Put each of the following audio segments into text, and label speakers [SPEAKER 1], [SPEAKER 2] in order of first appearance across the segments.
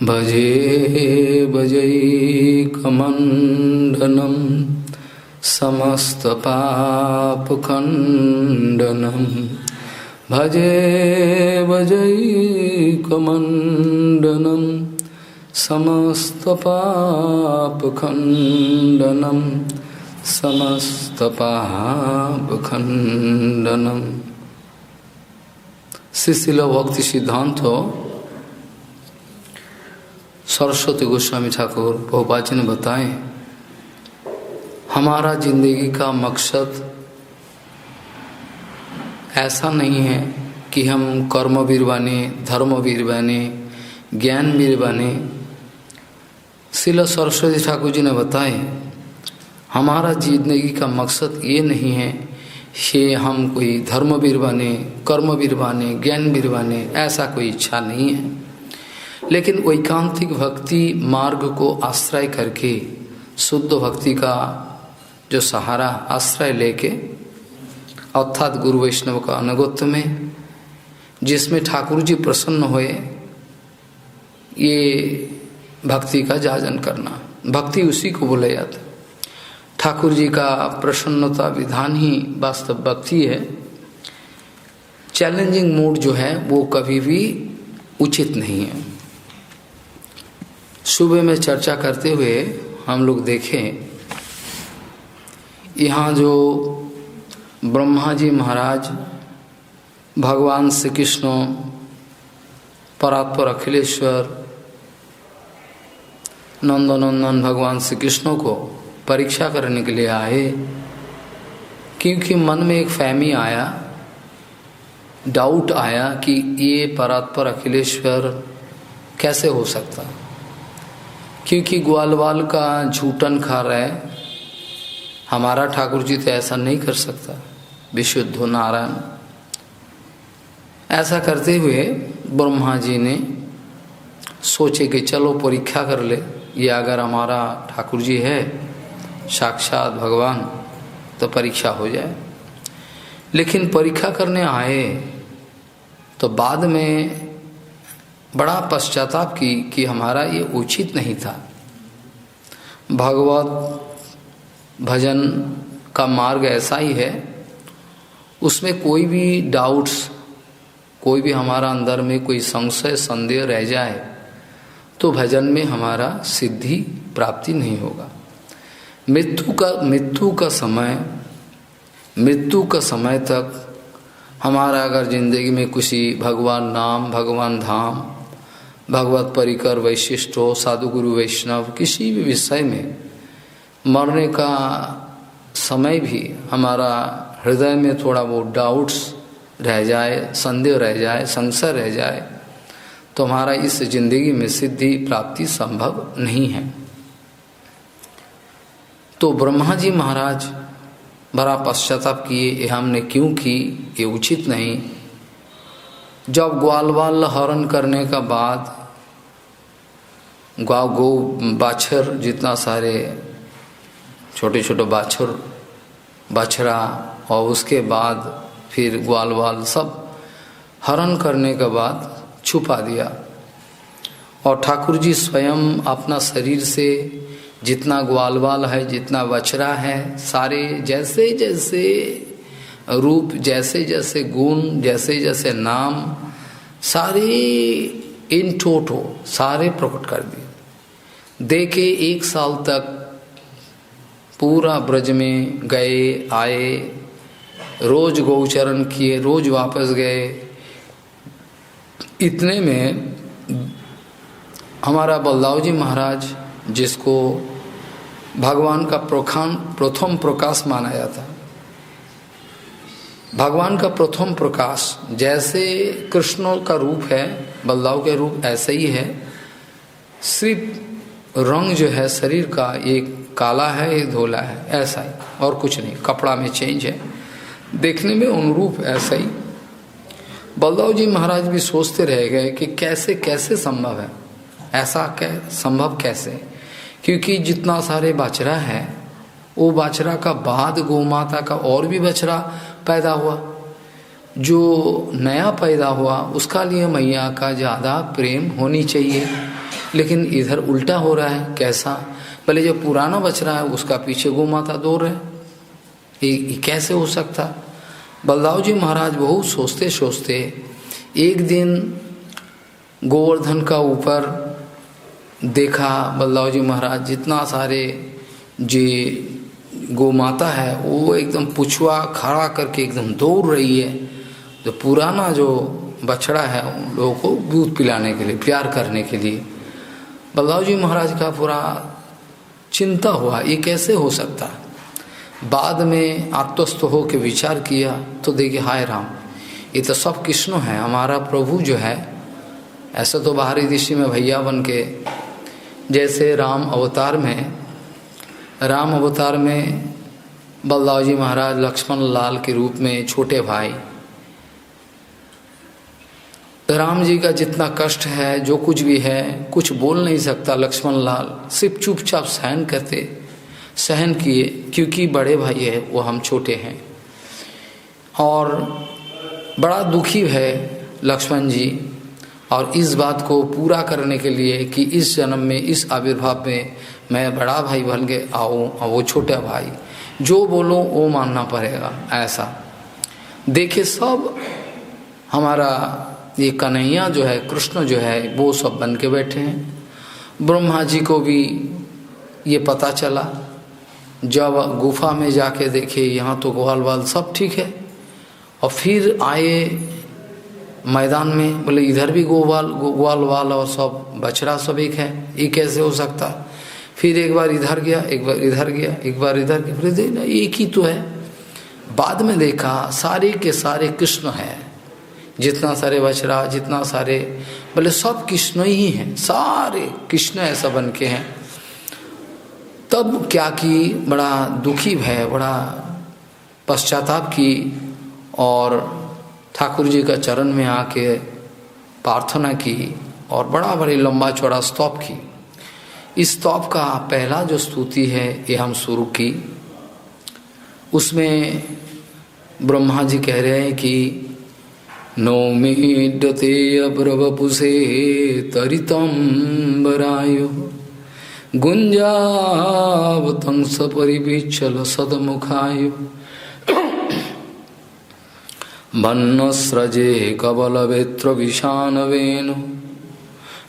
[SPEAKER 1] भजे भजैकमण्डनं समस्तपापखण्डनं भजे भजैकमण्डनं समस्तपापखण्डनं समस्तपापखण्डनं। श्रील भक्ति सिद्धांत सरस्वती गोस्वामी ठाकुर प्रभुपाद जी ने बताए, हमारा जिंदगी का मकसद ऐसा नहीं है कि हम कर्मवीर बने, धर्मवीर बने, ज्ञानवीर बने। श्रील सरस्वती ठाकुर जी ने बताए, हमारा जिंदगी का मकसद ये नहीं है कि हम कोई धर्मवीर बने, कर्मवीर बने, ज्ञानवीर बने, ऐसा कोई इच्छा नहीं है। लेकिन वैकांतिक भक्ति मार्ग को आश्रय करके, शुद्ध भक्ति का जो सहारा आश्रय लेके, अर्थात गुरु वैष्णव का अनुगत्य में, जिसमें ठाकुर जी प्रसन्न हुए, ये भक्ति का जाजन करना, भक्ति उसी को बोला जाता है। ठाकुर जी का प्रसन्नता विधान ही वास्तव भक्ति है। चैलेंजिंग मूड जो है वो कभी भी उचित नहीं है। सुबह में चर्चा करते हुए हम लोग देखें, यहाँ जो ब्रह्मा जी महाराज भगवान श्री कृष्ण परात्पर अखिलेश्वर नंदनंदन भगवान श्री कृष्ण को परीक्षा करने के लिए आए, क्योंकि मन में एक फहमी आया, डाउट आया कि ये परात्पर अखिलेश्वर कैसे हो सकता, क्योंकि ग्वालवाल का झूठन खा रहा है। हमारा ठाकुर जी तो ऐसा नहीं कर सकता, विशुद्ध नारायण। ऐसा करते हुए ब्रह्मा जी ने सोचे कि चलो परीक्षा कर ले, ये अगर हमारा ठाकुर जी है साक्षात भगवान तो परीक्षा हो जाए। लेकिन परीक्षा करने आए तो बाद में बड़ा पश्चाताप की कि हमारा ये उचित नहीं था। भगवत भजन का मार्ग ऐसा ही है, उसमें कोई भी डाउट्स, कोई भी हमारा अंदर में कोई संशय संदेह रह जाए तो भजन में हमारा सिद्धि प्राप्ति नहीं होगा। मृत्यु का समय तक हमारा अगर जिंदगी में किसी भगवान नाम, भगवान धाम, भगवत परिकर, वैशिष्ट हो, साधु गुरु वैष्णव, किसी भी विषय में मरने का समय भी हमारा हृदय में थोड़ा बहुत डाउट्स रह जाए, संदेह रह जाए, संशय रह जाए, तो हमारा इस जिंदगी में सिद्धि प्राप्ति संभव नहीं है। तो ब्रह्मा जी महाराज बड़ा पश्चाताप किए, ये हमने क्यों की, ये उचित नहीं। जब ग्वालवाल हरण करने का बाद गौ बाछर, जितना सारे छोटे छोटे बाछरा, और उसके बाद फिर ग्वालवाल सब हरण करने के बाद छुपा दिया। और ठाकुर जी स्वयं अपना शरीर से जितना ग्वालवाल है, जितना बछड़ा है, सारे जैसे जैसे रूप, जैसे जैसे गुण, जैसे जैसे नाम, सारे इन टोटो सारे प्रकट कर दिए। देखे 1 साल तक पूरा ब्रज में गए आए, रोज गौचरण किए, रोज वापस गए। इतने में हमारा बलदाव जी महाराज, जिसको भगवान का प्रथम प्रकाश माना जाता, भगवान का प्रथम प्रकाश, जैसे कृष्ण का रूप है, बलदाव के रूप ऐसे ही है, सिर्फ रंग जो है शरीर का, एक काला है, एक धोला है, ऐसा ही, और कुछ नहीं, कपड़ा में चेंज है, देखने में अनुरूप ऐसा ही। बलदाव जी महाराज भी सोचते रह गए कि कैसे कैसे संभव है, ऐसा संभव कैसे, क्योंकि जितना सारे बछड़ा है, वो बछड़ा का बाद गौ माता का और भी बछड़ा पैदा हुआ, जो नया पैदा हुआ उसका लिए मैया का ज़्यादा प्रेम होनी चाहिए। लेकिन इधर उल्टा हो रहा है। कैसा? पहले जो पुराना बछड़ा है उसका पीछे गौ माता दौड़ रहे, ये कैसे हो सकता? बलदाऊ जी महाराज बहुत सोचते सोचते एक दिन गोवर्धन का ऊपर देखा। बलदाऊ जी महाराज जितना सारे जी गौ माता है वो एकदम पुछुआ खड़ा करके एकदम दौड़ रही है। जो पुराना जो बछड़ा है उन लोगों को दूध पिलाने के लिए, प्यार करने के लिए। बलदाऊ जी महाराज का पूरा चिंता हुआ, ये कैसे हो सकता? बाद में आत्मस्थ हो के विचार किया तो देखिए, हाय राम, ये तो सब कृष्ण है, हमारा प्रभु जो है। ऐसा तो बाहरी दृष्टि में भैया बन के, जैसे राम अवतार में बलदाऊ जी महाराज लक्ष्मण लाल के रूप में छोटे भाई, राम जी का जितना कष्ट है, जो कुछ भी है, कुछ बोल नहीं सकता लक्ष्मण लाल, सिर्फ चुपचाप सहन किए, क्योंकि बड़े भाई है वो, हम छोटे हैं। और बड़ा दुखी है लक्ष्मण जी, और इस बात को पूरा करने के लिए कि इस जन्म में, इस आविर्भाव में मैं बड़ा भाई बन के आऊँ और वो छोटा भाई, जो बोलो वो मानना पड़ेगा। ऐसा देखिए, सब हमारा ये कन्हैया जो है, कृष्ण जो है, वो सब बन के बैठे हैं। ब्रह्मा जी को भी ये पता चला, जब गुफा में जाके देखे यहाँ तो ग्वाल वाल सब ठीक है, और फिर आए मैदान में, बोले इधर भी ग्वाल वाल और सब बछड़ा सब एक है, ये कैसे हो सकता? फिर एक बार इधर गया, एक बार इधर गया, एक बार इधर गया, फिर देखना एक ही तो है। बाद में देखा सारे के सारे कृष्ण है, जितना सारे बछड़ा, जितना सारे, बोले सब कृष्ण ही हैं, सारे कृष्ण ऐसा बन के हैं। तब क्या की, बड़ा दुखी है, बड़ा पश्चाताप की, और ठाकुर जी का चरण में आके प्रार्थना की, और बड़ा बड़ी लंबा चौड़ा स्तव की। इस स्तव का पहला जो स्तुति है ये हम शुरू की। उसमें ब्रह्मा जी कह रहे हैं कि नौमीड्यते अब्रवपुषे तरितंबरायो गुंजावतंस परिविच्छल सदमुखायो भन्नस्रजे कबलवेत्र विषाणवेनु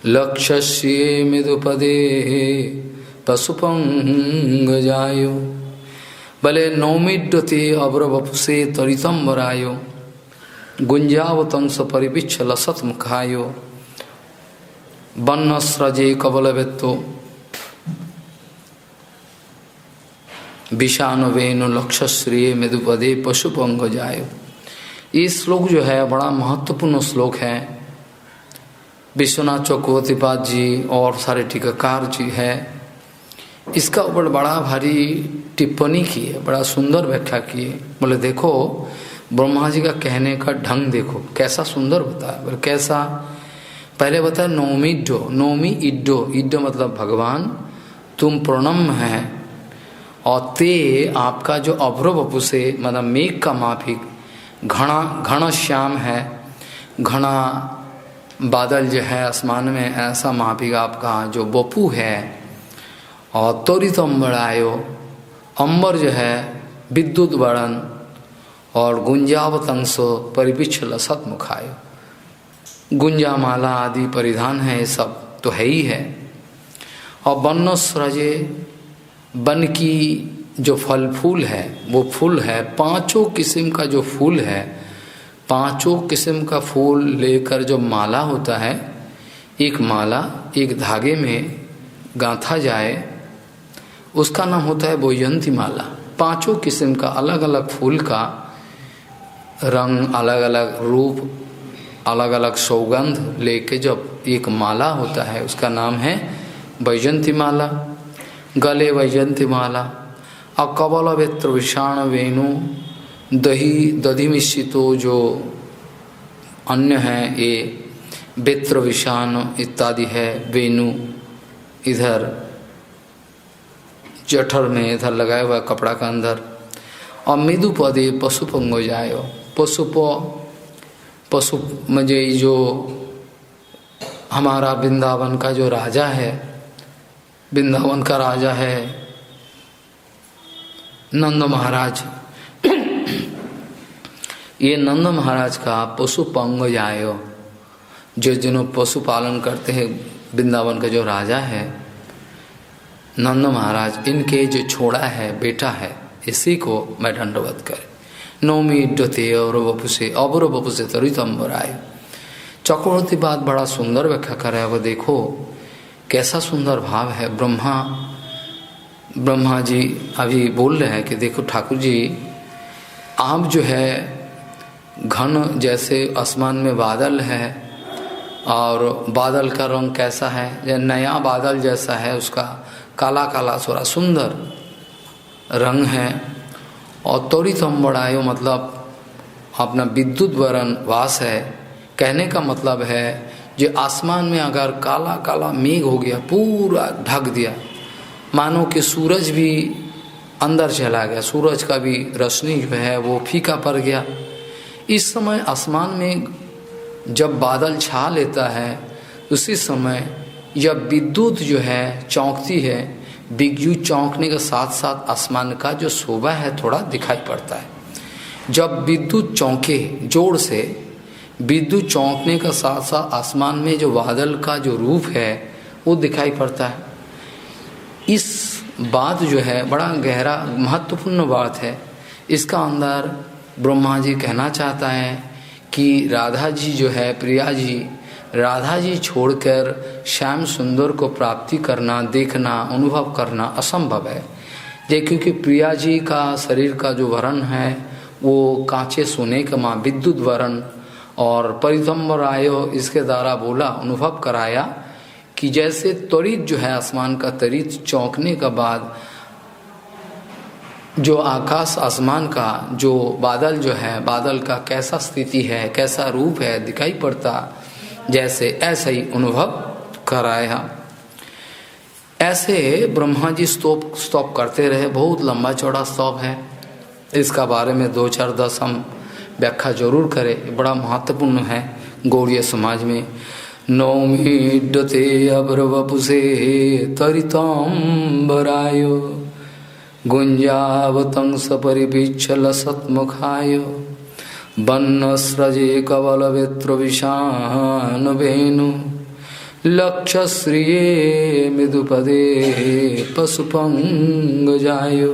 [SPEAKER 1] लक्ष्ये मृदुपदे पशुपंगजायो। भले नौमीड्यते अब्रवपुषे तरितंबरायो गुंजावतंस परिविच्छल सतमुखायो वन्नस्रजे कबलवेत्तो विषाणवेनु लक्ष्य मृदुपदे पशुपंगजायो। ये श्लोक जो है बड़ा महत्वपूर्ण श्लोक है। विश्वनाथ चक्रवर्तीपाद जी और सारे टीकाकार जी है, इसका ऊपर बड़ा भारी टिप्पणी की है, बड़ा सुंदर व्याख्या की है। बोले देखो ब्रह्मा जी का कहने का ढंग देखो कैसा सुंदर बताया। बोले कैसा? पहले बताया नौमी इड्डो, इड्डो मतलब भगवान तुम प्रणम है, और ते आपका जो अभ्रवपु से मतलब मेघ का माफिक, घना श्याम है, घना बादल जो है आसमान में, ऐसा माफिक आपका जो बपू है। और त्वरित अम्बरायो, अम्बर जो है विद्युत वर्णन, और गुंजावतंसो परिविच्छल सतमुखायो, गुंजा माला आदि परिधान है, ये सब तो है ही है। और वन्नस्रजे, वन की जो फल फूल है वो फूल है, पांचों किस्म का जो फूल है, पांचों किस्म का फूल लेकर जो माला होता है, एक माला एक धागे में गांथा जाए, उसका नाम होता है वैजयंती माला। पांचों किस्म का अलग अलग फूल का रंग, अलग अलग रूप, अलग अलग सौगंध लेके जब एक माला होता है, उसका नाम है वैजयंती माला। गले वैजयंती माला। और कबल वेत्र विषाण वेणु, दधि मिश्रितो जो अन्य है, ये वेत्र विषाण इत्यादि है, वेणु इधर जठर में इधर लगाया हुआ कपड़ा का अंदर। और मृदु पदे पशुपंगो जायो, पशु मुझे जो हमारा वृंदावन का जो राजा है, वृंदावन का राजा है नंद महाराज। ये नंद महाराज का पशु पंग जायो, जो पशु पालन करते हैं, वृंदावन का जो राजा है नंद महाराज, इनके जो छोड़ा है बेटा है, इसी को मैं दंडवत कर नौमी डते और वपुसे अबर वपुसे तरितंबराय। चक्रवर्ती बात बड़ा सुंदर व्याख्या कर रहा है। वो देखो कैसा सुंदर भाव है। ब्रह्मा जी अभी बोल रहे हैं कि देखो ठाकुर जी, आप जो है घन जैसे आसमान में बादल है, और बादल का रंग कैसा है, या नया बादल जैसा है, उसका काला काला थोड़ा सुंदर रंग है। और तोड़ितंबरायो मतलब अपना विद्युत वरण वास है। कहने का मतलब है जो आसमान में अगर काला काला मेघ हो गया, पूरा ढक दिया, मानो कि सूरज भी अंदर चला गया, सूरज का भी रोशनी जो है वो फीका पड़ गया। इस समय आसमान में जब बादल छा लेता है, उसी समय जब विद्युत जो है चौंकती है, विद्युत चौंकने के साथ साथ आसमान का जो शोभा है थोड़ा दिखाई पड़ता है। जब विद्युत चौंके जोर से, विद्युत चौंकने का साथ साथ आसमान में जो बादल का जो रूप है वो दिखाई पड़ता है। इस बात जो है बड़ा गहरा महत्वपूर्ण बात है। इसका अंदर ब्रह्मा जी कहना चाहता है कि राधा जी जो है, प्रिया जी, राधा जी छोड़कर श्याम सुंदर को प्राप्ति करना, देखना, अनुभव करना असंभव है। ये क्योंकि प्रिया जी का शरीर का जो वर्ण है वो कांचे सोने का माँ विद्युत वर्ण, और परितंबरायो इसके द्वारा बोला, अनुभव कराया कि जैसे त्वरित जो है आसमान का त्वरित चौंकने का बाद जो आकाश आसमान का जो बादल जो है, बादल का कैसा स्थिति है, कैसा रूप है दिखाई पड़ता, जैसे ऐसा ही अनुभव कराया। ऐसे ब्रह्मा जी स्तोप करते रहे। बहुत लंबा चौड़ा स्तोप है, इसका बारे में 2-4-10 हम व्याख्या जरूर करें, बड़ा महत्वपूर्ण है गौड़ीय समाज में। नौमी डते अबर वपुसे तरितंबरायो गुंजावतंस परिपिच्छल सत्मुखाय वन्नस्रजे कवलवेत्र विषान वेणु लक्षश्रिये मृदुपदे पशुपंगजायो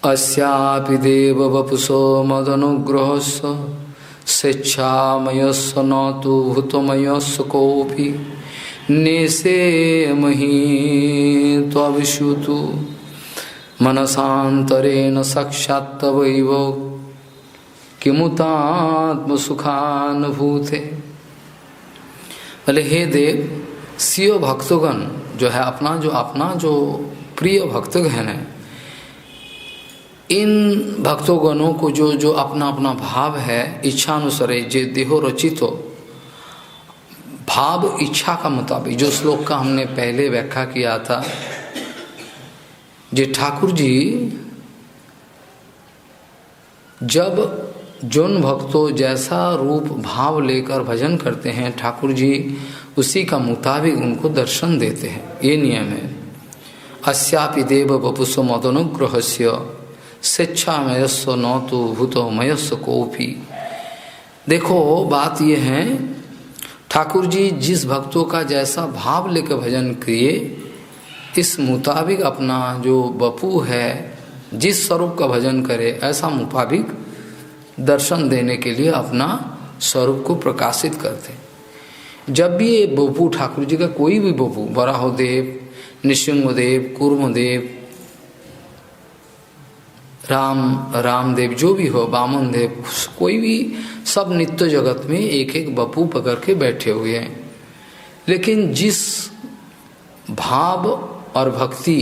[SPEAKER 1] अस्यापि देव वपुषो मदनुग्रहस्य स्वेच्छामयस्य न तु भूतमयस्य कोऽपि नेषेमहि त्वविश्रुतु मनसान्तरेण साक्षात्तवैव किमुतात्म सुखानुभूते। बोले हे देव, सियो भक्तगण जो है, अपना जो प्रिय भक्तगण है, इन भक्तगणों को जो अपना अपना भाव है, इच्छानुसार जे देहो रचितो भाव इच्छा का मुताबिक, जो श्लोक का हमने पहले व्याख्या किया था, जे ठाकुर जी जब जोन भक्तों जैसा रूप भाव लेकर भजन करते हैं, ठाकुर जी उसी का मुताबिक उनको दर्शन देते हैं। ये नियम है। अस्यापि देव वपुषो मदनुग्रहस्य स्वेच्छामयस्य न तु भूतमयस्य कोऽपि। देखो बात ये है, ठाकुर जी जिस भक्तों का जैसा भाव लेकर भजन किए, इस मुताबिक अपना जो बपू है जिस स्वरूप का भजन करे, ऐसा मुताबिक दर्शन देने के लिए अपना स्वरूप को प्रकाशित करते। जब भी ये बपू ठाकुर जी का कोई भी बपू, वराहदेव, नृसिंहदेव, कूर्मदेव, रामदेव, जो भी हो, वामन देव, कोई भी, सब नित्य जगत में एक एक बपू पकड़ के बैठे हुए हैं। लेकिन जिस भाव और भक्ति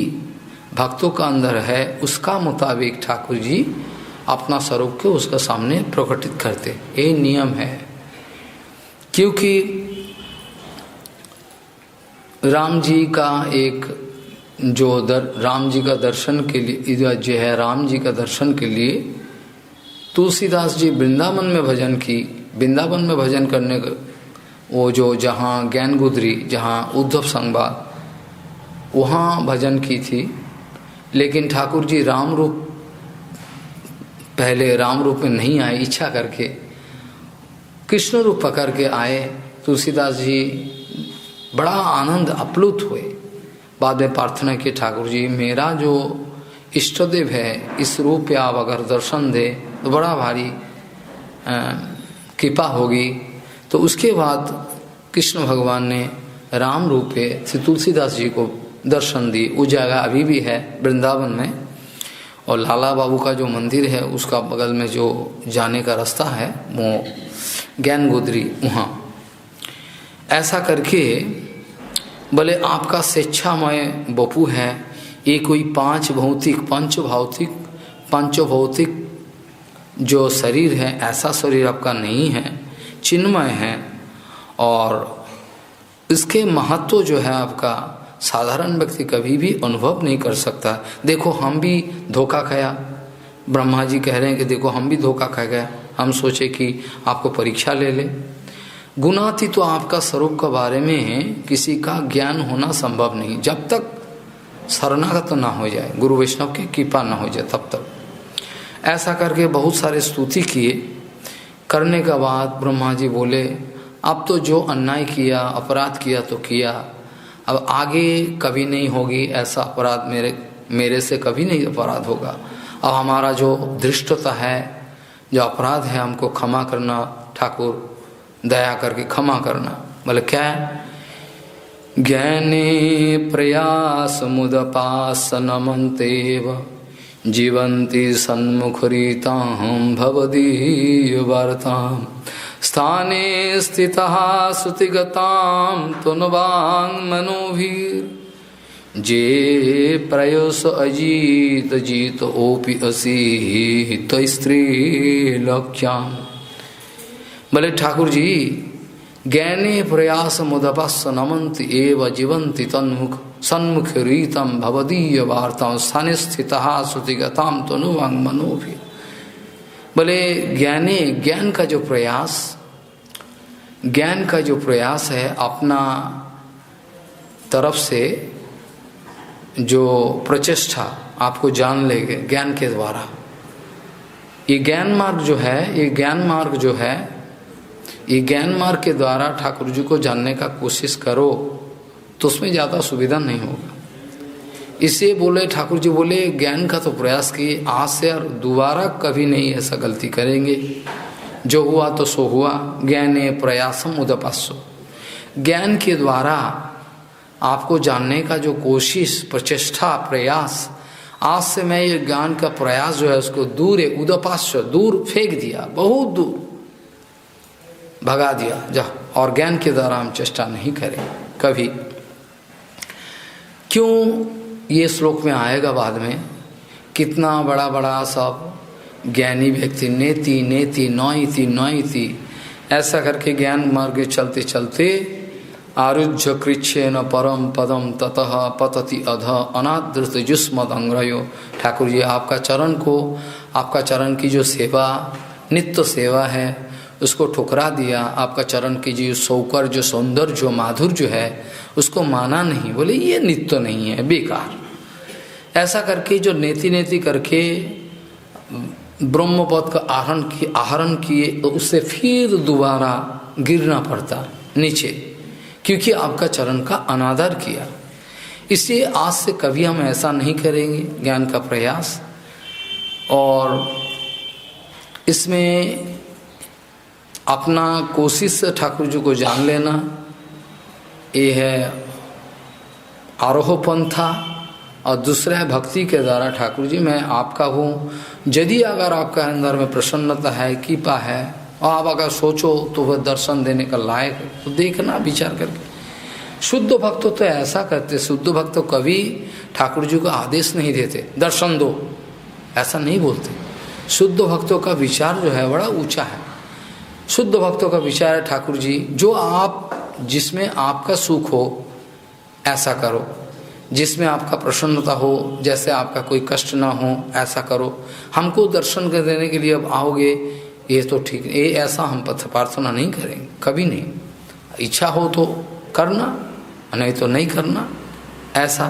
[SPEAKER 1] भक्तों का अंदर है, उसका मुताबिक ठाकुर जी अपना स्वरूप को उसका सामने प्रकटित करते। ये नियम है। क्योंकि राम जी का एक जो राम जी का दर्शन के लिए जो है, राम जी का दर्शन के लिए तुलसीदास जी वृंदावन में भजन की। वृंदावन में भजन करने वो जो जहाँ ज्ञान गुदरी, जहाँ उद्धव संवाद, वहाँ भजन की थी। लेकिन ठाकुर जी राम रूप, पहले राम रूप में नहीं आए, इच्छा करके कृष्ण रूप पकड़ के आए। तुलसीदास जी बड़ा आनंद अप्लुत हुए। बाद में प्रार्थना की, ठाकुर जी मेरा जो इष्टदेव है, इस रूप पे आप अगर दर्शन दे तो बड़ा भारी कृपा होगी। तो उसके बाद कृष्ण भगवान ने राम रूप पे श्री तुलसीदास जी को दर्शन दी। वो जगह अभी भी है वृंदावन में, और लाला बाबू का जो मंदिर है उसका बगल में जो जाने का रास्ता है वो ज्ञान गोदरी, वहाँ ऐसा करके बोले आपका स्वेच्छामय बपू है। ये कोई पंचभौतिक जो शरीर है, ऐसा शरीर आपका नहीं है, चिन्मय है। और इसके महत्व जो है आपका साधारण व्यक्ति कभी भी अनुभव नहीं कर सकता। देखो हम भी धोखा खाया, ब्रह्मा जी कह रहे हैं कि देखो हम भी धोखा खा गए। हम सोचे कि आपको परीक्षा ले ले। गुणाती तो आपका स्वरूप के बारे में किसी का ज्ञान होना संभव नहीं, जब तक शरणागत ना हो जाए, गुरु वैष्णव की कृपा ना हो जाए तब तक। ऐसा करके बहुत सारे स्तुति किए। करने के बाद ब्रह्मा जी बोले अब तो जो अन्याय किया, अपराध किया तो किया, अब आगे कभी नहीं होगी ऐसा अपराध, मेरे से कभी नहीं अपराध होगा। अब हमारा जो धृष्टता है, जो अपराध है, हमको क्षमा करना ठाकुर, दया करके क्षमा करना। बोले क्या है? ज्ञाने प्रयास मुदपासनमन्तेव जीवन्ति सन्मुखरीतां भवदीय वार्तां स्थाने स्थितः श्रुतिगतां तुनवांग मनोभीर जे प्रयोस अजीत जीत ओपि असी स्त्री लक्ष्याम। बोले ठाकुर जी ज्ञाने प्रयास मुदपस्स नमन्ति एव जीवन्ति तन्मुख सन्मुख रीतम भवदीय वार्ता स्थाने स्थितः श्रुतिगताम तनुवांग मनोभीर। बोले ज्ञाने, ज्ञान का जो प्रयास है, अपना तरफ से जो प्रचेष्टा आपको जान लेंगे ज्ञान के द्वारा। ये ज्ञान मार्ग के द्वारा ठाकुर जी को जानने का कोशिश करो तो उसमें ज़्यादा सुविधा नहीं होगा। इससे बोले ठाकुर जी बोले ज्ञान का तो प्रयास किए, आज से और दोबारा कभी नहीं ऐसा गलती करेंगे। जो हुआ तो सो हुआ। ज्ञाने प्रयासम उदपास्सो, ज्ञान के द्वारा आपको जानने का जो कोशिश, प्रचेष्टा, प्रयास, आज से मैं ये ज्ञान का प्रयास जो है उसको दूर है, उदपास्सो, दूर फेंक दिया, बहुत दूर भगा दिया जा। और ज्ञान के द्वारा हम चेष्टा नहीं करें कभी। क्यों? ये श्लोक में आएगा बाद में। कितना बड़ा बड़ा सब ज्ञानी व्यक्ति नेति नेति नौइति नौइति ऐसा करके ज्ञान मार्ग चलते चलते आरुज्य कृच्छेन परम पदम ततः पतति अध अनादृत जुस्मद अंग्रयो। ठाकुर जी आपका चरण की जो सेवा, नित्य सेवा है, उसको ठुकरा दिया। आपका चरण की जो सौकर, जो सौंदर्य, जो माधुर्य जो है, उसको माना नहीं। बोले ये नित्य नहीं है, बेकार। ऐसा करके जो नेति नेति करके ब्रह्मपद का आहरण किए तो उससे फिर दोबारा गिरना पड़ता नीचे, क्योंकि आपका चरण का अनादर किया। इसलिए आज से कभी हम ऐसा नहीं करेंगे ज्ञान का प्रयास। और इसमें अपना कोशिश से ठाकुर जी को जान लेना, ये है आरोह पंथा। और दूसरा है भक्ति के द्वारा ठाकुर जी मैं आपका हूँ। यदि अगर आपका अंदर में प्रसन्नता है, कृपा है, और आप अगर सोचो तो वह दर्शन देने का लायक है, तो देखना विचार करके। शुद्ध भक्त तो ऐसा करते, शुद्ध भक्त तो कभी ठाकुर जी को आदेश नहीं देते दर्शन दो, ऐसा नहीं बोलते। शुद्ध भक्तों का विचार जो है बड़ा ऊंचा है। शुद्ध भक्तों का विचार है ठाकुर जी जो आप, जिसमें आपका सुख हो ऐसा करो, जिसमें आपका प्रसन्नता हो, जैसे आपका कोई कष्ट ना हो ऐसा करो। हमको दर्शन कर देने के लिए अब आओगे, ये तो ठीक है, ये ऐसा हम प्रार्थना नहीं करेंगे, कभी नहीं। इच्छा हो तो करना, नहीं तो नहीं करना, ऐसा।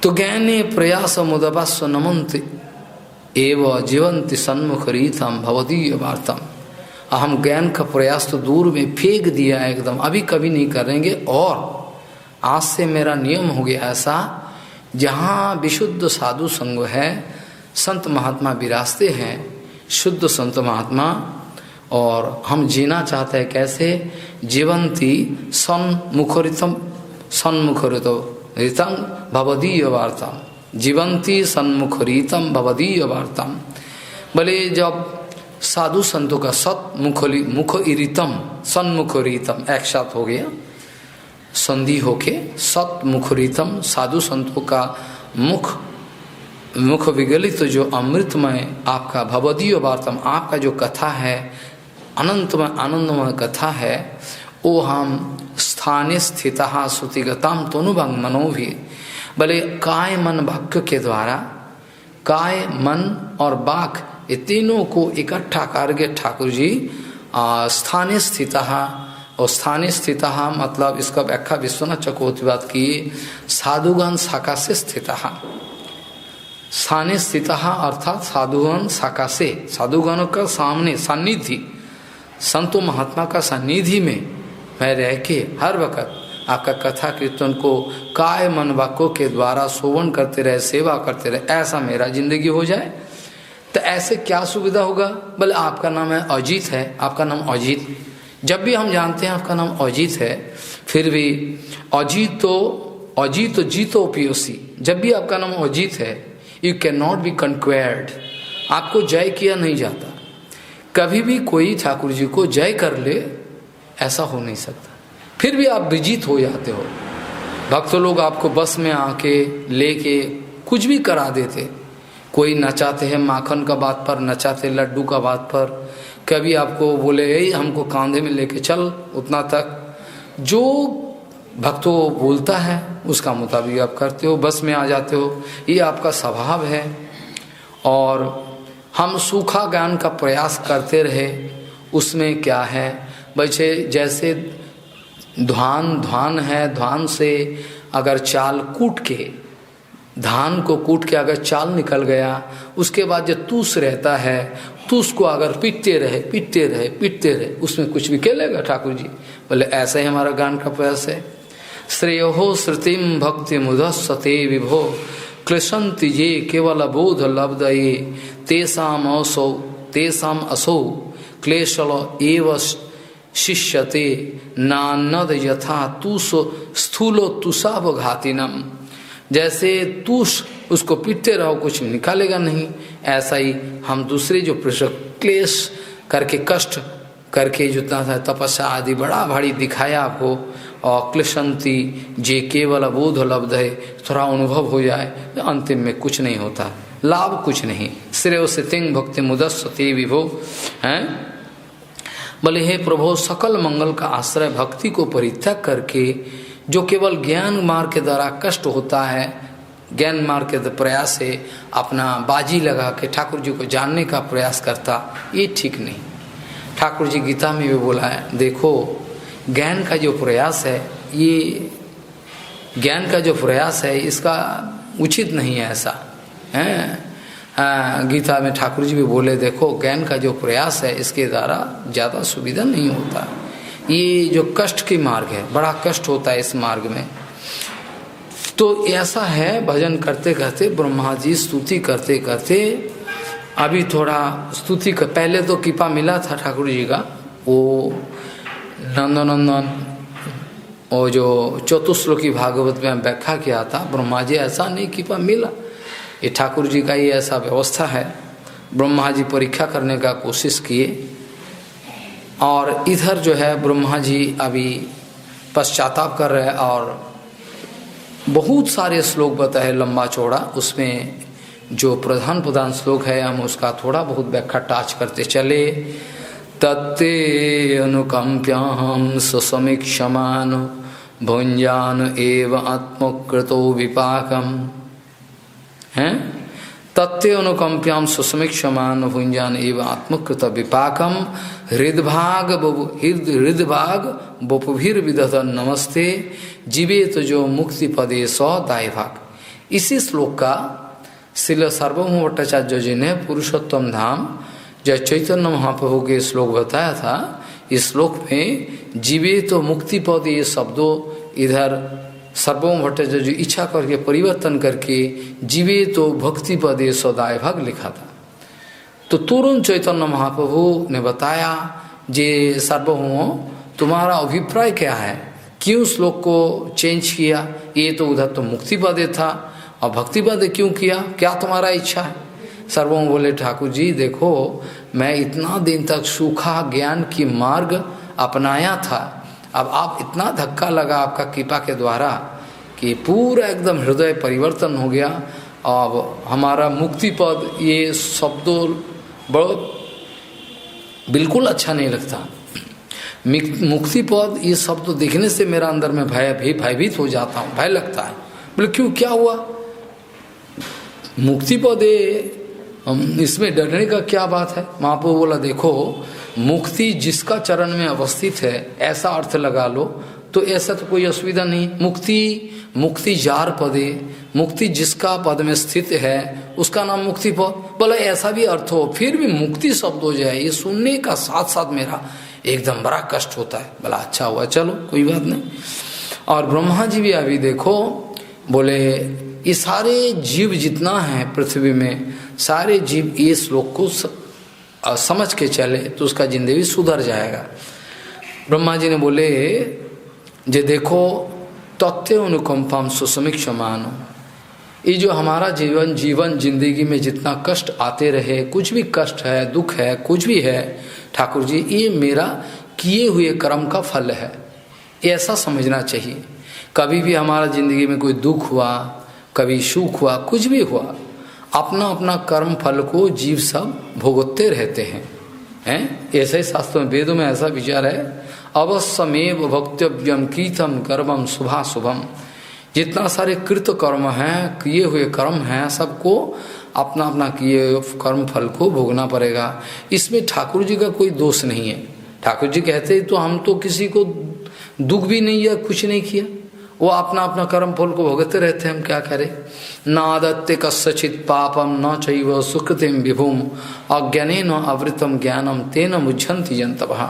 [SPEAKER 1] तो ज्ञाने प्रयास मुदपस्व नमंति एवं जीवंति सन्मुख रीतम भवदीय वार्तम। हम ज्ञान का प्रयास तो दूर में फेंक दिया एकदम, अभी कभी नहीं करेंगे। और आज से मेरा नियम हो गया ऐसा, जहाँ विशुद्ध साधु संग है, संत महात्मा विराजते हैं, शुद्ध संत महात्मा, और हम जीना चाहते हैं कैसे, जीवंती सन्मुखरितम रितम भवदीय वार्तम, जीवंती सन्मुखरितम भवदीय वार्तम। बोले जब साधु संतों का मुखरितम सन्मुखरितम एक साथ हो गया, संधि होके सत्मुखरितम, साधु संतों का मुख विगलित जो अमृतमय आपका भवदीय वार्तम, आपका जो कथा है, अनंतमय आनंदमय कथा है, वो हम स्थाने स्थित श्रुतिगताम तनुभंग मनो भी। भले काय मन वाक्य के द्वारा, काय मन और वाक ये तीनों को इकट्ठा करके ठाकुर जी स्थाने स्थित, और स्थाने स्थित मतलब इसका व्याख्या विश्वनाथ चक्रवर्ती बात की, साधुगण शाखा से स्थित। स्थाने स्थित अर्थात साधुगण शाखा से, साधुगणों का सामने सानिधि, संतो महात्मा का सानिधि में मैं रह के हर वक्त आपका कथा कीर्तन को काय मन वाक्यों के द्वारा शोभन करते रहे, सेवा करते रहे, ऐसा मेरा जिंदगी हो जाए। तो ऐसे क्या सुविधा होगा? बोले आपका नाम है अजीत है, आपका नाम अजीत, जब भी हम जानते हैं आपका नाम अजीत है, फिर भी अजीत तो जीतो पियोसी, जब भी आपका नाम अजीत है, यू कैन नॉट बी कंक्वेयर्ड, आपको जय किया नहीं जाता। कभी भी कोई ठाकुर जी को जय कर ले ऐसा हो नहीं सकता, फिर भी आप विजित हो जाते हो। भक्त लोग आपको बस में आके लेके कुछ भी करा देते, कोई नचाते हैं माखन का बात पर, नचाते लड्डू का बात पर, कभी आपको बोले हमको कांधे में लेके चल, उतना तक जो भक्तों बोलता है उसका मुताबिक आप करते हो, बस में आ जाते हो, ये आपका स्वभाव है। और हम सूखा ज्ञान का प्रयास करते रहे, उसमें क्या है, बच्चे जैसे धान है, धान से अगर चाल कूट के, धान को कूट के अगर चाल निकल गया, उसके बाद जो तूस रहता है, तूस को अगर पीटते रहे, उसमें कुछ भी खेलेगा ठाकुर जी। बोले ऐसा ही हमारा ज्ञान का प्रयास है। श्रेयो श्रुतिम भक्ति मुदस्सते विभो क्लेशंति ये केवल बोध लब्धये तेषाम असौ क्लेशल एव शिष्यते नानद यथा तुष स्थूलो तुषाव घातिनम। जैसे तूष उसको पीटते रहो कुछ निकालेगा नहीं, ऐसा ही हम दूसरे जो क्लेश करके कष्ट करके जितना था तपस्या आदि बड़ा भारी दिखाया आपको, और क्लेशंति जे केवल बोध लब्ध है, थोड़ा अनुभव हो जाए तो अंतिम में कुछ नहीं होता, लाभ कुछ नहीं। श्रेय से तिंग भक्ति मुदस्सते विभो हैं। बोले हे प्रभु, सकल मंगल का आश्रय भक्ति को परित्याग करके जो केवल ज्ञान मार्ग के द्वारा कष्ट होता है, ज्ञान मार्ग के प्रयास से अपना बाजी लगा के ठाकुर जी को जानने का प्रयास करता, ये ठीक नहीं। ठाकुर जी गीता में भी बोला है, देखो ज्ञान का जो प्रयास है, ये ज्ञान का जो प्रयास है इसका उचित नहीं है, ऐसा है। गीता में ठाकुर जी भी बोले, देखो ज्ञान का जो प्रयास है इसके द्वारा ज़्यादा सुविधा नहीं होता, ये जो कष्ट की मार्ग है, बड़ा कष्ट होता है इस मार्ग में। तो ऐसा है, भजन करते करते ब्रह्मा जी स्तुति करते करते, अभी थोड़ा स्तुति का पहले तो कृपा मिला था ठाकुर जी का, वो नंदनंदन वो जो चतुश्लोकी भागवत में व्याख्या किया था, ब्रह्मा जी ऐसा नहीं कृपा मिला, ये ठाकुर जी का ही ऐसा व्यवस्था है। ब्रह्मा जी परीक्षा करने का कोशिश किए, और इधर जो है ब्रह्मा जी अभी पश्चाताप कर रहे हैं, और बहुत सारे श्लोक बताए लंबा चौड़ा, उसमें जो प्रधान श्लोक है हम उसका थोड़ा बहुत व्याख्या टाच करते चले। तत्ते अनुकंप्याम समीक्षमान भुंजान एव आत्मकृतो विपाकम है। तत्ते अनुकंप्याम सुसमीक्षमान भुंजान एवं आत्मकृत विपाकम हृदभाग बपुभिर विदध नमस्ते जीवे तो जो मुक्ति पदे सौ दाय भाग। इसी श्लोक का श्रील सार्वभौम भट्टाचार्य जी ने पुरुषोत्तम धाम जब चैतन्य महाप्रभु के श्लोक बताया था, इस श्लोक में जीवे तो मुक्ति पद ये शब्दों इधर सार्वभौम भट्टाचार्य जी इच्छा करके परिवर्तन करके जीवे तो भक्ति पदे सदाय भाग लिखा था। तो तुरंत चैतन्य महाप्रभु ने बताया, जे सार्वभौम तुम्हारा अभिप्राय क्या है, क्यों श्लोक को चेंज किया, ये तो उधर तो मुक्ति पदे था और भक्ति पदे क्यों किया, क्या तुम्हारा इच्छा है। सर्वभौम बोले, ठाकुर जी देखो, मैं इतना दिन तक सूखा ज्ञान की मार्ग अपनाया था, अब आप इतना धक्का लगा आपका कृपा के द्वारा कि पूरा एकदम हृदय परिवर्तन हो गया। अब हमारा मुक्ति पद ये शब्दों बहुत बिल्कुल अच्छा नहीं लगता। मुक्ति पद ये शब्द देखने से मेरा अंदर में भयभीत हो जाता हूँ, भय लगता है। बोले क्यों, क्या हुआ, मुक्ति पद इसमें डरने का क्या बात है। महाप्रभु बोला देखो, मुक्ति जिसका चरण में अवस्थित है ऐसा अर्थ लगा लो तो ऐसा तो कोई असुविधा नहीं। मुक्ति जार पदे, मुक्ति जिसका पद में स्थित है उसका नाम मुक्ति पद। बोला ऐसा भी अर्थ हो, फिर भी मुक्ति शब्द हो जाए, ये सुनने का साथ साथ मेरा एकदम बड़ा कष्ट होता है। बोला अच्छा हुआ, चलो कोई बात नहीं। और ब्रह्मा जी भी अभी देखो, बोले ये सारे जीव जितना है पृथ्वी में, सारे जीव ये श्लोक को समझ के चले तो उसका जिंदगी सुधर जाएगा। ब्रह्मा जी ने बोले, जे देखो तथ्य अनुकंपम सुसमीक्षमान, ये जो हमारा जीवन जिंदगी में जितना कष्ट आते रहे, कुछ भी कष्ट है, दुख है, कुछ भी है, ठाकुर जी ये मेरा किए हुए कर्म का फल है, ऐसा समझना चाहिए। कभी भी हमारा जिंदगी में कोई दुख हुआ, कभी सुख हुआ, कुछ भी हुआ, अपना अपना कर्म फल को जीव सब भोगते रहते हैं। ऐसे ही शास्त्रों में, वेदों में ऐसा विचार है, अवश्यमेव भक्तव्यम कीर्तम कर्मम शुभा शुभम। जितना सारे कृत कर्म हैं, किए हुए कर्म हैं, सबको अपना अपना किए कर्म फल को भोगना पड़ेगा। इसमें ठाकुर जी का कोई दोष नहीं है। ठाकुर जी कहते तो हम तो किसी को दुख भी नहीं या कुछ नहीं किया, वो अपना अपना कर्म फल को भोगते रहते हैं, हम क्या करें। न आदत्ते कस्यचित् पापम न चैव सुकृतिम विभुम अज्ञानेन आवृतम ज्ञानम तेन मुझन्ति जन्तवः।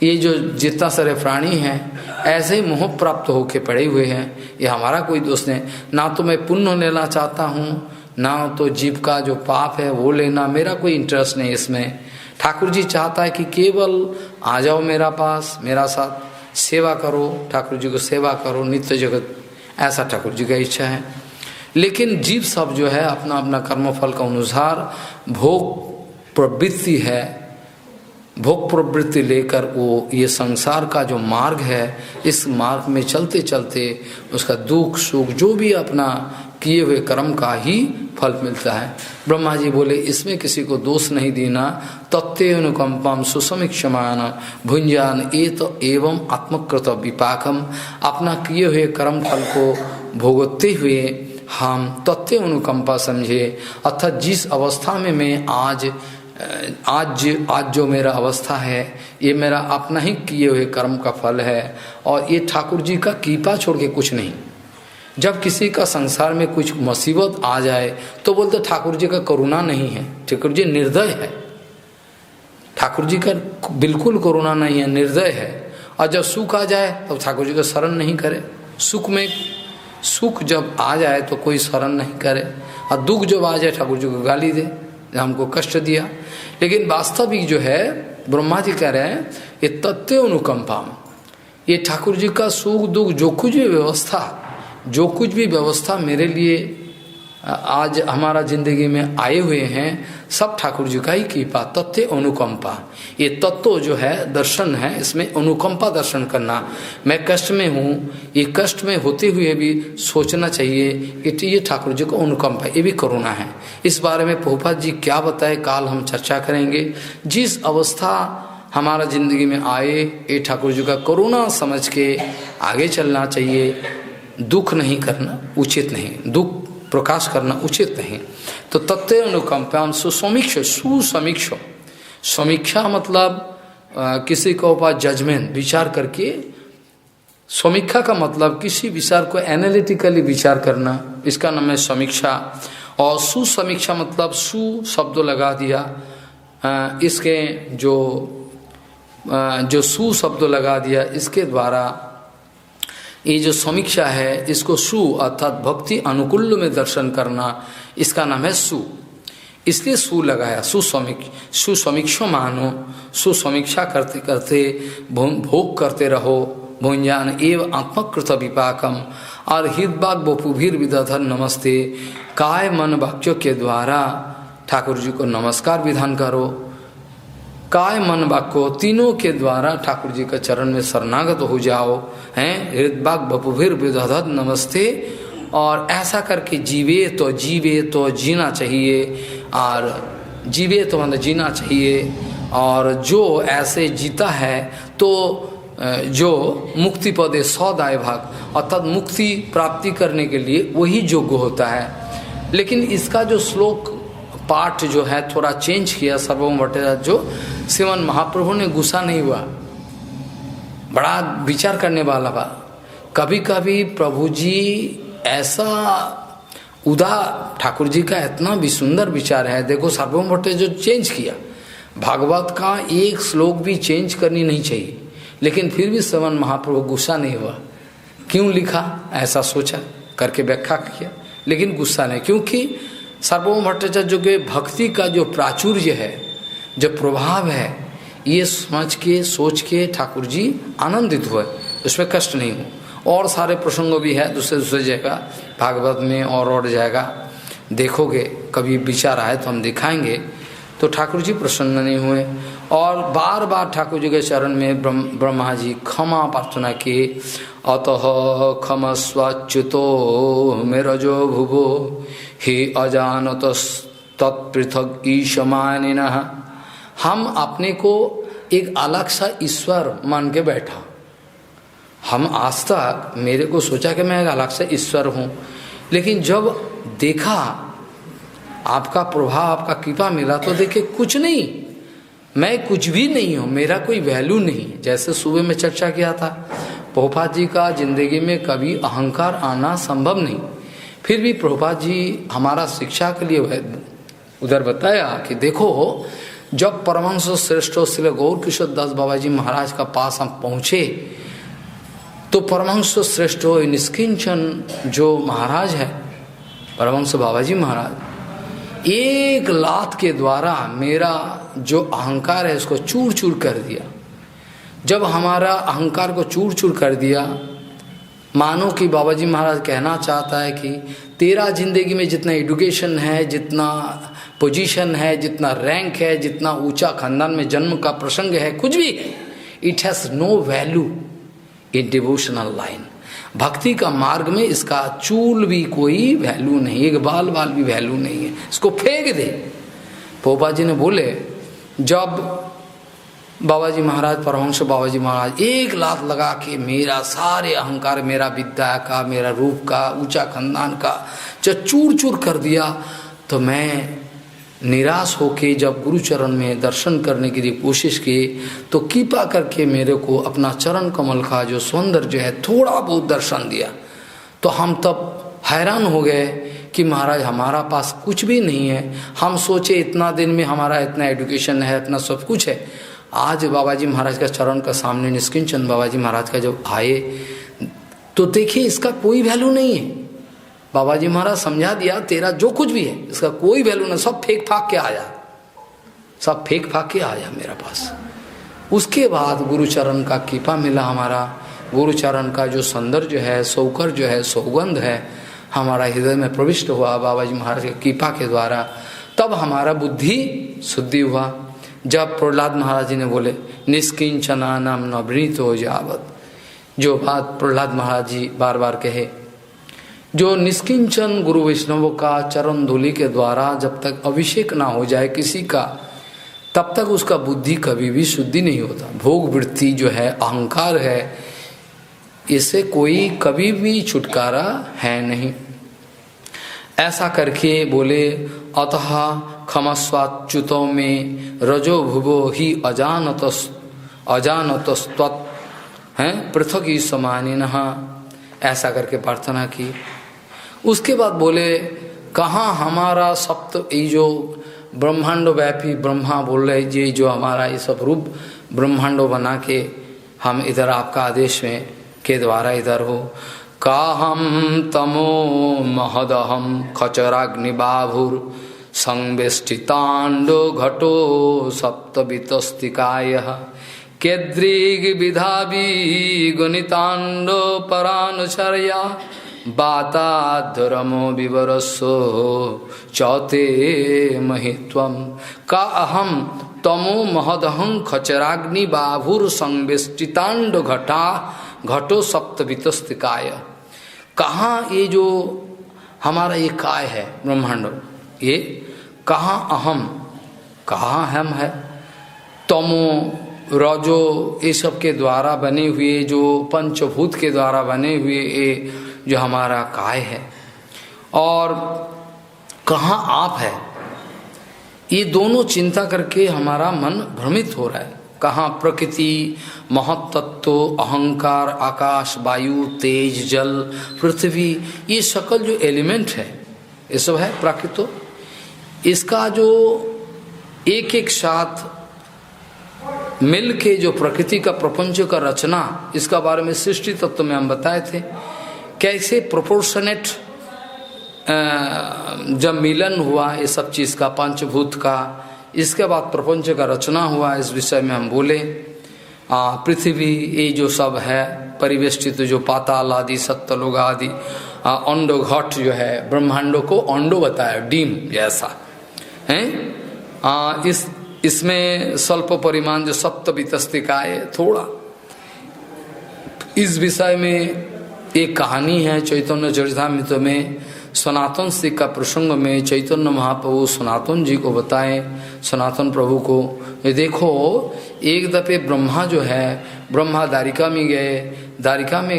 [SPEAKER 1] ये जो जितना सारे प्राणी हैं ऐसे ही मोह प्राप्त होके पड़े हुए हैं, ये हमारा कोई दोष नहीं। ना तो मैं पुण्य लेना चाहता हूँ, ना तो जीव का जो पाप है वो लेना, मेरा कोई इंटरेस्ट नहीं इसमें। ठाकुर जी चाहता है कि केवल आ जाओ मेरा पास, मेरा साथ सेवा करो, ठाकुर जी को सेवा करो नित्य जगत, ऐसा ठाकुर जी का इच्छा है। लेकिन जीव सब जो है अपना अपना कर्मफल का अनुसार भोग प्रवृत्ति है, भोग प्रवृत्ति लेकर वो ये संसार का जो मार्ग है, इस मार्ग में चलते चलते उसका दुख सुख जो भी अपना किए हुए कर्म का ही फल मिलता है। ब्रह्मा जी बोले इसमें किसी को दोष नहीं देना। तत्ते अनुकंपम सुसमीक्षमान भुंजान ए तो एवं आत्मकृत विपाकम, अपना किए हुए कर्म फल को भोगते हुए हम तत्ते अनुकंपा समझे। अर्थात जिस अवस्था में मैं आज जो मेरा अवस्था है, ये मेरा अपना ही किए हुए कर्म का फल है, और ये ठाकुर जी का कृपा छोड़ के कुछ नहीं। जब किसी का संसार में कुछ मुसीबत आ जाए तो बोलते ठाकुर जी का करुणा नहीं है, ठाकुर जी निर्दय है, ठाकुर जी का बिल्कुल करुणा नहीं है, निर्दय है। और जब सुख आ जाए तो ठाकुर जी का शरण नहीं करे, सुख जब आ जाए तो कोई शरण नहीं करे, और दुख जब आ जाए ठाकुर जी को गाली दे, हमको कष्ट दिया। लेकिन वास्तविक जो है ब्रह्मा जी कह रहे हैं ये तत्व अनुकंपा, ये ठाकुर जी का सुख दुख जो कुछ भी व्यवस्था मेरे लिए आज हमारा जिंदगी में आए हुए हैं, सब ठाकुर जी का ही कृपा। तत्व अनुकंपा, ये तत्व जो है दर्शन है, इसमें अनुकंपा दर्शन करना। मैं कष्ट में हूँ, ये कष्ट में होते हुए भी सोचना चाहिए कि ये ठाकुर जी को अनुकंपा, ये भी करुणा है। इस बारे में प्रभुपाद जी क्या बताए काल हम चर्चा करेंगे। जिस अवस्था हमारा जिंदगी में आए, ये ठाकुर जी का करुणा समझ के आगे चलना चाहिए। दुख नहीं करना उचित नहीं, दुख प्रकाश करना उचित नहीं। तो तत्व अनुकंपाम सुसमीक्ष, सुसमीक्ष, समीक्षा मतलब किसी के ऊपर जजमेंट विचार करके, समीक्षा का मतलब किसी विचार को एनालिटिकली विचार करना, इसका नाम है समीक्षा। और सुसमीक्षा मतलब सु शब्द लगा दिया, इसके जो सु शब्द लगा दिया, इसके द्वारा ये जो समीक्षा है इसको सु अर्थात भक्ति अनुकूल में दर्शन करना, इसका नाम है सु, इसलिए सु लगाया। सुसमीक्षा मानो, सुसमीक्षा करते करते भोग करते रहो, भुंजान एवं आत्मकृत विपाकम, और हृदबाग बपुभीर विदधर नमस्ते, काय मन वाक्यों के द्वारा ठाकुर जी को नमस्कार विधान करो, काय मन वाक्यो तीनों के द्वारा ठाकुर जी के चरण में शरणागत हो जाओ, हैं, हृदबाग बपुभीर विदधर नमस्ते। और ऐसा करके जीवे तो जीना चाहिए, और जीवे तो मतलब जीना चाहिए, और जो ऐसे जीता है तो जो मुक्ति पदे सौदाय भाग, अर्थात मुक्ति प्राप्ति करने के लिए वही योग्य होता है। लेकिन इसका जो श्लोक पाठ जो है थोड़ा चेंज किया सर्वभौम भट्टाचार्य, जो श्रीमन महाप्रभु ने गुस्सा नहीं हुआ, बड़ा विचार करने वाला बा। कभी कभी प्रभु जी ऐसा ठाकुर जी का इतना भी सुंदर विचार है, देखो सर्वभौम भट्टाचार्य जो चेंज किया, भागवत का एक श्लोक भी चेंज करनी नहीं चाहिए, लेकिन फिर भी श्रीमन महाप्रभु गुस्सा नहीं हुआ। क्यों लिखा, ऐसा सोचा करके व्याख्या किया, लेकिन गुस्सा नहीं, क्योंकि सर्वभौम भट्टाचार्य जो के भक्ति का जो प्राचुर्य है, जो प्रभाव है, ये समझ के सोच के ठाकुर जी आनंदित हुए, उसमें कष्ट नहीं हो। और सारे प्रसंग भी है दूसरे जगह भागवत में और जाएगा, देखोगे कभी विचार आए तो हम दिखाएंगे। तो ठाकुर जी प्रसन्न नहीं हुए, और बार बार ठाकुर जी के चरण में ब्रह्मा जी क्षमा प्रार्थना किए, अतः क्षमस्वाच्युतो मेरजो भुवो हे अजानत तत्पृथक ईशमानिनः। हम अपने को एक अलग सा ईश्वर मान के बैठा, हम आज तक मेरे को सोचा कि मैं एक अलग से ईश्वर हूँ, लेकिन जब देखा आपका प्रभाव, आपका कृपा मिला, तो देखे कुछ नहीं, मैं कुछ भी नहीं हूँ, मेरा कोई वैल्यू नहीं। जैसे सुबह में चर्चा किया था, प्रभुपाद जी का जिंदगी में कभी अहंकार आना संभव नहीं, फिर भी प्रभुपाद जी हमारा शिक्षा के लिए उधर बताया कि देखो, जब परमहंस श्रेष्ठ श्री गौर किशोर दास बाबा जी महाराज का पास हम पहुँचे, तो परमहंस श्रेष्ठ निष्किंचन जो महाराज है, परमहंस बाबा जी महाराज, एक लात के द्वारा मेरा जो अहंकार है उसको चूर चूर कर दिया। जब हमारा अहंकार को चूर चूर कर दिया, मानो कि बाबा जी महाराज कहना चाहता है कि तेरा जिंदगी में जितना एजुकेशन है, जितना पोजीशन है, जितना रैंक है, जितना ऊंचा खानदान में जन्म का प्रसंग है, कुछ भी, it has no value in devotional line. भक्ति का मार्ग में इसका चूल भी कोई वैल्यू नहीं, एक बाल भी वैल्यू नहीं है, इसको फेंक दे। पोपा जी ने बोले, जब बाबा जी महाराज, परमहंस बाबा जी महाराज एक लात लगा के मेरा सारे अहंकार, मेरा विद्या का, मेरा रूप का, ऊंचा खानदान का जब चूर चूर कर दिया, तो मैं निराश होके जब गुरुचरण में दर्शन करने के लिए कोशिश की, तो कृपा करके मेरे को अपना चरण कमल का जो सौंदर्य है थोड़ा बहुत दर्शन दिया। तो हम तब हैरान हो गए कि महाराज हमारा पास कुछ भी नहीं है। हम सोचे इतना दिन में हमारा इतना एजुकेशन है, इतना सब कुछ है। आज बाबा जी महाराज का चरण का सामने निष्किंचन बाबा जी महाराज का जब आए, तो देखिए इसका कोई वैल्यू नहीं है। बाबा जी महाराज समझा दिया, तेरा जो कुछ भी है इसका कोई वैल्यू नहीं, सब फेंक फाक के आया, सब फेंक फाक के आया मेरे पास। उसके बाद गुरुचरण का कृपा मिला, हमारा गुरुचरण का जो सौंदर्य है, सौकर जो है, सौगंध है, हमारा हृदय में प्रविष्ट हुआ बाबा जी महाराज की कृपा के द्वारा। तब हमारा बुद्धि शुद्धि हुआ। जब प्रहलाद महाराज जी ने बोले निष्किंचना नाम नवनीत हो जावत, जो बात प्रहलाद महाराज जी बार बार कहे, जो निष्किंचन गुरु वैष्णवों का चरण धूलि के द्वारा जब तक अभिषेक ना हो जाए किसी का, तब तक उसका बुद्धि कभी भी शुद्धि नहीं होता। भोग वृत्ति जो है, अहंकार है, इससे कोई कभी भी छुटकारा है नहीं। ऐसा करके बोले अतः क्षमस्वाच्युतो में रजो भुवो ही अजानतस्त्वत् हैं पृथक ही समानिनः, ऐसा करके प्रार्थना की। उसके बाद बोले कहाँ हमारा सप्त ये जो ब्रह्मांडो व्यापी ब्रह्मा बोल रहे जी, जो हमारा ये सब रूप ब्रह्मांडो बना के हम इधर आपका आदेश में के द्वारा इधर हो। काहम तमो महदहम खचराग्निबाभुर संवेष्टितांडो घटो सप्तवितस्तिकायः केद्रिग विधावी गणितांडो परानुचर्या बाताधरमो विवरस्सो चौते महित्वम। का अहम तमो महदहं खचराग्नि बाभुर संवेष्टितांड घटो सप्तवितस्तिकाय। कहाँ ये जो हमारा ये काय है ब्रह्मांड, ये कहाँ अहम, कहाँ हम है, तमो रजो ये सब के द्वारा बने हुए, जो पंचभूत के द्वारा बने हुए ये जो हमारा काय है, और कहाँ आप है, ये दोनों चिंता करके हमारा मन भ्रमित हो रहा है। कहाँ प्रकृति महत्तत्व अहंकार आकाश वायु तेज जल पृथ्वी, ये सकल जो एलिमेंट है ये सब है प्राकृतो, इसका जो एक एक साथ मिल के जो प्रकृति का प्रपंच का रचना, इसका बारे में सृष्टि तत्व में हम बताए थे कैसे प्रोपोर्शनेट जब मिलन हुआ ये सब चीज का पंचभूत का, इसके बाद प्रपंच का रचना हुआ, इस विषय में हम बोले। पृथ्वी ये जो सब है परिवेष्टित, जो पाताल आदि सप्तलोक आदि अंडो घट जो है ब्रह्मांडों को अंडो बताया, डीम जैसा है। इसमें स्वल्प परिमाण जो सप्तवितस्तिकाय, थोड़ा इस विषय में एक कहानी है चैतन्य चरितामृत में, सनातन श्री का प्रसंग में चैतन्य महाप्रभु सनातन जी को बताए, सनातन प्रभु को, ये देखो एक दफे ब्रह्मा जो है, ब्रह्मा द्वारिका में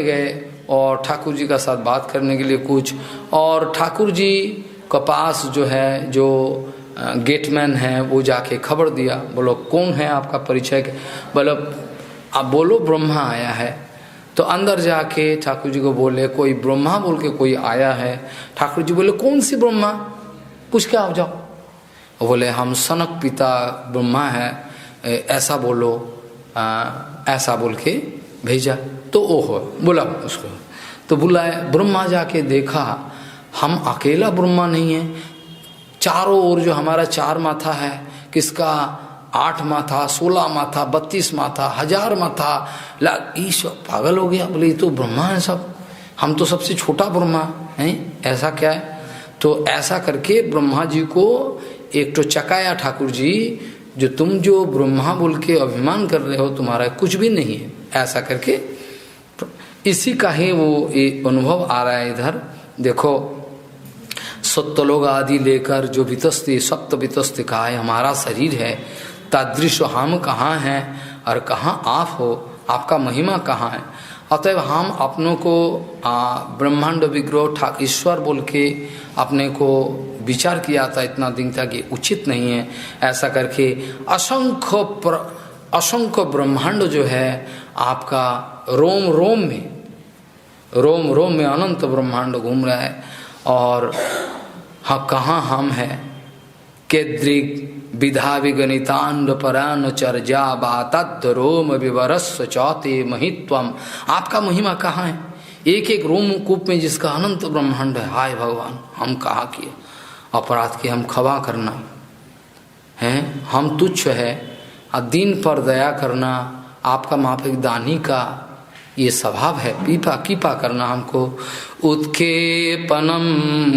[SPEAKER 1] गए और ठाकुर जी का साथ बात करने के लिए कुछ, और ठाकुर जी का पास जो है जो गेटमैन है वो जाके खबर दिया, बोलो कौन है आपका परिचय, बोलो आप बोलो ब्रह्मा आया है। तो अंदर जाके ठाकुर जी को बोले कोई ब्रह्मा बोल के कोई आया है। ठाकुर जी बोले कौन सी ब्रह्मा, पूछ के आप जाओ। वो बोले हम सनक पिता ब्रह्मा है, ऐसा बोलो, ऐसा बोल के भेजा। तो ओहो बोला उसको, तो बुलाया, ब्रह्मा जाके देखा हम अकेला ब्रह्मा नहीं है, चारों ओर जो हमारा चार माथा है, किसका 8 माथा 16 माथा 32 माथा 1000 माथा, ईश्वर पागल हो गया, बोले ये तो ब्रह्मा है सब, हम तो सबसे छोटा ब्रह्मा है, ऐसा क्या है। तो ऐसा करके ब्रह्मा जी को एक तो चकाया ठाकुर जी, जो तुम जो ब्रह्मा बोल के अभिमान कर रहे हो तुम्हारा कुछ भी नहीं है, ऐसा करके इसी का ही वो एक अनुभव आ रहा है। इधर देखो सत्तलोक आदि लेकर जो वितस्ती सप्त वितस्तिकाय हमारा शरीर है, तादृश हम कहाँ हैं और कहाँ आप हो, आपका महिमा कहाँ है। अतएव हम अपनों को ब्रह्मांड विग्रह ईश्वर बोल के अपने को विचार किया था इतना दिन तक, ये उचित नहीं है। ऐसा करके असंख्य ब्रह्मांड जो है आपका रोम रोम में अनंत ब्रह्मांड घूम रहा है, और हाँ कहाँ हम हैं। केद्रिक विधा विगणितांड परान चर्जा बातद रोम विवरस्व चौते महित्वम, आपका महिमा कहाँ है। एक एक रोम कूप में जिसका अनंत ब्रह्मांड है। हाय भगवान, हम कहाँ किए अपराध के, हम क्षमा करना है, हम तुच्छ है, दिन पर दया करना आपका माफिक दानी का ये स्वभाव है, कीपा करना हमको। उत्खेपनम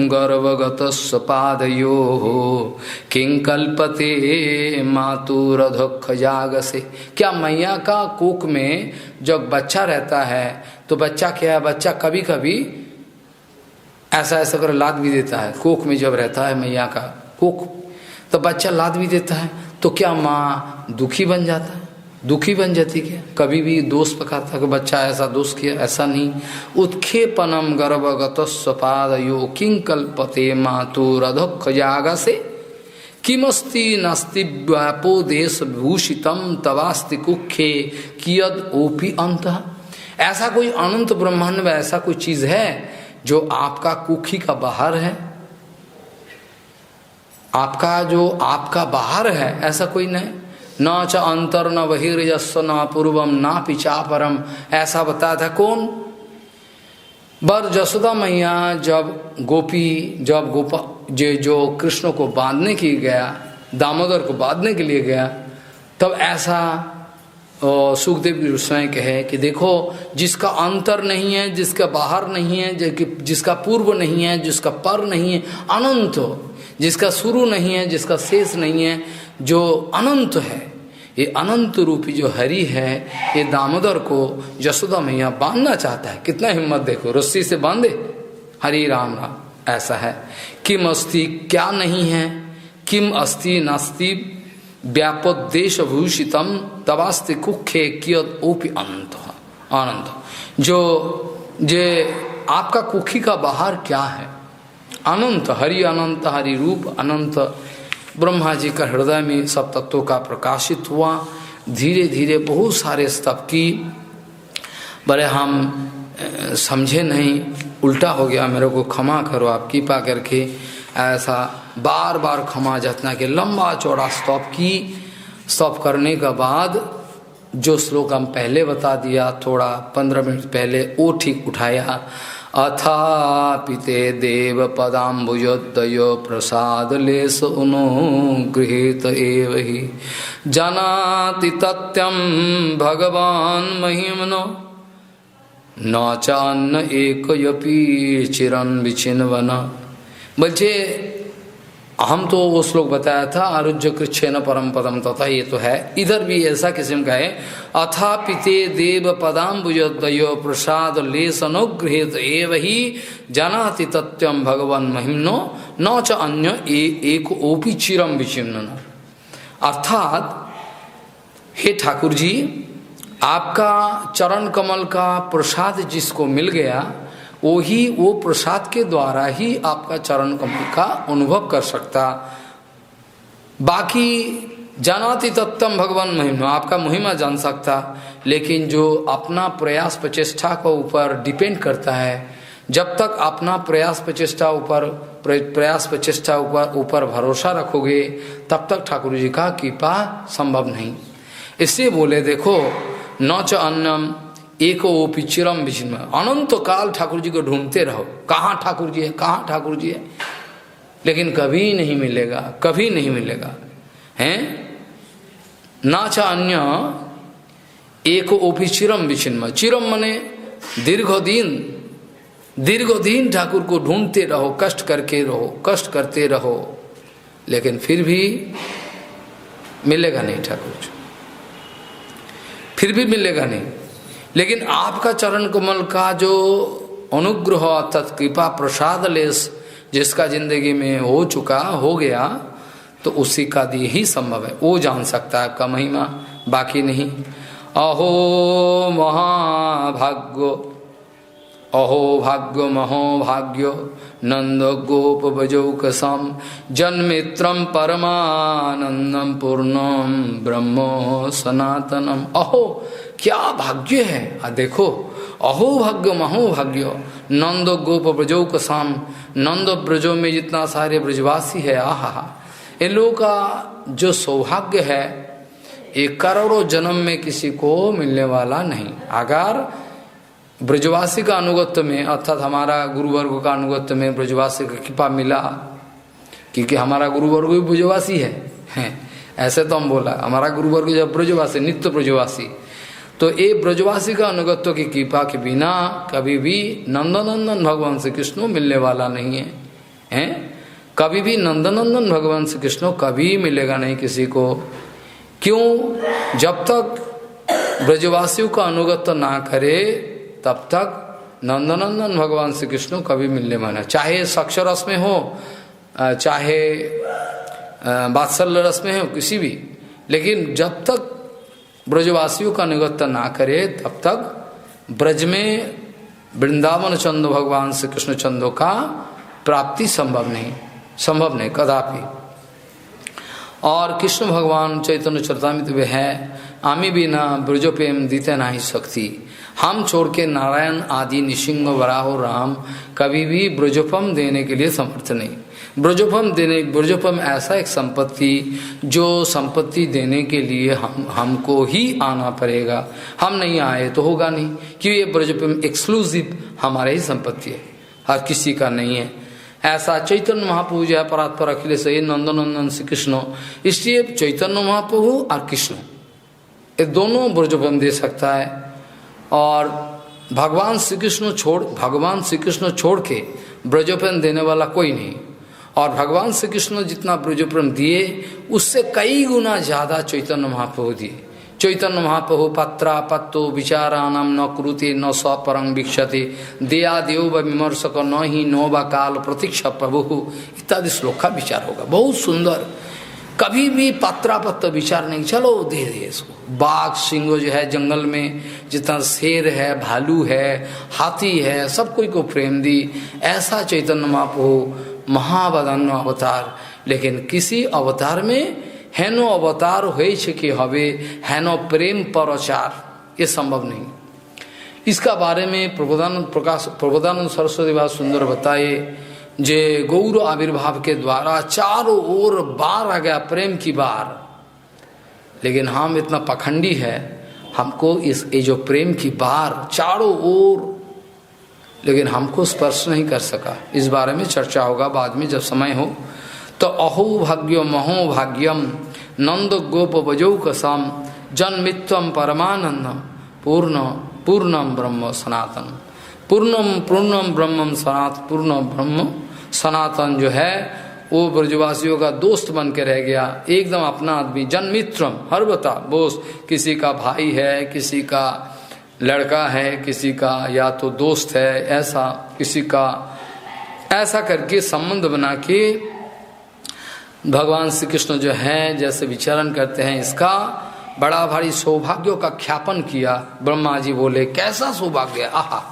[SPEAKER 1] गर्भगत पादयो किंकल्पते मातुरधोक्ष जागसे। क्या मैया का कोख में जब बच्चा रहता है तो बच्चा क्या है, बच्चा कभी कभी ऐसा कर लाद भी देता है। कोख में जब रहता है मैया का कोख, तो बच्चा लाद भी देता है, तो क्या माँ दुखी बन जाता है, दुखी बन जाती क्या? कभी भी दोष पकड़ता कि बच्चा ऐसा दोष किया, ऐसा नहीं। उत्खेपनम गर्भगत स्वपादयो किं कल्पते मातुरधोक्ष जागसे किमस्ति नास्ति व्यापो देश भूषितम तवास्ति कुखे कियद ओपी अंत। ऐसा कोई अनंत ब्रह्मांड में ऐसा कोई चीज है जो आपका कुखी का बाहर है? आपका जो आपका बाहर है ऐसा कोई नहीं। न च अंतर न बहिर्यस्व न पूर्वम न पिछा परम, ऐसा बताया था कौन? बर जसोदा मैया जब गोपा जो कृष्ण को बांधने के लिए गया, दामोदर को बांधने के लिए गया, तब ऐसा सुखदेव गोस्वामी कहे कि देखो जिसका अंतर नहीं है, जिसका बाहर नहीं है, जिसका पूर्व नहीं है, जिसका पर नहीं है, अनंत, जिसका शुरू नहीं है, जिसका शेष नहीं है, जो अनंत है, ये अनंत रूपी जो हरि है, ये दामोदर को यशोदा मैया बांधना चाहता है। कितना हिम्मत देखो, रस्सी से बांधे, हरि राम राम, ऐसा है। किम अस्ति, क्या नहीं है, किम अस्ति नास्ति व्यापोदेश भूषितम तवास्ति कुखे कियत ओपि अनंत। अनंत जो आपका कुखी का बाहर क्या है? अनंत, हरि अनंत, हरि रूप अनंत। ब्रह्मा जी का हृदय में सब तत्वों का प्रकाशित हुआ। धीरे धीरे बहुत सारे स्तव की, बड़े हम समझे नहीं, उल्टा हो गया, मेरे को क्षमा करो आप कृपा करके। ऐसा बार बार क्षमा याचना के लंबा चौड़ा स्तव की। स्तव करने के बाद जो श्लोक हम पहले बता दिया, थोड़ा 15 मिनट पहले, वो ठीक उठाया। अथापिते देव पदाम्बुजोदयो प्रसाद लेस उनो गृहीत एव हि जानाति तत्यम भगवान महिमनो न चान्न एकयपि चिरन विचिन्वन। बोलते हम तो वो श्लोक बताया था, आरुज्य कृच्छेन परम पदम तथा, ये तो है। इधर भी ऐसा किस्म का है, अथापिते देव पदाम्बुजोदयो प्रसाद लेसनोगृहीत एव हि जानाति तत्यम भगवान महिम्नो न च अन्य एक ओपी चिरम विचिन्न। अर्थात हे ठाकुर जी, आपका चरण कमल का प्रसाद जिसको मिल गया, वो प्रसाद के द्वारा ही आपका चरण कमल का अनुभव कर सकता। बाकी जानाति तत्तम भगवान महिमा, आपका महिमा जान सकता, लेकिन जो अपना प्रयास प्रचेष्टा को ऊपर डिपेंड करता है, जब तक अपना प्रयास प्रचेष्टा ऊपर भरोसा रखोगे, तब तक ठाकुर जी का कृपा संभव नहीं। इसलिए बोले देखो, न च अन्नम एक ओपि चिरम विचिन्न। अनंत काल ठाकुर जी को ढूंढते रहो, कहाँ ठाकुर जी है, कहाँ ठाकुर जी है, लेकिन कभी नहीं मिलेगा, कभी नहीं मिलेगा, हैं? ना च अन्य एक ओपि चिरम विचिन्न। चिरम मने दीर्घ दिन ठाकुर को ढूंढते रहो, कष्ट करते रहो, लेकिन फिर भी मिलेगा नहीं ठाकुर जी, फिर भी मिलेगा नहीं। लेकिन आपका चरण कमल का जो अनुग्रह अर्थात कृपा प्रसाद लेस जिसका जिंदगी में हो गया, तो उसी का दिए ही संभव है, वो जान सकता है आपका महिमा, बाकी नहीं। अहो महाभाग्यो, अहो भाग्यो महोभाग्यो नंद गोप बजौकसम जन्मित्रम परमानंदम पूर्णम ब्रह्मो सनातनम। अहो क्या भाग्य है, देखो, अहो भाग्य महोभाग्यो नंद गोप ब्रजौकसम। नंद ब्रजों में जितना सारे ब्रजवासी है, आहा, इन लोगों का जो सौभाग्य है, एक करोड़ों जन्म में किसी को मिलने वाला नहीं। अगर ब्रजवासी का अनुगत्य में, अर्थात हमारा गुरुवर्ग का अनुगत्य में ब्रजवासी का कृपा मिला, क्योंकि हमारा गुरुवर्ग भी ब्रजवासी है, ऐसे तो हम बोला, हमारा गुरुवर्ग जब ब्रजवासी, नित्य ब्रजवासी, तो ये ब्रजवासी का अनुगत्य की कृपा के बिना कभी भी नंदनंदन भगवान श्री कृष्ण मिलने वाला नहीं है, हैं? कभी भी नंदनंदन भगवान श्री कृष्ण कभी मिलेगा नहीं किसी को। क्यों? जब तक ब्रजवासियों का अनुगत्य ना करे, तब तक नंदनंदन भगवान श्री कृष्ण कभी मिलने वाला, चाहे साक्षर रस में हो, चाहे वात्सल्य रस में हो, किसी भी, लेकिन जब तक ब्रजवासियों का निगत्य ना करे तब तक ब्रज में वृंदावन चंद्र भगवान श्री कृष्ण चंद्र का प्राप्ति संभव नहीं कदापि। और कृष्ण भगवान चैतन्य चरितामृत में है, आमी बिना ब्रज प्रेम दीते नहीं सकती, हम छोड़ के नारायण आदि निसिंह वराहो राम कभी भी ब्रजोपम देने के लिए समर्थ नहीं। ब्रजोपम ऐसा एक संपत्ति जो संपत्ति देने के लिए हमको ही आना पड़ेगा, हम नहीं आए तो होगा नहीं, क्योंकि ये ब्रजोपम एक्सक्लूसिव हमारे ही संपत्ति है, हर किसी का नहीं है। ऐसा चैतन्य महाप्रभु जो है परात्पर अखिलेश ये नंदनंदन श्री कृष्ण, इसलिए चैतन्य महाप्रभु और कृष्ण ये दोनों ब्रजोपम दे सकता है। और भगवान श्री कृष्ण छोड़ के ब्रजोपम देने वाला कोई नहीं। और भगवान श्री कृष्ण जितना ब्रजोपम दिए उससे कई गुना ज्यादा चैतन्य महाप्रभु दिए। चैतन्य महाप्रभु पत्रा पत्तो विचाराणाम न कुरुते न स्वपरं वीक्षते दया देव विमर्शक न ही नो व काल प्रतीक्षा प्रभु इत्यादि श्लोक का विचार होगा, बहुत सुंदर। कभी भी पत्रा पत्ता विचार नहीं, चलो दे दे इसको। बाघ सिंह जो है जंगल में, जितना शेर है, भालू है, हाथी है, सब कोई को प्रेम दी। ऐसा चैतन्य महाप्रभु महावदान्य अवतार, लेकिन किसी अवतार में हेनो अवतार होई कि हवे हेनो प्रेम परचार, ये संभव नहीं। इसका बारे में प्रबोधानंद सरस्वती बहुत सुंदर बताए, जे गौर आविर्भाव के द्वारा चारों ओर बार आ गया प्रेम की बार, लेकिन हम इतना पखंडी है, हमको ये जो प्रेम की बार चारों ओर, लेकिन हमको स्पर्श नहीं कर सका। इस बारे में चर्चा होगा बाद में जब समय हो। तो अहो भाग्यो महो भाग्यम नंद गोप बजौ कसम जन्मित्वम परमानंदम पूर्णम ब्रह्म सनातन पूर्णम ब्रह्म सनातन जो है वो ब्रजवासियों का दोस्त बन के रह गया, एकदम अपना आदमी। जन्मित्रम हर बता बोस, किसी का भाई है, किसी का लड़का है, किसी का या तो दोस्त है, ऐसा किसी का ऐसा करके संबंध बना के भगवान श्री कृष्ण जो है जैसे विचरण करते हैं, इसका बड़ा भारी सौभाग्यों का ख्यापन किया। ब्रह्मा जी बोले कैसा सौभाग्य, आहा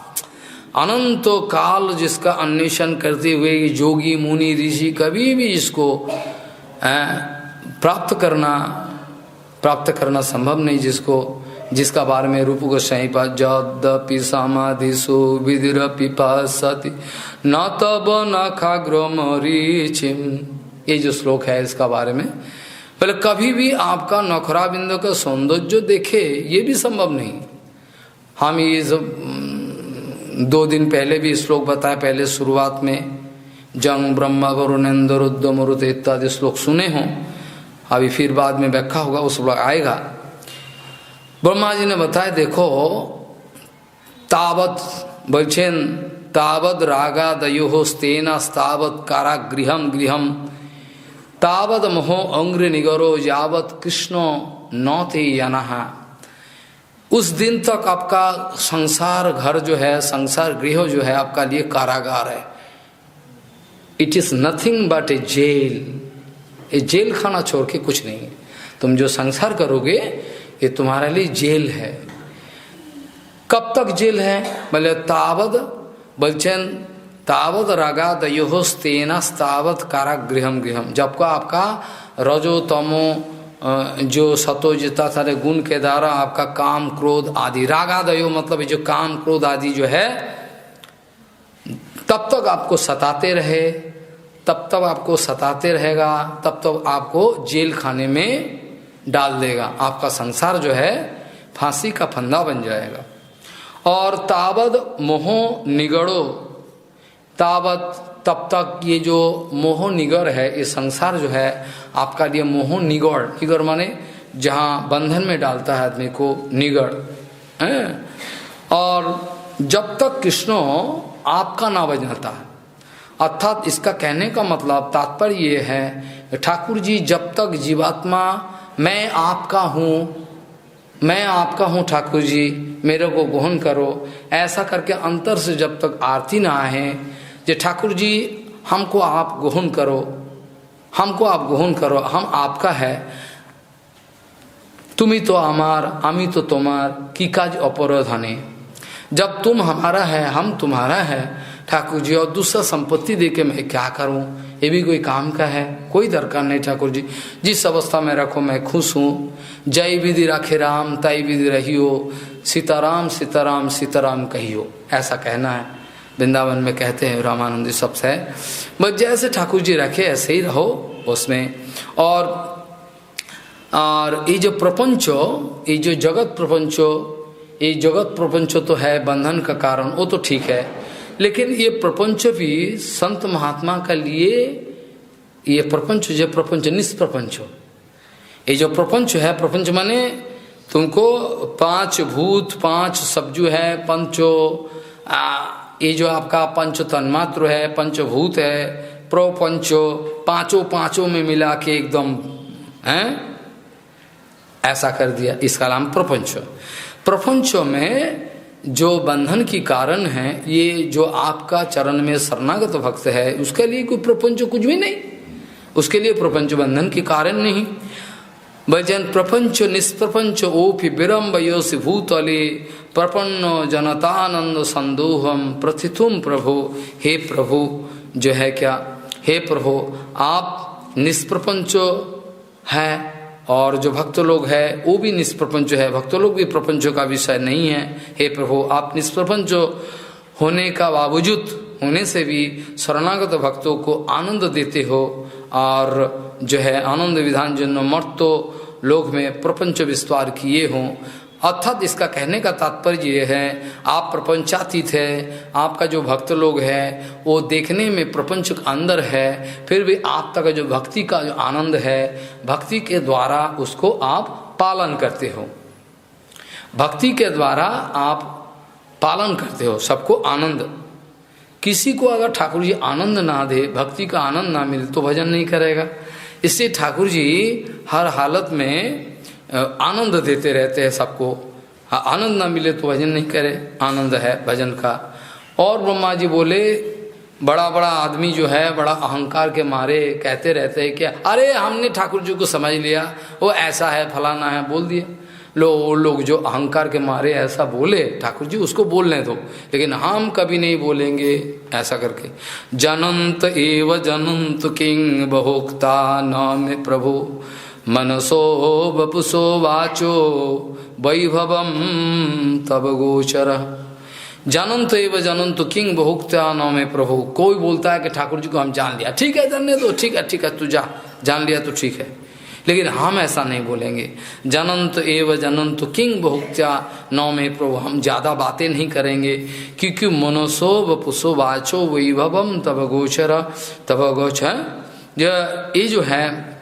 [SPEAKER 1] अनंतो काल जिसका अन्वेषण करते हुए योगी मुनि ऋषि कभी भी इसको प्राप्त करना संभव नहीं, जिसका बारे में रूप गोस्वामी पास जदपि समाधिषु विधिर पिपासति न तब न खाग्रमरीचिम, ये जो श्लोक है इसका बारे में पहले कभी भी आपका नखरा बिंदु का सौंदर्य देखे ये भी संभव नहीं। हम ये सब 2 दिन पहले भी श्लोक बताए, पहले शुरुआत में जंग ब्रह्मा वरुणेन्द्र रुद्र मरुत इत्यादि श्लोक सुने हों, अभी फिर बाद में व्याख्या होगा, उस श्लोक आएगा। ब्रह्मा जी ने बताया देखो तावत बचेन तावद रागा दयो स्तेना तावत कारागृहम तावद मोहो अंग्र निगरो यावत कृष्णो नौते यनहा। उस दिन तक आपका संसार घर जो है, संसार गृह जो है आपका लिए कारागार है। It is nothing but a jail. ये जेल खाना छोड़ के कुछ नहीं है। तुम जो संसार करोगे ये तुम्हारे लिए जेल है। कब तक जेल है? बोले तावद बलचन तावद रागा दयो स्तेना तावत कारागृहम गृहम। जब का आपका रजो तमो जो सतो जितना सारे गुण के द्वारा आपका काम क्रोध आदि, रागा दयो मतलब जो काम क्रोध आदि जो है तब तक आपको सताते रहे, तब तक आपको सताते रहेगा, तब तक आपको जेल खाने में डाल देगा। आपका संसार जो है फांसी का फंदा बन जाएगा। और तावद मोहो निगड़ो, तावत तब तक ये जो मोह निगड़ है, ये संसार जो है आपका लिए मोह निगड़, निगड़ माने जहाँ बंधन में डालता है आदमी को, निगड़ है। और जब तक कृष्ण आपका ना बजाता है, अर्थात इसका कहने का मतलब तात्पर्य ये है ठाकुर जी जब तक जीवात्मा मैं आपका हूँ ठाकुर जी मेरे को ग्रहण करो, ऐसा करके अंतर से जब तक आरती ना आए जे ठाकुर जी हमको आप ग्रहण करो, हमको आप ग्रहण करो, हम आपका है, तुम्ही तो आमार आमी तो तुम्हार की काज अपराधाने। जब तुम हमारा है हम तुम्हारा है ठाकुर जी, और दूसरा संपत्ति देके मैं क्या करूं, ये भी कोई काम का है? कोई दरकार नहीं ठाकुर जी, जिस अवस्था में रखो मैं खुश हूँ। जय विधि राखे राम ताई विधि रहियो, सीताराम सीताराम सीताराम कहियो, ऐसा कहना है। वृंदावन में कहते हैं रामानंदी सबसे, बस जैसे ठाकुर जी रखे ऐसे ही रहो उसमें। और ये जो प्रपंचो, ये जो जगत प्रपंचो, ये जगत प्रपंचो तो है बंधन का कारण, वो तो ठीक है, लेकिन ये प्रपंच भी संत महात्मा का लिए, ये प्रपंच जो प्रपंच निष्प्रपंचो, ये जो प्रपंच है, प्रपंच माने तुमको पांच भूत पांच सब जो है पंचो, ये जो आपका पंच तन्मात्र है, पंचभूत है, प्रपंचो, पांचों में मिला के एकदम है ऐसा कर दिया, इसका नाम प्रपंच। प्रपंचों में जो बंधन की कारण है, ये जो आपका चरण में शरणागत भक्त है, उसके लिए कोई प्रपंच कुछ भी नहीं, उसके लिए प्रपंच बंधन की कारण नहीं। भजन प्रपंच निष्प्रपंच ओपि विरम्बयोसि भूतले प्रपन्नो जनतानंद संदोहम प्रथितुम प्रभु। हे प्रभु जो है क्या, हे प्रभु आप निष्प्रपंचो है, और जो भक्त लोग है वो भी निष्प्रपंच है, भक्त लोग भी प्रपंचों का विषय नहीं है। हे प्रभु आप निष्प्रपंच होने का बावजूद होने से भी शरणागत भक्तों को आनंद देते हो, और जो है आनंद विधान जन्म मर्तो लोक में प्रपंच विस्तार किए हों। अर्थात इसका कहने का तात्पर्य ये है, आप प्रपंचातीत है, आपका जो भक्त लोग है वो देखने में प्रपंच के अंदर है, फिर भी आप तक जो भक्ति का जो आनंद है, भक्ति के द्वारा उसको आप पालन करते हो, भक्ति के द्वारा आप पालन करते हो सबको आनंद। किसी को अगर ठाकुर जी आनंद ना दे, भक्ति का आनंद ना मिले तो भजन नहीं करेगा। इसलिए ठाकुर जी हर हालत में आनंद देते रहते हैं सबको, आनंद ना मिले तो भजन नहीं करे, आनंद है भजन का। और ब्रह्मा जी बोले, बड़ा बड़ा आदमी जो है बड़ा अहंकार के मारे कहते रहते हैं क्या, अरे हमने ठाकुर जी को समझ लिया, वो ऐसा है फलाना है, बोल दिया। लोग जो अहंकार के मारे ऐसा बोले, ठाकुर जी उसको बोलने दो, लेकिन हम कभी नहीं बोलेंगे ऐसा करके। जनंत एव जनंत किंग बहुक्ता नाम प्रभु मनसो वपुसो वाचो वैभवम तब गोचर। जानंत एव जानंत किंग बहुक्ता नाम प्रभु। कोई बोलता है कि ठाकुर जी को हम जान लिया, ठीक है जानने दो, ठीक है तू जा, जान लिया तो ठीक है, लेकिन हम ऐसा नहीं बोलेंगे। जानंत एव जानंत किंग बहुक्त्या नामे प्रभु, हम ज्यादा बातें नहीं करेंगे, क्योंकि मनसो वपुसो वाचो वैभवम तब गोचर। तब गोचर ये जो है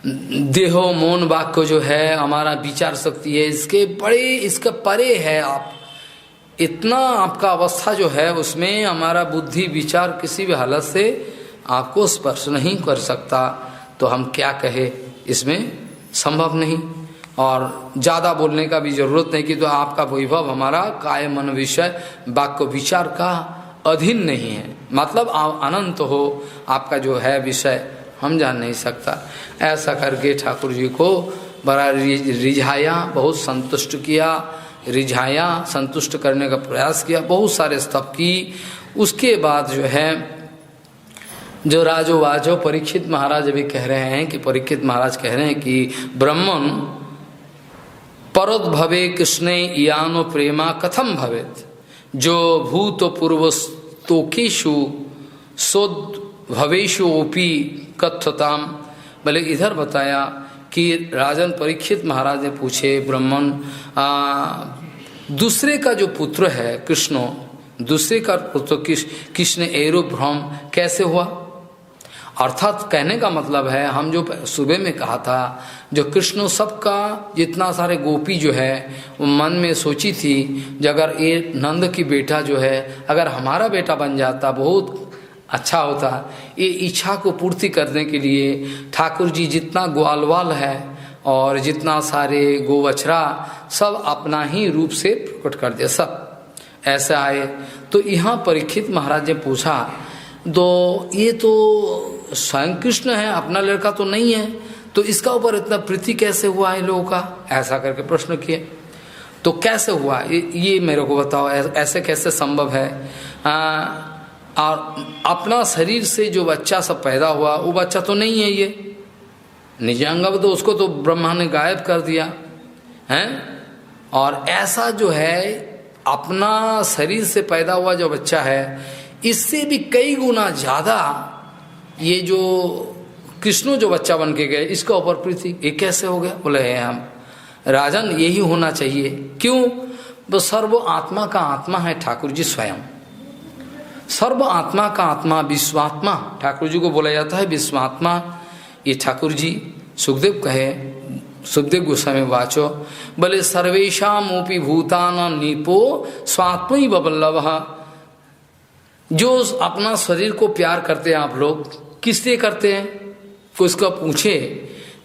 [SPEAKER 1] देहो मन वाक्य जो है हमारा विचार शक्ति है, इसके बड़े इसका परे है। आप इतना आपका अवस्था जो है उसमें हमारा बुद्धि विचार किसी भी हालत से आपको स्पर्श नहीं कर सकता, तो हम क्या कहे, इसमें संभव नहीं। और ज़्यादा बोलने का भी जरूरत नहीं कि तो आपका वैभव हमारा काय मन विषय वाक्य विचार का अधीन नहीं है, मतलब आप अनंत हो, आपका जो है विषय हम जान नहीं सकता। ऐसा करके ठाकुर जी को बड़ा रिझाया, बहुत संतुष्ट किया, रिझाया, संतुष्ट करने का प्रयास किया, बहुत सारे स्तव की। उसके बाद जो है जो राजो वाजो परीक्षित महाराज अभी कह रहे हैं कि परीक्षित महाराज कह रहे हैं कि ब्रह्मन परोद भवे कृष्णे यानो प्रेमा कथम भवेत, जो भूत पूर्व स्तोकेशु सोद भवेशु ओपी कथताम। भले इधर बताया कि राजन परीक्षित महाराज ने पूछे, ब्रह्मन दूसरे का जो पुत्र है कृष्ण, दूसरे का पुत्र कृष्ण एरो भ्रम कैसे हुआ। अर्थात कहने का मतलब है, हम जो सुबह में कहा था, जो कृष्ण सबका जितना सारे गोपी जो है वो मन में सोची थी, जो अगर ये नंद की बेटा जो है अगर हमारा बेटा बन जाता बहुत अच्छा होता। ये इच्छा को पूर्ति करने के लिए ठाकुर जी जितना ग्वालवाल है और जितना सारे गोवछरा सब अपना ही रूप से प्रकट कर दिया, सब ऐसे आए। तो यहाँ परीक्षित महाराज ने पूछा, तो ये तो स्वयं कृष्ण है, अपना लड़का तो नहीं है, तो इसका ऊपर इतना प्रीति कैसे हुआ इन लोगों का, ऐसा करके प्रश्न किए। तो कैसे हुआ ये मेरे को बताओ, ऐसे कैसे संभव है। और अपना शरीर से जो बच्चा सब पैदा हुआ वो बच्चा तो नहीं है, ये निजांगव, तो उसको तो ब्रह्मा ने गायब कर दिया है। और ऐसा जो है अपना शरीर से पैदा हुआ जो बच्चा है, इससे भी कई गुना ज्यादा ये जो कृष्ण जो बच्चा बन के गए, इसका ऊपर प्रीति, ये कैसे हो गया। बोले है हम राजन, यही होना चाहिए। क्यों? वो सर्व आत्मा का आत्मा है ठाकुर जी स्वयं, सर्व आत्मा का आत्मा विश्वात्मा ठाकुर जी को बोला जाता है, विश्वात्मा। ये ठाकुर जी सुखदेव कहे, सुखदेव गोस्वामी वाचो, बोले सर्वेशामोपि भूतानां नीपो स्वात्मै बल्लभ। जो अपना शरीर को प्यार करते हैं आप लोग, किस लिए करते हैं, कोई इसका पूछे।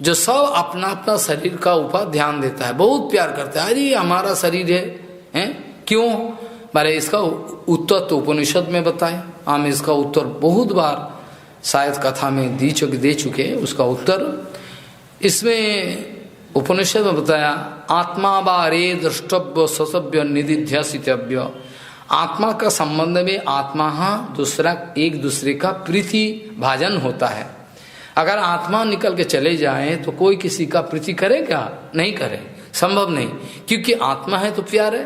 [SPEAKER 1] जो सब अपना अपना शरीर का ऊपर ध्यान देता है, बहुत प्यार करता है, अरे हमारा शरीर है? क्यों? बारे इसका उत्तर तो उपनिषद में बताए, हम इसका उत्तर बहुत बार शायद कथा में दे चुके। उसका उत्तर इसमें उपनिषद में बताया, आत्मा बारे द्रष्टव्य ससभ्य निधिध्यासितव्य। आत्मा का संबंध में आत्मा दूसरा एक दूसरे का प्रीति भाजन होता है। अगर आत्मा निकल के चले जाए तो कोई किसी का प्रीति करेगा? नहीं करे, संभव नहीं, क्योंकि आत्मा है तो प्यार है।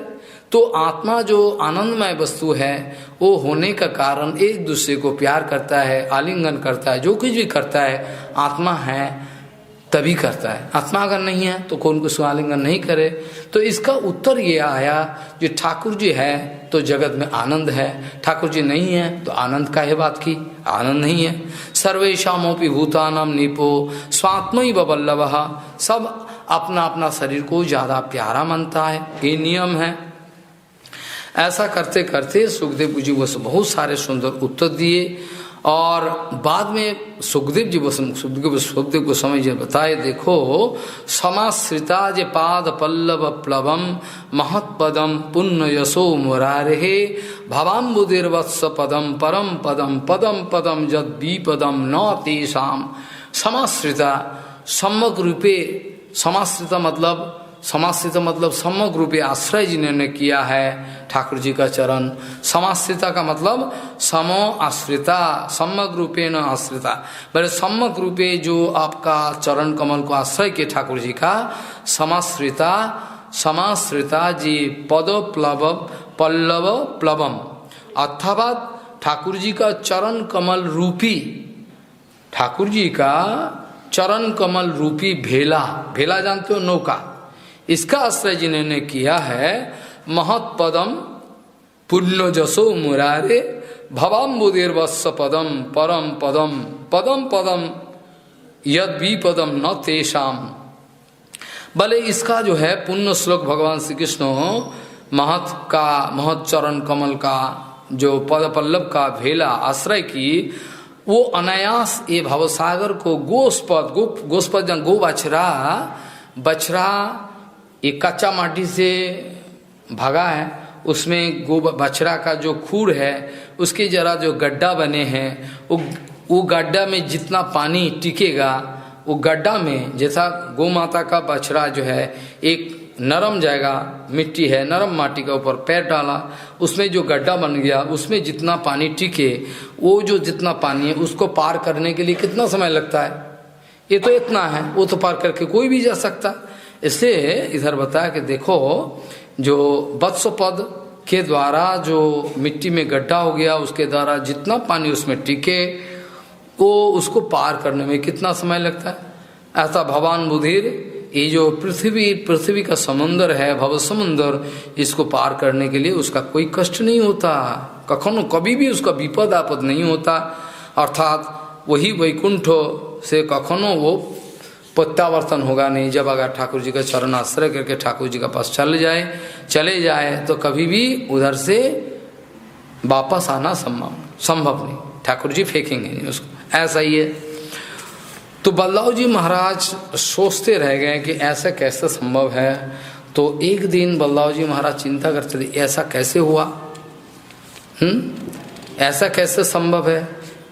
[SPEAKER 1] तो आत्मा जो आनंदमय वस्तु है वो होने का कारण एक दूसरे को प्यार करता है, आलिंगन करता है, जो कुछ भी करता है आत्मा है तभी करता है। आत्मा अगर नहीं है तो कौन को आलिंगन नहीं करे। तो इसका उत्तर ये आया, जो ठाकुर जी है तो जगत में आनंद है, ठाकुर जी नहीं है तो आनंद का है बात की, आनंद नहीं है। सर्वेशामोपि भूतानां नीपो स्वात्मैव बल्लभः। सब अपना अपना शरीर को ज्यादा प्यारा मानता है, ये नियम है। ऐसा करते करते सुखदेव जी वो बहुत सारे सुंदर उत्तर दिए। और बाद में सुखदेव जी सुखदेव गोस्वामी जी बताए, देखो समाश्रिता जे पाद पल्लव प्लवम महत्पदम पुण्य यशो मुरारे भवाम्बुदिर्वत्स पदम परम पदम पदम पदम जद विपदम न तेषाम। समाश्रिता समग्र रूपे, समाश्रिता मतलब समग्र रूपे आश्रय जिन्होंने किया है ठाकुर जी का चरण। समाश्रिता का मतलब समो आश्रिता, समग्र रूपे न आश्रिता, बड़े समग्र रूपे जो आपका चरण कमल को आश्रय के ठाकुर जी का समाश्रिता। समाश्रिता जी पद प्लव पल्लव प्लवम, अथवा ठाकुर जी का चरण कमल रूपी, ठाकुर जी का चरण कमल रूपी भेला, भेला जानते हो, नौका, इसका आश्रय जिन्होंने किया है। महत्पदम पुण्य जसो मुरारे भवाम्बुदिर्वत्स पदम परम पदम पदम पदम यद विपदम न तेषाम। भले इसका जो है पुण्य श्लोक भगवान श्री कृष्ण महत चरण कमल का जो पद पल्लव का भेला आश्रय की, वो अनायास ये भवसागर को गोस्पद गो बछड़ा एक कच्चा माटी से भगा है, उसमें गो बछड़ा का जो खूर है उसके जरा जो गड्ढा बने हैं, वो गड्ढा में जितना पानी टिकेगा, वो गड्ढा में जैसा गौ माता का बछड़ा जो है एक नरम जगह मिट्टी है, नरम माटी के ऊपर पैर डाला, उसमें जो गड्ढा बन गया, उसमें जितना पानी टिके, वो जो जितना पानी है उसको पार करने के लिए कितना समय लगता है, ये तो इतना है, वो तो पार करके कोई भी जा सकता। इसलिए इधर बताया कि देखो जो वत्स पद के द्वारा जो मिट्टी में गड्ढा हो गया, उसके द्वारा जितना पानी उसमें टिके, वो उसको पार करने में कितना समय लगता है। ऐसा भवान बुधिर, ये जो पृथ्वी का समुंदर है, भव समुंदर, इसको पार करने के लिए उसका कोई कष्ट नहीं होता, कभी भी उसका विपद आपद नहीं होता। अर्थात वही वैकुंठ से कखनो वो प्रत्यावर्तन होगा नहीं। जब अगर ठाकुर जी का चरण आश्रय करके ठाकुर जी का पास चले जाए तो कभी भी उधर से वापस आना संभव नहीं, ठाकुर जी फेंकेंगे नहीं उसको, ऐसा ही है। तो बल्लाव जी महाराज सोचते रह गए कि ऐसा कैसे संभव है। तो एक दिन बल्लाव जी महाराज चिंता करते थे, ऐसा कैसे हुआ, ऐसा कैसे संभव है।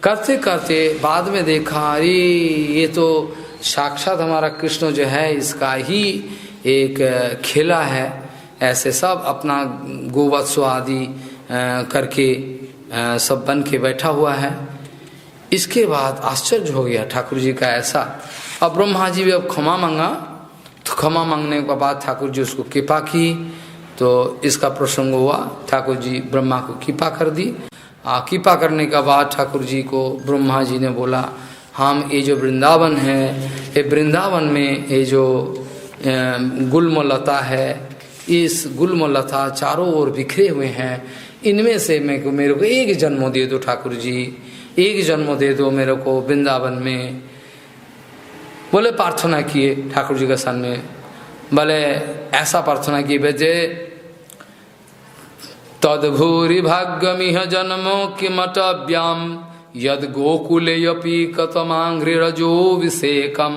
[SPEAKER 1] करते करते बाद में देखा, अरे ये तो साक्षात हमारा कृष्ण जो है इसका ही एक खेला है। ऐसे सब अपना गोवत्स आदि करके सब बन के बैठा हुआ है। इसके बाद आश्चर्य हो गया ठाकुर जी का ऐसा। अब ब्रह्मा जी भी अब क्षमा मांगा, तो क्षमा मांगने के बाद ठाकुर जी उसको कृपा की, तो इसका प्रसंग हुआ। ठाकुर जी ब्रह्मा को कृपा कर दी। कृपा करने के बाद ठाकुर जी को ब्रह्मा जी ने बोला, हम ये जो वृंदावन है, ये वृंदावन में ये जो गुल्म लता है, इस गुल्म लता चारों ओर बिखरे हुए हैं, इनमें से मेरे को एक जन्म दे दो ठाकुर जी, एक जन्म दे दो मेरे को वृंदावन में। बोले प्रार्थना किए ठाकुर जी के सामने, बोले ऐसा प्रार्थना किए बेटे, तद्भूरि भाग्यमिह जन्मो किमटव्याम यद गोकुलेयपि कतमांघ्रिरजो विषेकम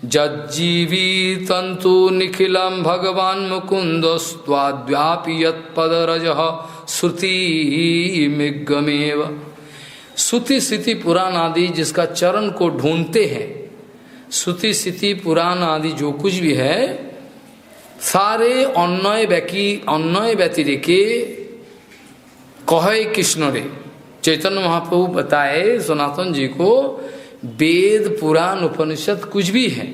[SPEAKER 1] जज्जीवी तंतु निखिलम भगवान मुकुंद स्वाद्व्यापि यत्पदरजः श्रुति मिग्गमेव। श्रुति स्थिति पुराण आदि जिसका चरण को ढूंढते हैं, श्रुति स्थिति पुराण आदि जो कुछ भी है सारे अन्वय व्यतिरेके कहे कृष्ण रे। चैतन्य महाप्रभु बताए सनातन जी को, वेद पुराण उपनिषद कुछ भी है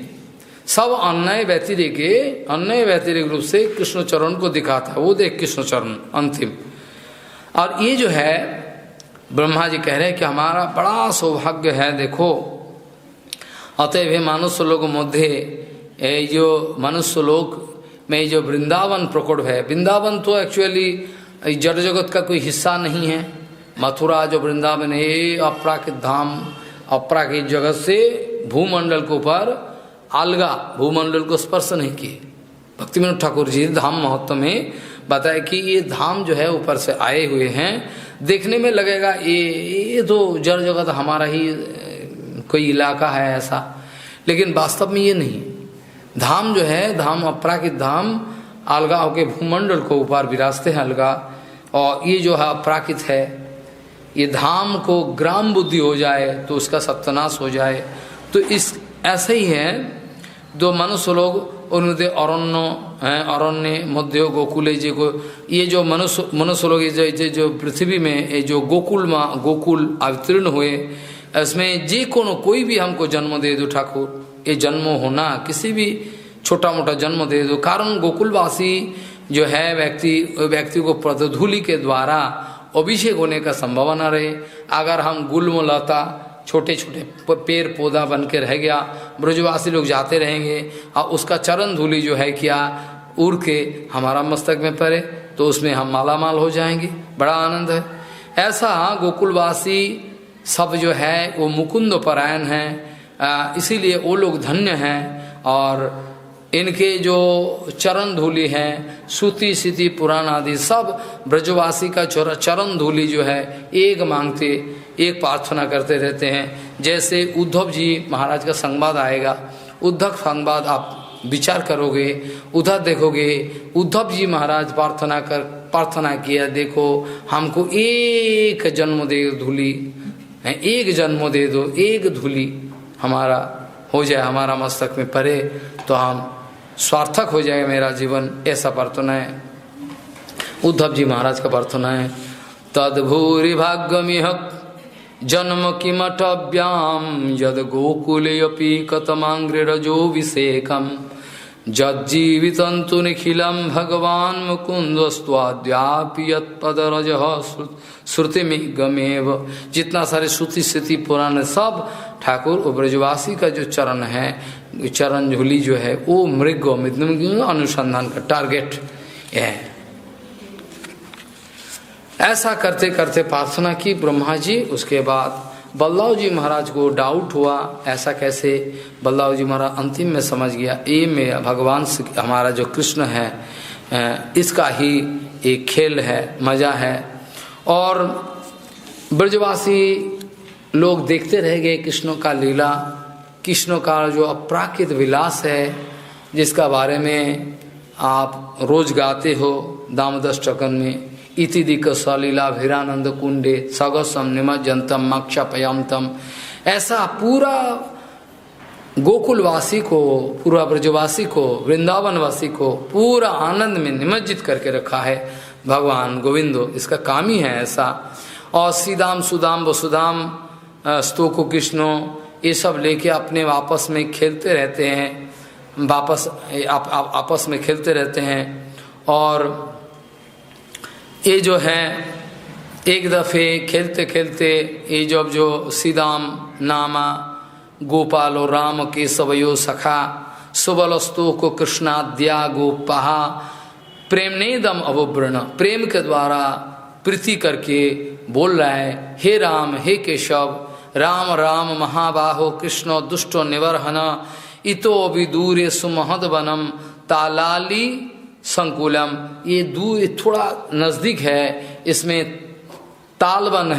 [SPEAKER 1] सब अन्वय व्यतिरेक रूप से कृष्ण चरण को दिखाता है। वो देख कृष्ण चरण अंतिम। और ये जो है ब्रह्मा जी कह रहे हैं कि हमारा बड़ा सौभाग्य है, देखो अतएव मनुष्य लोग मध्य जो मनुष्य लोग में जो वृंदावन प्रकट है, वृंदावन तो एक्चुअली जड़ जगत का कोई हिस्सा नहीं है। मथुरा जो वृंदावन है अपराकृत धाम, अपराकृत जगत से भूमंडल के ऊपर अलगा, भूमंडल को स्पर्श नहीं किए। भक्ति विनोद ठाकुर जी धाम महत्व में बताया कि ये धाम जो है ऊपर से आए हुए हैं। देखने में लगेगा ये तो जड़ जगत हमारा ही कोई इलाका है ऐसा, लेकिन वास्तव में ये नहीं। धाम जो है, धाम अपराकृत धाम अलगा होके भूमंडल को ऊपर विराजते हैं अलगा, और ये जो है अपराकृत है। ये धाम को ग्राम बुद्धि हो जाए तो उसका सत्यानाश हो जाए। तो इस ऐसे ही है दो मनुष्य लोग उन्होंने अरण्य मध्य गोकुले जी को, ये जो मनुष्य लोग जो पृथ्वी में ये जो गोकुल अवतीर्ण हुए, इसमें जे कोई भी हमको जन्म दे दो ठाकुर, ये जन्म होना किसी भी छोटा मोटा जन्म दे दो। कारण गोकुलवासी जो है व्यक्ति को पदधूलि के द्वारा अभिषेक होने का संभावना रहे। अगर हम गुल्म लता छोटे छोटे पेड़ पौधा बन के रह गया, ब्रजवासी लोग जाते रहेंगे और उसका चरण धूलि जो है क्या उड़ के हमारा मस्तक में पड़े तो उसमें हम मालामाल हो जाएंगे, बड़ा आनंद है। ऐसा गोकुलवासी सब जो है वो मुकुंद परायण हैं, इसीलिए वो लोग धन्य हैं। और इनके जो चरण धूलि हैं, श्रुति स्थिति पुराण आदि सब ब्रजवासी का चरण धूलि जो है एक मांगते, एक प्रार्थना करते रहते हैं। जैसे उद्धव जी महाराज का संवाद आएगा, उद्धव संवाद आप विचार करोगे, उधर देखोगे उद्धव जी महाराज प्रार्थना किया, देखो हमको एक जन्म दे धूलि, एक जन्म दे दो, एक धूलि हमारा हो जाए, हमारा मस्तक में पड़े तो हम स्वार्थक हो जाए मेरा जीवन। ऐसा प्रार्थना है उद्धव जी महाराज का प्रार्थना है। तद्भूरि भाग्यमिह जन्म किमटव्याम यद गोकुलेऽपि कतमांघ्रिरजो विषेकम जज्जीवितंतु निखिलम भगवान मुकुंदस्त्वाद्यापि यत्पदरजः श्रुतिमिगमेव। जितना सारे श्रुति स्थिति पुराण सब ठाकुर ब्रजवासी का जो चरण है, चरण झूली जो है वो मृग अनुसंधान का टारगेट है। ऐसा करते करते प्रार्थना की ब्रह्मा जी। उसके बाद बल्लभ जी महाराज को डाउट हुआ, ऐसा कैसे। बल्लभ जी महाराज अंतिम में समझ गया ये में भगवान हमारा जो कृष्ण है इसका ही एक खेल है, मजा है। और ब्रजवासी लोग देखते रह गए कृष्ण का लीला, कृष्ण का जो अपराकृत विलास है जिसका बारे में आप रोज गाते हो दामोदष्टकन में। इति दिक सलीला भीरानंद कुंडे सगसम निमज्जंतम मक्षपयंतम। ऐसा पूरा गोकुलवासी को, पूरा ब्रजवासी को, वृंदावनवासी को पूरा आनंद में निमज्जित करके रखा है भगवान गोविंदो। इसका काम ही है ऐसा। और सीदाम सुदाम वसुदाम स्तोको कृष्णो, ये सब लेके अपने आपस में खेलते रहते हैं, आपस में खेलते रहते हैं। और ये जो है एक दफे खेलते खेलते ये जब जो सीदाम नामा गोपाल और राम के सवयो सखा सुबलस्तु को कृष्णाद्या गोपहा प्रेम नेदम अवब्रण, प्रेम के द्वारा प्रीति करके बोल रहा है, हे राम हे केशव, राम राम महाबाहो कृष्ण दुष्टो निवर्हन इतो विदूरे सुमहद वनम तालाली संकुलम। ये दूर थोड़ा नजदीक है, इसमें तालवन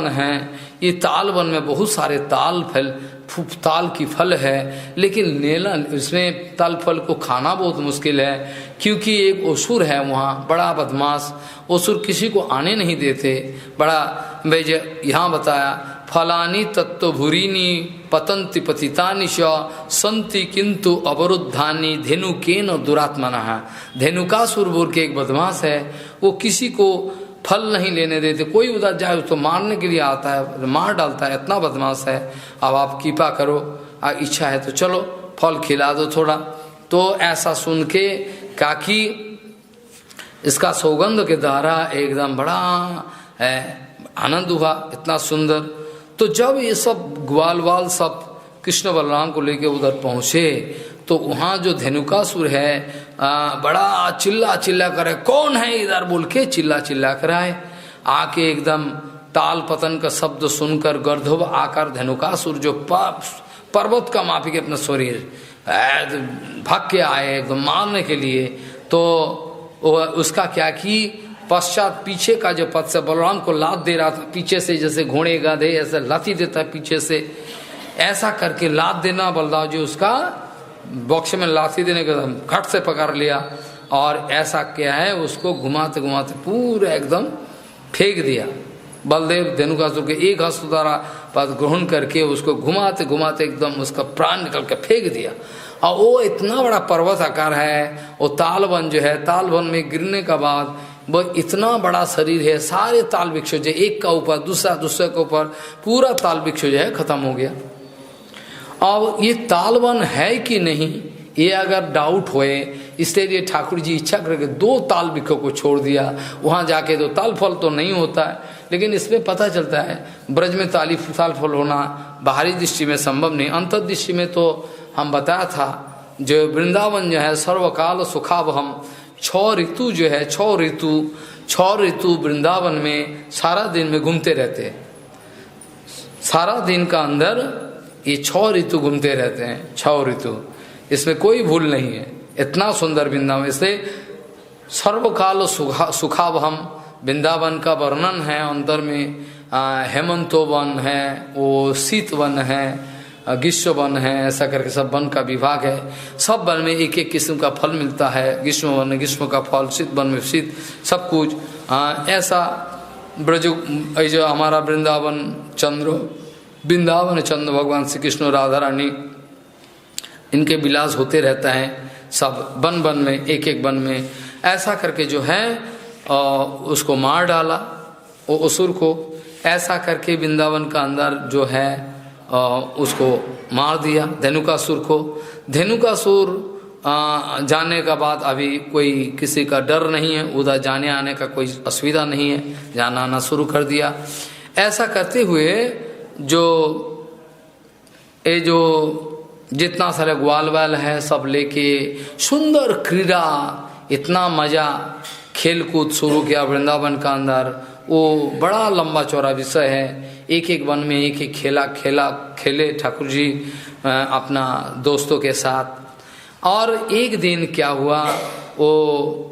[SPEAKER 1] है। ये तालवन में बहुत सारे ताल की फल है, लेकिन नेला इसमें ताल फल को खाना बहुत मुश्किल है, क्योंकि एक असुर है वहाँ, बड़ा बदमाश असुर, किसी को आने नहीं देते। बड़ा यहाँ बताया, फलानी तत्वभूरिनी पतंति पतितानि च संति किंतु अवरुद्धानी धेनुकेन दुरात्मनः। धेनुकासुर बोल के एक बदमाश है, वो किसी को फल नहीं लेने देते, कोई उधर जाए उसको मारने के लिए आता है, मार डालता है, इतना बदमाश है। अब आप कृपा करो, इच्छा है तो चलो फल खिला दो थोड़ा। तो ऐसा सुन के काकी इसका सौगंध के द्वारा एकदम बड़ा आनंद हुआ, इतना सुंदर। तो जब ये सब ग्वाल सब कृष्ण बलराम को लेके उधर पहुँचे, तो वहाँ जो धेनुकासुर है बड़ा चिल्ला करे, कौन है इधर बोल के चिल्ला कर आए। आके एकदम ताल पतन का शब्द सुनकर गर्दभ आकर धेनुकासुर जो पर्वत का मापी के अपना शरीर भाग के आए एकदम मारने के लिए। तो उसका क्या कि पश्चात पीछे का जो पथ से बलराम को लात दे रहा था, पीछे से जैसे घोड़े गाधे ऐसे लाती देता है पीछे से, ऐसा करके लात देना बलराम जी उसका बॉक्स में लाठी देने के घट से पकड़ लिया, और ऐसा क्या है उसको घुमाते घुमाते पूरा एकदम फेंक दिया। बलदेव धेनुकासुर के एक हस्त द्वारा पद ग्रहण करके उसको घुमाते घुमाते एकदम उसका प्राण निकल के फेंक दिया। और वो इतना बड़ा पर्वत आकार है, वो तालवन जो है, तालवन में गिरने का बाद वो इतना बड़ा शरीर है, सारे ताल वृक्ष जो एक का ऊपर दूसरे के ऊपर पूरा ताल वृक्ष जो है खत्म हो गया। अब ये तालवन है कि नहीं ये अगर डाउट होए, इसलिए ठाकुर जी इच्छा करके 2 ताल वृक्षों को छोड़ दिया। वहाँ जाके तो ताल फल तो नहीं होता है, लेकिन इसमें पता चलता है ब्रज में ताल फल होना बाहरी दृष्टि में संभव नहीं, अंतर्दृष्टि में तो हम बताया था। जो वृंदावन जो है सर्वकाल सुखावहम, 6 ऋतु जो है, 6 ऋतु वृंदावन में सारा दिन में घूमते रहते, सारा दिन का अंदर ये 6 ऋतु घूमते रहते हैं, 6 ऋतु, इसमें कोई भूल नहीं है। इतना सुंदर वृंदावन, इसलिए सर्वकाल सुखावहम वृंदावन का वर्णन है। अंदर में हेमंतो वन है, वो शीत वन है, ग्रीष्म वन है, ऐसा करके सब वन का विभाग है। सब वन में एक एक किस्म का फल मिलता है, ग्रीष्म वन में ग्रीष्म का फल, शीत वन में शीत, सब कुछ ऐसा। ब्रज जो हमारा वृंदावन चंद्र भगवान श्री कृष्ण राधा रानी, इनके विलास होते रहता है सब वन वन में, एक एक वन में। ऐसा करके जो है उसको मार डाला वो असुर को, ऐसा करके वृंदावन का अंदर जो है उसको मार दिया धेनुकासुर को। धेनुकासुर जाने का बाद अभी कोई किसी का डर नहीं है, उधर जाने आने का कोई असुविधा नहीं है, जाना आना शुरू कर दिया। ऐसा करते हुए जो जितना सारे ग्वाल वाल है सब लेके सुंदर क्रीड़ा, इतना मजा खेल कूद शुरू किया वृंदावन का अंदर। वो बड़ा लंबा चौड़ा विषय है, एक एक वन में एक एक खेले ठाकुर जी अपना दोस्तों के साथ। और एक दिन क्या हुआ, वो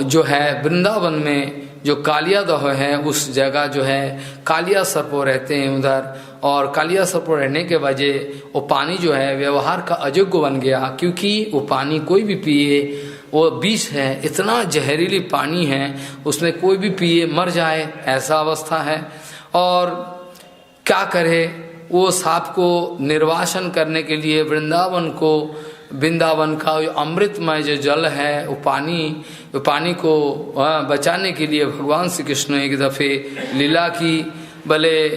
[SPEAKER 1] जो है वृंदावन में जो कालिया दह है उस जगह जो है कालिया सर्प रहते हैं उधर, और कालिया सर्प रहने के वजह वो पानी जो है व्यवहार का अयोग्य बन गया, क्योंकि वो पानी कोई भी पिए वो विष है, इतना जहरीली पानी है, उसमें कोई भी पिए मर जाए, ऐसा अवस्था है। और क्या करे, वो सांप को निर्वासन करने के लिए वृंदावन का अमृतमय जो जल है वो पानी को बचाने के लिए भगवान श्री कृष्ण एक दफे लीला की। भले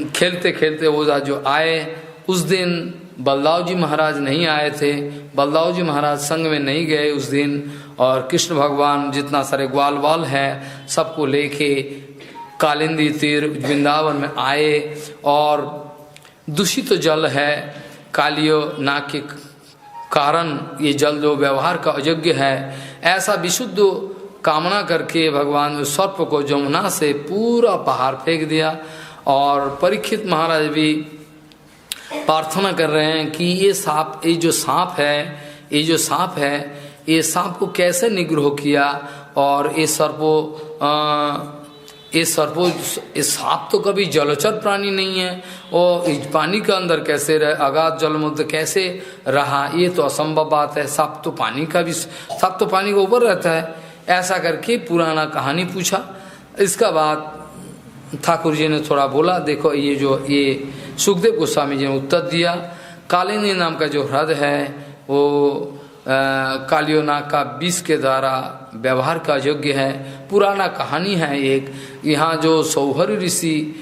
[SPEAKER 1] खेलते खेलते वो जो आए, उस दिन बलदाव जी महाराज नहीं आए थे, बलदाव जी महाराज संग में नहीं गए उस दिन, और कृष्ण भगवान जितना सारे ग्वाल वाल है सबको लेके कालिंदी तीर वृंदावन में आए। और दूषित जल है, कालियो नाग के कारण ये जल जो व्यवहार का अयोग्य है, ऐसा विशुद्ध कामना करके भगवान उस सर्प को जमुना से पूरा बाहर फेंक दिया। और परीक्षित महाराज भी प्रार्थना कर रहे हैं कि ये जो सांप है ये सांप को कैसे निग्रह किया, और इस सांप तो कभी जलचर प्राणी नहीं है, वो इस पानी के अंदर कैसे रहे, अगाध जलमुद्र कैसे रहा, ये तो असंभव बात है। सांप तो पानी के ऊपर रहता है। ऐसा करके पुराना कहानी पूछा। इसका बाद ठाकुर जी ने थोड़ा बोला, देखो ये सुखदेव गोस्वामी जी ने उत्तर दिया। कालिंदी नाम का जो ह्रद है वो कालियोनाग का विष के द्वारा व्यवहार का योग्य है। पुराना कहानी है एक, यहाँ जो सौहर ऋषि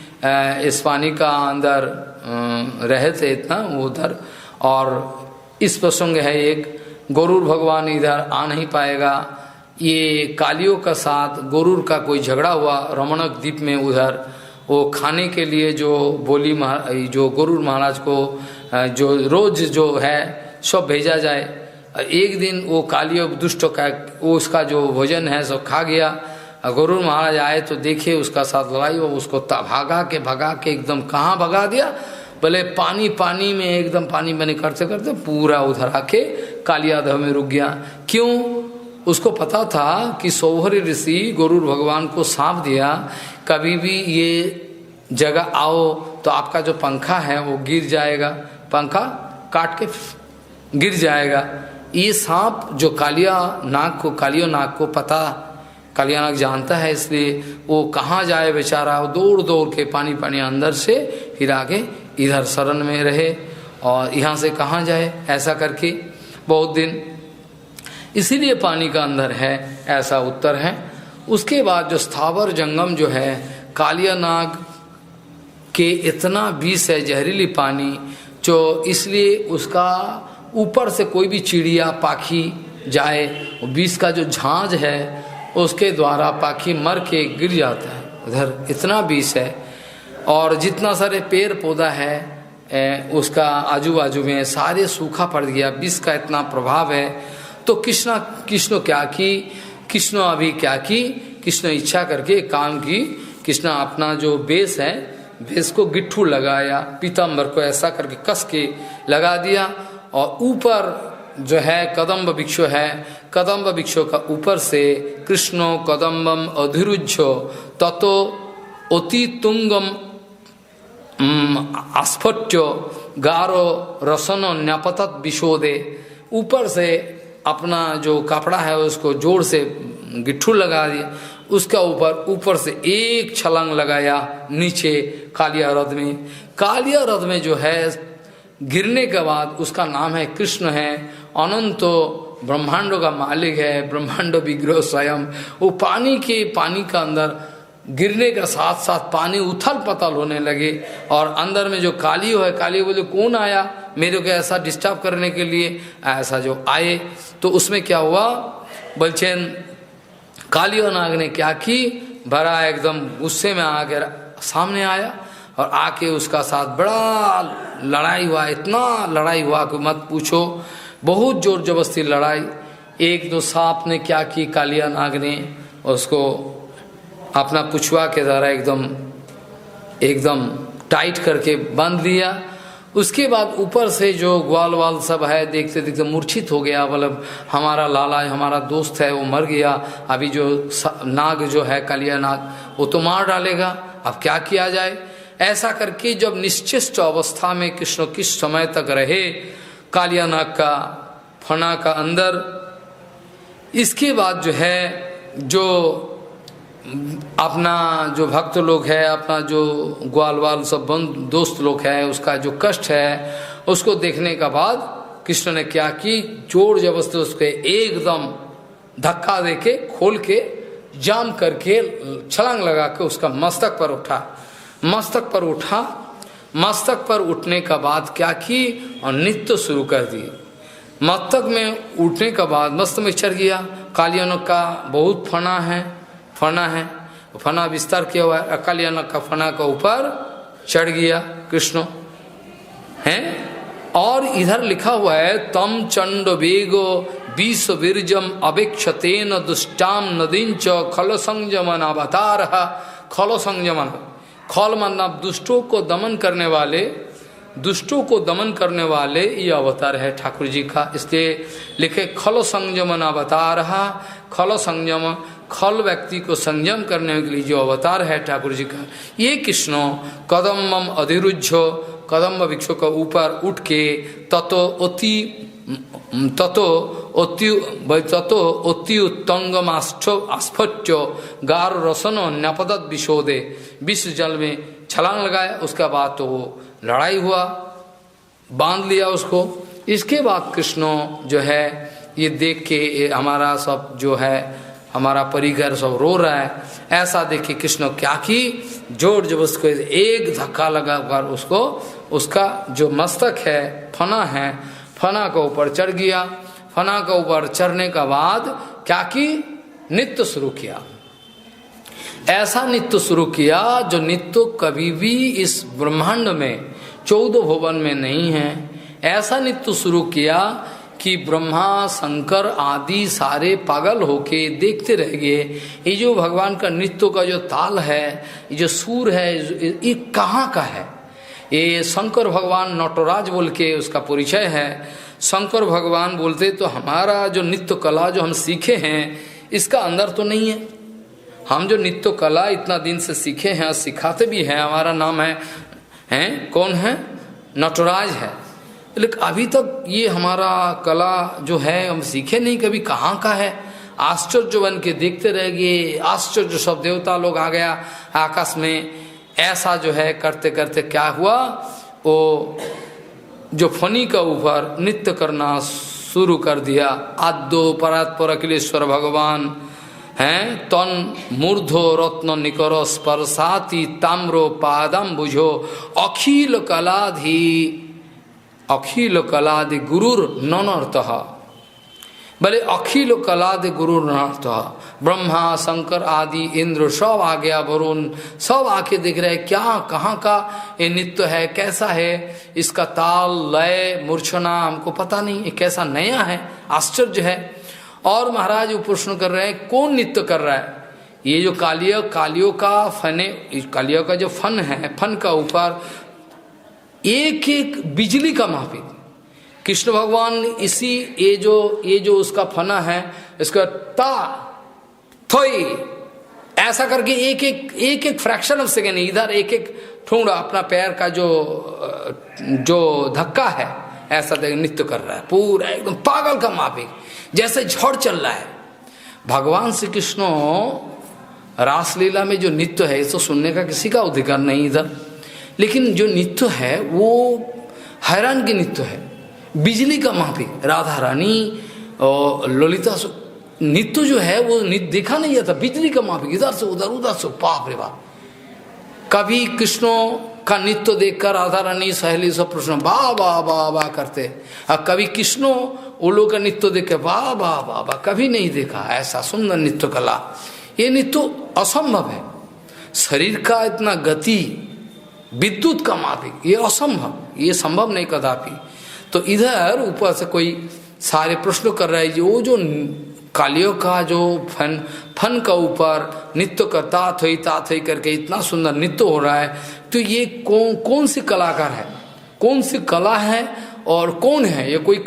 [SPEAKER 1] इस पानी का अंदर रहे थे इतना उधर, और इस प्रसंग है एक, गरुड़ भगवान इधर आ नहीं पाएगा। ये कालियों का साथ गरुड़ का कोई झगड़ा हुआ रमणक द्वीप में, उधर वो खाने के लिए जो जो गरुड़ महाराज को जो रोज जो है सब भेजा जाए। एक दिन वो कालियों दुष्ट का वो उसका जो भोजन है सब खा गया। गरुड़ महाराज आए तो देखे उसका साथ लड़ाई हो, उसको भगा के एकदम कहाँ भगा दिया, बोले पानी में एकदम पानी बने करते करते पूरा उधर आके कालियाधव में रुक गया। क्यों? उसको पता था कि सौहरी ऋषि गरुड़ भगवान को सांप दिया, कभी भी ये जगह आओ तो आपका जो पंखा है वो गिर जाएगा, पंखा काट के गिर जाएगा। ये सांप जो कालियो नाग को पता, कालिया नाग जानता है, इसलिए वो कहाँ जाए बेचारा, वो दौड़ के पानी अंदर से फिर आगे इधर शरण में रहे, और यहाँ से कहाँ जाए, ऐसा करके बहुत दिन इसीलिए पानी का अंदर है, ऐसा उत्तर है। उसके बाद जो स्थावर जंगम जो है, कालिया नाग के इतना विष है, जहरीली पानी, जो इसलिए उसका ऊपर से कोई भी चिड़िया पाखी जाए, विष का जो झांझ है उसके द्वारा पाखी मर के गिर जाता है, उधर इतना विष है। और जितना सारे पेड़ पौधा है उसका आजू बाजू में सारे सूखा पड़ गया, विष का इतना प्रभाव है। तो कृष्ण इच्छा करके काम की, कृष्ण अपना जो बेस है, बेस को गिट्ठू लगाया, पीताम्बर को ऐसा करके कस के लगा दिया, और ऊपर जो है कदम्ब वृक्षो है, कदम्ब वृक्षों का ऊपर से कृष्णो कदम्बम अधिरुज्यो ततो अति तुंगम आस्फट्यो गारो रसनो न्यापतत विशोदे, ऊपर से अपना जो कपड़ा है उसको जोर से गिट्ठू लगा दिया, उसका ऊपर से एक छलांग लगाया नीचे कालिया रथ में जो है गिरने के बाद उसका नाम है कृष्ण है, अनंतो ब्रह्मांडों का मालिक है, ब्रह्मांडो विग्रह स्वयं। वो पानी का अंदर गिरने का साथ साथ पानी उथल पथल होने लगे, और अंदर में जो कालियो है, कालियो बोले कौन आया मेरे को ऐसा डिस्टर्ब करने के लिए, ऐसा जो आए। तो उसमें क्या हुआ, बलचैन कालियो नाग ने क्या की, बड़ा एकदम गुस्से में आकर सामने आया, और आके उसका साथ बड़ा लड़ाई हुआ, इतना लड़ाई हुआ कि मत पूछो, बहुत जोर जबरदस्ती लड़ाई। एक दो सांप ने क्या की, कालिया नाग ने उसको अपना पुछुआ के द्वारा एकदम टाइट करके बांध लिया। उसके बाद ऊपर से जो ग्वाल वाल सब है देखते देखते मूर्छित हो गया, मतलब हमारा लाला हमारा दोस्त है वो मर गया, अभी जो नाग जो है कालिया नाग वो तो मार डालेगा, अब क्या किया जाए। ऐसा करके जब निश्चित अवस्था में कृष्ण किस समय तक रहे कालिया नाग का फना का अंदर, इसके बाद जो है जो अपना जो भक्त लोग है, अपना जो ग्वाल वाल सब दोस्त लोग है, उसका जो कष्ट है उसको देखने का बाद कृष्ण ने क्या कि जोर जबरदस्ती उसके एकदम धक्का देके खोल के जाम करके छलांग लगा के उसका मस्तक पर उठा। मस्तक पर उठने का बाद क्या की और नृत्य शुरू कर दिए। मस्तक में उठने का बाद मस्तक में चढ़ गया। कालियानक का बहुत फना है, फना विस्तार किया हुआ है। कालियानक का फना का ऊपर चढ़ गया कृष्ण हैं। और इधर लिखा हुआ है तम चंड वेगो विश्व वीरजम अवेक्षतेन दुष्टाम नदींच खल संयमन अवतार। खल संयमन, खल मतलब दुष्टों को दमन करने वाले ये अवतार है ठाकुर जी का। इसलिए लिखे खल संयमन अवतार। खल संयम, खल व्यक्ति को संयम करने के लिए जो अवतार है ठाकुर जी का, ये कृष्ण कदम्बम अधिरुज्झो, कदम्ब वृक्षों का ऊपर उठ के ततो अति उत्तंगम आस्फट्यो गार रसनो न्यापदत विशोदे, विश्व जल में छलांग लगाया। उसके बाद तो वो लड़ाई हुआ, बांध लिया उसको। इसके बाद कृष्ण जो है ये देख के हमारा सब जो है हमारा परिगर सब रो रहा है। ऐसा देख के कृष्ण क्या की जोर जबरदस्ती एक धक्का लगा कर उसको, उसका जो मस्तक है फना का ऊपर चढ़ गया। फना का ऊपर चढ़ने का बाद क्या की नृत्य शुरू किया। ऐसा नृत्य शुरू किया जो नृत्य कभी भी इस ब्रह्मांड में 14 भुवन में नहीं है। ऐसा नृत्य शुरू किया कि ब्रह्मा शंकर आदि सारे पागल होके देखते रह गए। ये जो भगवान का नृत्य का जो ताल है, ये जो सुर है, ये कहाँ का है? ये शंकर भगवान नटराज बोल के उसका परिचय है। शंकर भगवान बोलते तो हमारा जो नृत्य कला जो हम सीखे हैं इसका अंदर तो नहीं है। हम जो नृत्य कला इतना दिन से सीखे हैं, सिखाते भी हैं, हमारा नाम है कौन है? नटराज है। लेकिन अभी तक ये हमारा कला जो है हम सीखे नहीं, कभी कहाँ का है। आश्चर्य बन के देखते रह गए। आश्चर्य सब देवता लोग आ गया आकाश में। ऐसा जो है करते करते क्या हुआ, वो जो फनी का ऊपर नृत्य करना शुरू कर दिया। आद्यो परात्पर अखिलेश्वर भगवान हैं तन मूर्धो रत्न निकर स्पर्शाति ताम्रो पादम बुझो अखिल कलादि गुरुर ननर्तः। भले अखिल कलादि गुरुर ननर्तः। ब्रह्मा शंकर आदि इंद्र सब आ गया, वरुण सब आके देख रहे क्या कहाँ का ये नृत्य है, कैसा है, इसका ताल लय मूर्छना हमको पता नहीं, ये कैसा नया है, आश्चर्य है। और महाराज वो प्रश्न कर रहे हैं कौन नृत्य कर रहा है? ये जो कालियों का फने, कालियों का जो फन है, फन का ऊपर एक एक बिजली का मापिक कृष्ण भगवान इसी ये जो उसका फना है इसका ता थोई ऐसा करके एक फ्रैक्शन ऑफ सेकेंड इधर एक ठोंगा अपना पैर का जो धक्का है ऐसा नृत्य कर रहा है पूरा एकदम पागल का मापिक जैसे झड़ चल रहा है। भगवान श्री कृष्ण रासलीला में जो नृत्य है इसको सुनने का किसी का अधिकार नहीं इधर, लेकिन जो नृत्य है वो हैरान की नृत्य है, बिजली का माफिक। राधा रानी और ललिता नृत्य जो है वो नृत्य देखा नहीं जाता, बिजली का माफिक, इधर से उधर से बाप रे बाप। कभी कृष्णों का नृत्य देखकर राधा रानी सहेली सब प्रश्न वाह वाह वाह वाह करते, और कभी कृष्णों वो लोग का नृत्य देख के वाह वाह वाह वाह, कभी नहीं देखा ऐसा सुंदर नृत्य कला। ये नृत्य असंभव है, शरीर का इतना गति, विद्युत का मापिक, ये असंभव, ये संभव नहीं कदापि। तो इधर ऊपर से कोई सारे प्रश्न कर रहा है वो जो कालियों का जो फन का ऊपर नृत्य का ता थई करके इतना सुंदर नृत्य हो रहा है, तो ये कौन सी कलाकार है, कौन सी कला है और कौन है ये? कोई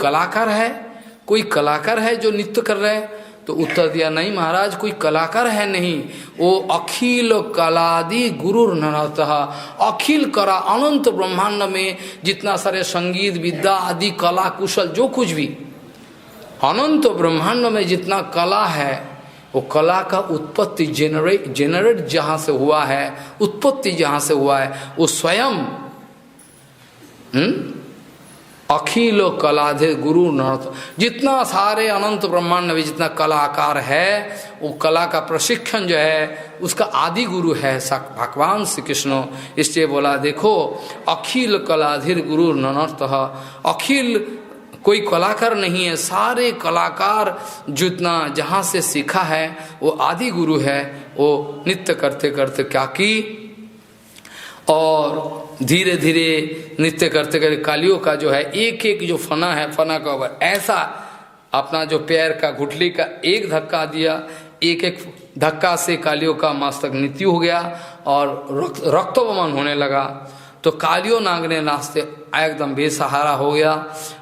[SPEAKER 1] कलाकार है जो नृत्य कर रहा है? तो उत्तर दिया नहीं महाराज, कोई कलाकार है नहीं, वो अखिल कलादि गुरु नरतः। अखिल कला अनंत ब्रह्मांड में जितना सारे संगीत विद्या आदि कला कुशल जो कुछ भी अनंत ब्रह्मांड में जितना कला है वो कला का उत्पत्ति जेनरेट जहाँ से हुआ है, उत्पत्ति जहाँ से हुआ है, वो स्वयं अखिल कलाधे गुरु नर्त, जितना सारे अनंत ब्रह्मांड में जितना कलाकार है, वो कला का प्रशिक्षण जो है उसका आदि गुरु है भगवान श्री कृष्ण। इसलिए बोला देखो अखिल कलाधीर गुरु नर्त, अखिल कोई कलाकार नहीं है, सारे कलाकार जितना जहाँ से सीखा है वो आदि गुरु है। वो नृत्य करते करते क्या की, और धीरे धीरे नृत्य करते करते कालियों का जो है एक एक जो फना है, फना का ऊपर ऐसा अपना जो पैर का घुटली का एक धक्का दिया, एक एक धक्का से कालियों का मस्तक नृत्य हो गया और रक्तवमन होने लगा। तो कालियों नाग ने नाचते एकदम बेसहारा हो गया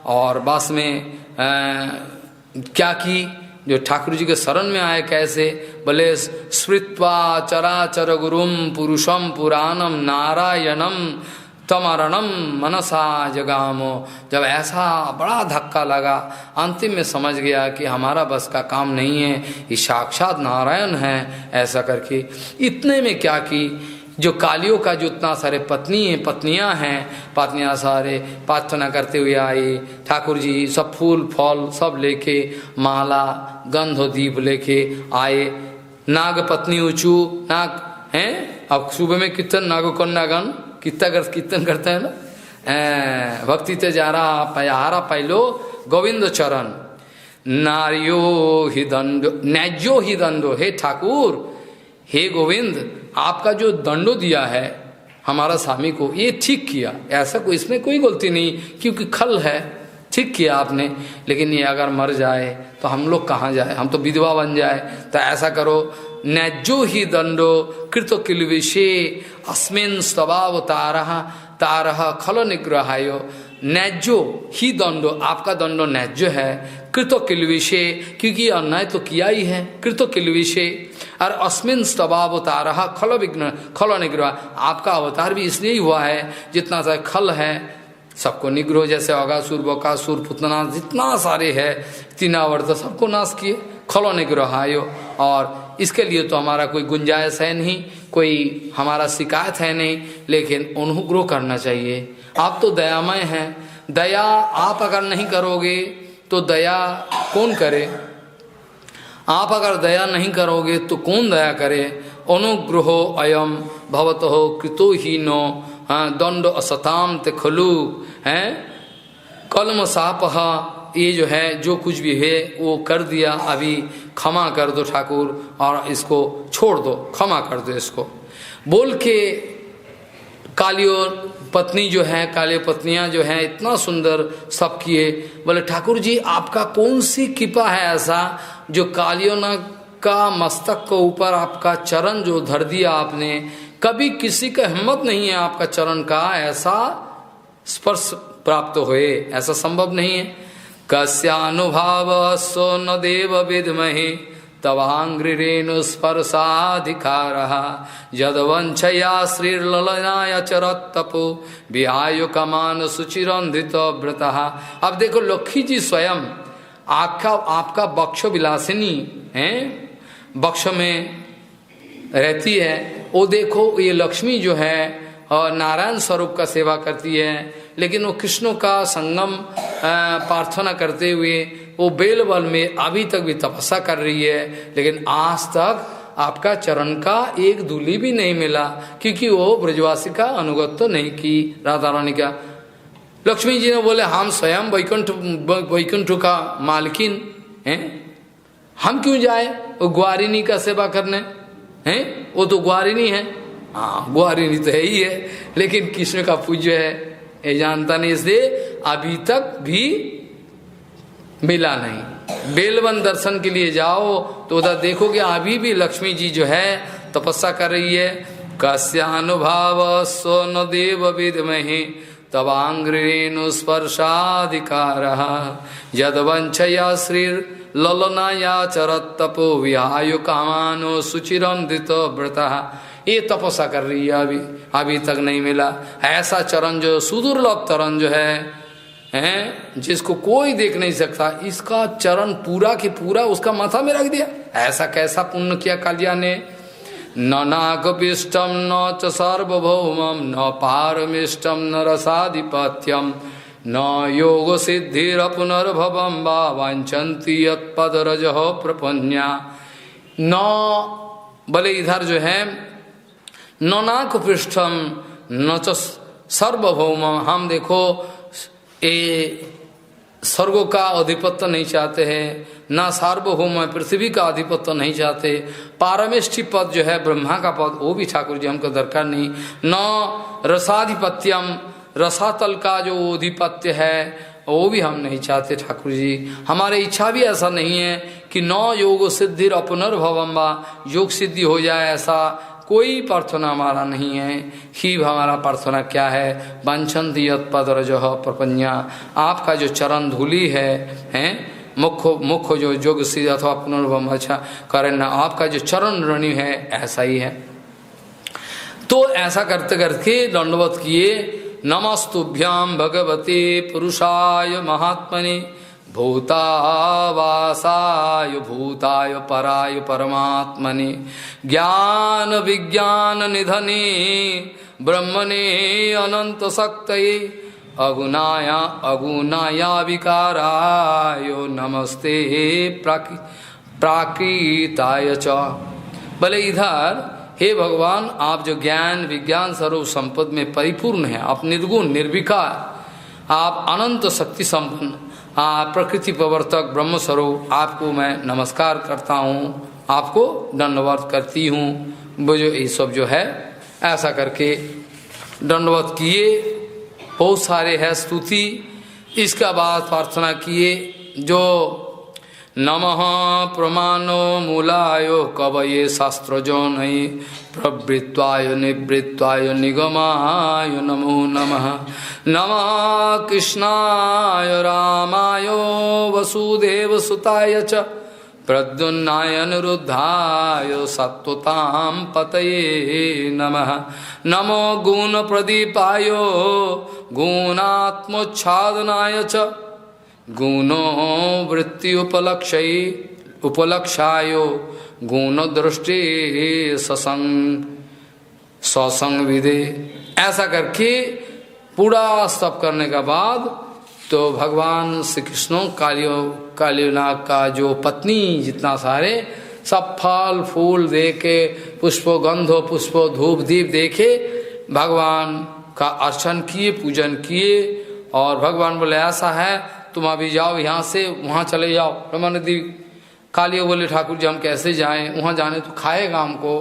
[SPEAKER 1] और बस में क्या की, जो ठाकुर जी के शरण में आए कैसे, बोले स्मृत्वा चराचर गुरुम पुरुषम पुराणम नारायणम तमरणम मनसा जगामो। जब ऐसा बड़ा धक्का लगा, अंतिम में समझ गया कि हमारा बस का काम नहीं है, ये साक्षात नारायण है। ऐसा करके इतने में क्या की, जो कालियों का जो इतना सारे पत्नियां हैं, पत्नियां सारे प्रार्थना करते हुए आई, ठाकुर जी सब फूल फल सब लेके, माला गंध दीप लेके आए। नाग पत्नी ऊंचू नाग हैं, अब सुबह में कीर्तन नागो कन्यागण कीर्तन करते हैं ना, भक्ति ते जा रहा पयारा पैलो गोविंद चरण, नारियो ही दंडो न्याज्यो ही दंडो। हे ठाकुर, हे गोविंद, आपका जो दंडो दिया है हमारा स्वामी को, ये ठीक किया, ऐसा कोई इसमें कोई गलती नहीं, क्योंकि खल है, ठीक किया आपने। लेकिन ये अगर मर जाए तो हम लोग कहाँ जाए, हम तो विधवा बन जाए। तो ऐसा करो, न्याज्यो ही दंडो कृतो किलविषे अस्मिन स्वभाव तारह खल निग्रहायो। न्याज्यो ही दंडो, आपका दंडो न्याज्य है, कृतो किलविषे, क्योंकि अन्याय तो किया ही है, कृतो किलविषे, और अस्मिन स्वभाव तारह खल निग्रह, आपका अवतार भी इसलिए ही हुआ है, जितना सा खल है सबको निग्रह, जैसे अगासुर बकासुर पुतना जितना सारे है तीनावर्त सबको नाश किए, खलो निग्रह आयो। और इसके लिए तो हमारा कोई गुंजाइश है नहीं, कोई हमारा शिकायत है नहीं, लेकिन अनुग्रह करना चाहिए। आप तो दयामय हैं, दया आप अगर नहीं करोगे तो दया कौन करे, आप अगर दया नहीं करोगे तो कौन दया करे। अनुग्रहो अयम भवतो कृतो ही नो दंड असताम ते खलु है कलम सापह। ये जो है जो कुछ भी है वो कर दिया, अभी क्षमा कर दो ठाकुर, और इसको छोड़ दो, क्षमा कर दो इसको बोल के। कालियों पत्नी जो है, काली पत्नियां जो हैं इतना सुंदर सब किए। बोले ठाकुर जी आपका कौन सी कृपा है ऐसा जो कालियों का मस्तक के ऊपर आपका चरण जो धर दिया आपने, कभी किसी का हिम्मत नहीं है आपका चरण का ऐसा स्पर्श प्राप्त होए, ऐसा संभव नहीं है। कस्यानुभाव सो न देव विद्महे तवांग्रिरेणु स्पर्शाधिकार यदवंशया श्रीललनाय चरतपो विहाय कमान सुचिरंधित व्रत। अब देखो लक्ष्मी जी स्वयं आपका बक्ष विलासिनी है, बक्ष में रहती है। वो देखो ये लक्ष्मी जो है और नारायण स्वरूप का सेवा करती है, लेकिन वो कृष्ण का संगम प्रार्थना करते हुए वो बेलबल में अभी तक भी तपस्या कर रही है, लेकिन आज तक आपका चरण का एक धूली भी नहीं मिला, क्योंकि वो ब्रजवासी का अनुगत तो नहीं की राधा रानी का। लक्ष्मी जी ने बोले हम स्वयं वैकुंठ का मालकिन हैं, हम क्यों जाए वो ग्वारिनी का सेवा करने हैं, वो तो ग्वारिनी है। हाँ ग्वारिनी तो है ही है, लेकिन कृष्ण का पूज्य है ये जानता नहीं, इसलिए अभी तक भी मिला नहीं। बेलवन दर्शन के लिए जाओ तो उधर देखोगे अभी भी लक्ष्मी जी जो है तपस्या कर रही है। कस्यानुभाव सो न देव विद्महे तवांग्रेणु स्पर्शाधिकार यदवंशया श्री ललनाया चरत तपो विहाय कामानो सुचिरंधित व्रता। ये तपस्या कर रही है, अभी तक नहीं मिला ऐसा चरण जो सुदुर्लभ चरण जो है हैं, जिसको कोई देख नहीं सकता, इसका चरण पूरा के पूरा उसका माथा में रख दिया। ऐसा कैसा पुण्य किया कालिया ने। न नागपिष्टम न च सार्वभौमम न पारमिष्टम न रसाधिपत्यम न योग सिद्धिर पुनर्भवम वा वांछन्ति यत्पदरज प्रपन्या। न बोले इधर जो है न नागपृष्ठम न च सर्वभौम, हम देखो ये स्वर्गों का आधिपत्य नहीं चाहते हैं, ना सार्वभौम पृथ्वी का आधिपत्य नहीं चाहते, पारमेष्ठि पद जो है ब्रह्मा का पद वो भी ठाकुर जी हमको दरकार नहीं, न रसाधिपत्यम रसातल का जो अधिपत्य है वो भी हम नहीं चाहते ठाकुर जी। हमारे इच्छा भी ऐसा नहीं है कि नौ योग सिद्धि पुनर्भवम वा योग सिद्धि हो जाए, ऐसा कोई प्रार्थना हमारा नहीं है। ही हमारा प्रार्थना क्या है, वांछन्ति यत्पदरजः प्रपन्या, आपका जो चरण धूलि है मुख्य जो योग सिद्धि अथवा पुनर्भवम अच्छा करें, आपका जो चरण ऋणी है ऐसा ही है। तो ऐसा करते करके दंडवत किए। नमस्तुभ्यां भगवते पुरुषाय महात्मने भूतावासाय भूताय पराय परमात्मने ज्ञान विज्ञान निधने ब्रह्मणे अनंत शक्तये अगुणाया अगुणाया विकाराय नमस्ते प्राकृताय च। भले इधर हे भगवान आप जो ज्ञान विज्ञान सर्व संपद में परिपूर्ण है, आप निर्गुण निर्विकार, आप अनंत शक्ति संपन्न, आप प्रकृति प्रवर्तक ब्रह्म स्वरूप, आपको मैं नमस्कार करता हूँ, आपको दंडवत करती हूँ। वो जो ये सब जो है ऐसा करके दंडवत किए, बहुत सारे है स्तुति। इसका बाद प्रार्थना किए जो नमः प्रमाणो मूलायो कवये शास्त्रजो नये प्रवृत्वाय निवृत्वाय निगमाय नमो नमः। नमः कृष्णाय रामाय वसुदेव सुताय च प्रद्युम्नाय अनिरुद्धाय सत्वतां पतये नमः। नमो गुण प्रदीपाय गुणात्मोच्छादनाय च गुणो वृत्ति उपलक्षायो गुण दृष्टि ससंग विदे। ऐसा करके पूरा स्तप करने का बाद तो भगवान श्री कृष्ण कालियोनाग का जो पत्नी जितना सारे सब फल फूल दे के पुष्पो गंधो पुष्पो धूप दीप देखे भगवान का अर्चन किए पूजन किए। और भगवान बोले ऐसा है तुम अभी जाओ यहाँ से वहाँ चले जाओ। ब्रह्मानंदी कालियो बोले ठाकुर जी हम कैसे जाएं, वहाँ जाने तो खाएगा हमको।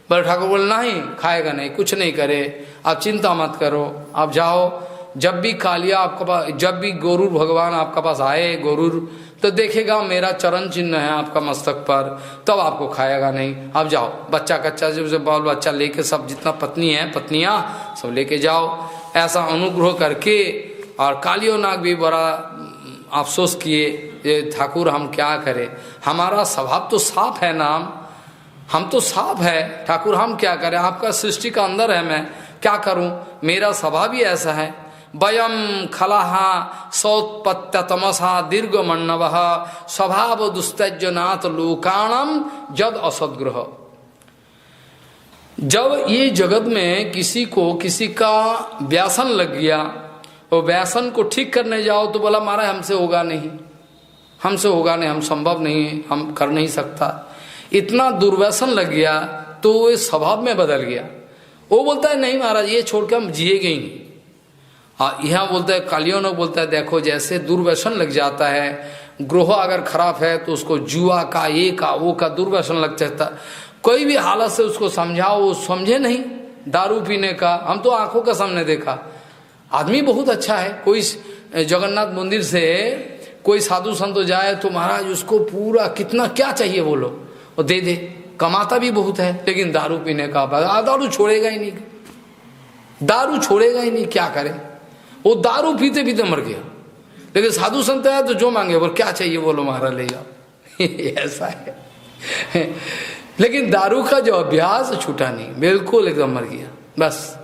[SPEAKER 1] बोले ठाकुर बोले नहीं खाएगा नहीं, कुछ नहीं करे, आप चिंता मत करो, आप जाओ। जब भी कालिया आपके पास, जब भी गरुड़ भगवान आपका पास आए गरुड़ तो देखेगा मेरा चरण चिन्ह है आपका मस्तक पर, तब आपको खाएगा नहीं। अब जाओ बच्चा कच्चा जब बाल बच्चा लेके सब जितना पत्नी है पत्नियां सब लेके जाओ। ऐसा अनुग्रह करके और कालियो नाग भी बड़ा अफसोस किए ये ठाकुर हम क्या करें, हमारा स्वभाव तो साफ है नाम, हम तो साफ है ठाकुर हम क्या करें, आपका सृष्टि का अंदर है, मैं क्या करूं, मेरा स्वभाव ही ऐसा है। वयम खलाहा सौत्पत्यतमसा दीर्घ मण्डव स्वभाव दुस्तजनाथ लोकाणम जद असदग्रह। जब ये जगत में किसी को किसी का व्यासन लग गया, वो व्यासन को ठीक करने जाओ तो बोला मारा हमसे होगा नहीं, हमसे होगा नहीं, हम संभव नहीं, हम कर नहीं सकता। इतना दुर्व्यसन लग गया तो वो स्वभाव में बदल गया। वो बोलता है नहीं महाराज ये छोड़ के हम जिएंगे ही नहीं। यहाँ बोलता है कालियों ने बोलता है देखो जैसे दुर्व्यसन लग जाता है, ग्रह अगर खराब है तो उसको जुआ का ये का वो का दुर्व्यसन लग जाता, कोई भी हालत से उसको समझाओ वो समझे नहीं। दारू पीने का हम तो आंखों का सामने देखा, आदमी बहुत अच्छा है, कोई जगन्नाथ मंदिर से कोई साधु संत जाए तो महाराज उसको पूरा कितना क्या चाहिए बोलो वो दे दे, कमाता भी बहुत है, लेकिन दारू पीने का दारू छोड़ेगा ही नहीं, दारू छोड़ेगा ही नहीं, क्या करे वो दारू पीते पीते मर गया। लेकिन साधु संत है तो जो मांगे बोल क्या चाहिए बोलो महाराज ले जाओ ऐसा है। लेकिन दारू का जो अभ्यास छूटा नहीं, बिल्कुल एकदम मर गया बस।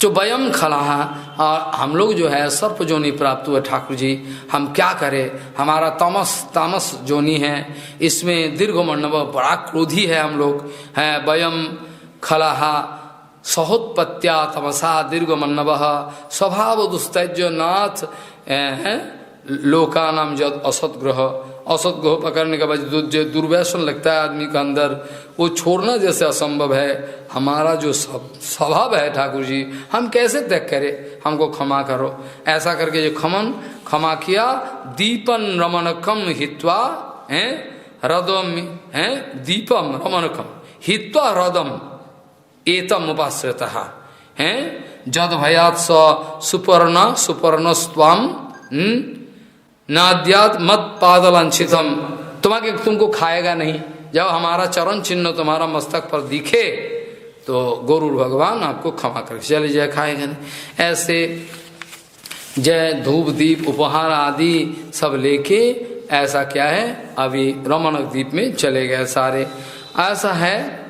[SPEAKER 1] जो वयम खलाहा, और हम लोग जो है सर्प जोनी प्राप्त हुए ठाकुर जी, हम क्या करें, हमारा तामस जोनी है, इसमें दीर्घ मंडव बड़ा क्रोधी है हम लोग हैं। वयम खलाहा सहोत्पत्त्या तमसा दीर्घ मन्नव स्वभाव दुस्तैज्य नाथ लोकानाम जद असतग्रह। असतग्रह पकड़ने के बाद जो दुर्व्यसन लगता है आदमी का अंदर, वो छोड़ना जैसे असंभव है। हमारा जो स्वभाव है ठाकुर जी, हम कैसे त्याग करें, हमको क्षमा करो। ऐसा करके जो क्षमा किया, दीपन रमणकम हित्वा हृदम दीपम रमणकम हित्वा हृदम एतम उपाश्रित है जद भयात सुपर्ण स्वाम नाद्यात मत पादलंछितम। तुमको खाएगा नहीं, जब हमारा चरण चिन्ह तुम्हारा मस्तक पर दिखे तो गुरु भगवान आपको क्षमा कर चले जाए, खाएगा नहीं। ऐसे जय धूप दीप उपहार आदि सब लेके ऐसा क्या है, अभी रमणक द्वीप में चले गए सारे। ऐसा है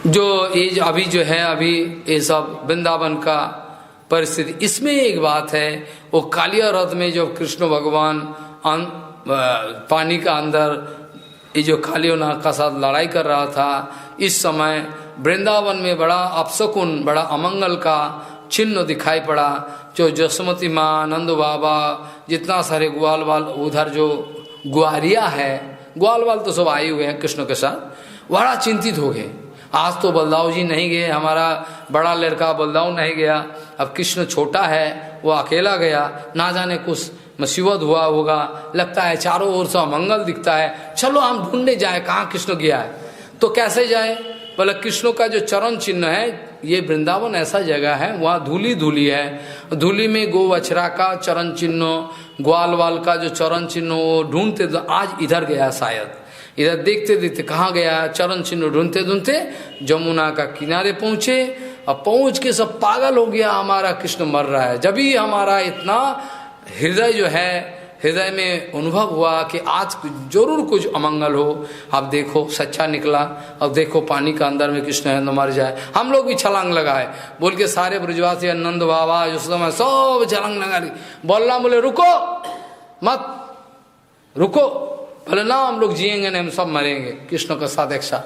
[SPEAKER 1] जो ये अभी जो है, अभी ये सब वृंदावन का परिस्थिति। इसमें एक बात है, वो कालिया रथ में जब कृष्ण भगवान पानी का अंदर ये जो कालियोनाग का साथ लड़ाई कर रहा था, इस समय वृंदावन में बड़ा अपशकुन, बड़ा अमंगल का चिन्ह दिखाई पड़ा। जो जसमती माँ, नंद बाबा, जितना सारे ग्वाल वाल, उधर जो ग्वारिया है, ग्वाल वाल तो सब आए हुए हैं कृष्ण के साथ, बड़ा चिंतित हो गए। आज तो बलदाऊ जी नहीं गए, हमारा बड़ा लड़का बलदाऊ नहीं गया, अब कृष्ण छोटा है वो अकेला गया, ना जाने कुछ मुसीबत हुआ होगा, लगता है चारों ओर से अमंगल दिखता है, चलो हम ढूंढने जाए कहाँ कृष्ण गया है। तो कैसे जाए, बोले कृष्ण का जो चरण चिन्ह है, ये वृंदावन ऐसा जगह है वहाँ धूली धूली है, धूली में गो बछड़ा का चरण चिन्ह, ग्वाल वाल का जो चरण चिन्ह, वो ढूंढते तो आज इधर गया शायद, इधर देखते देखते कहाँ गया, चरण चिन्ह ढूंढते ढूंढते जमुना का किनारे पहुंचे, और पहुंच के सब पागल हो गया, हमारा कृष्ण मर रहा है। जब ही हमारा इतना हृदय जो है, हृदय में अनुभव हुआ कि आज जरूर कुछ अमंगल हो। अब देखो सच्चा निकला, अब देखो पानी का अंदर में कृष्ण है तो मर जाए। हम लोग भी छलांग लगाए, बोल के सारे ब्रजवासी नंद बाबा जो समय सब छलांग लगा ली। बोलना बोले रुको मत, रुको, बोले ना हम लोग जिएंगे नहीं, हम सब मरेंगे कृष्ण का साथ एक साथ,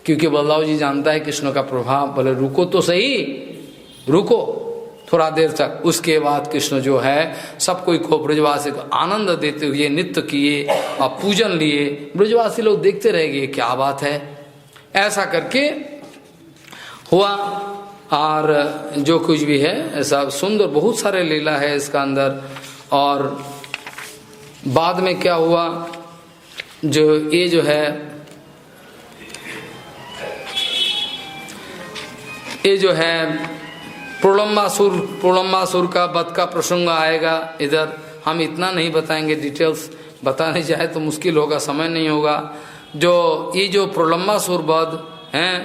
[SPEAKER 1] क्योंकि बलदाऊ जी जानता है कृष्ण का प्रभाव। बोले रुको तो सही, रुको थोड़ा देर तक। उसके बाद कृष्ण जो है सब कोई को ब्रजवासी को आनंद देते हुए नृत्य किए और पूजन लिए, ब्रजवासी लोग देखते रह गए क्या बात है। ऐसा करके हुआ, और जो कुछ भी है ऐसा सुंदर बहुत सारे लीला है इसका अंदर। और बाद में क्या हुआ, जो ये जो है, ये जो है प्रलम्बासुर का वध का प्रसंग आएगा। इधर हम इतना नहीं बताएंगे, डिटेल्स बताने जाए तो मुश्किल होगा, समय नहीं होगा। जो ये जो प्रलम्बासुर वध है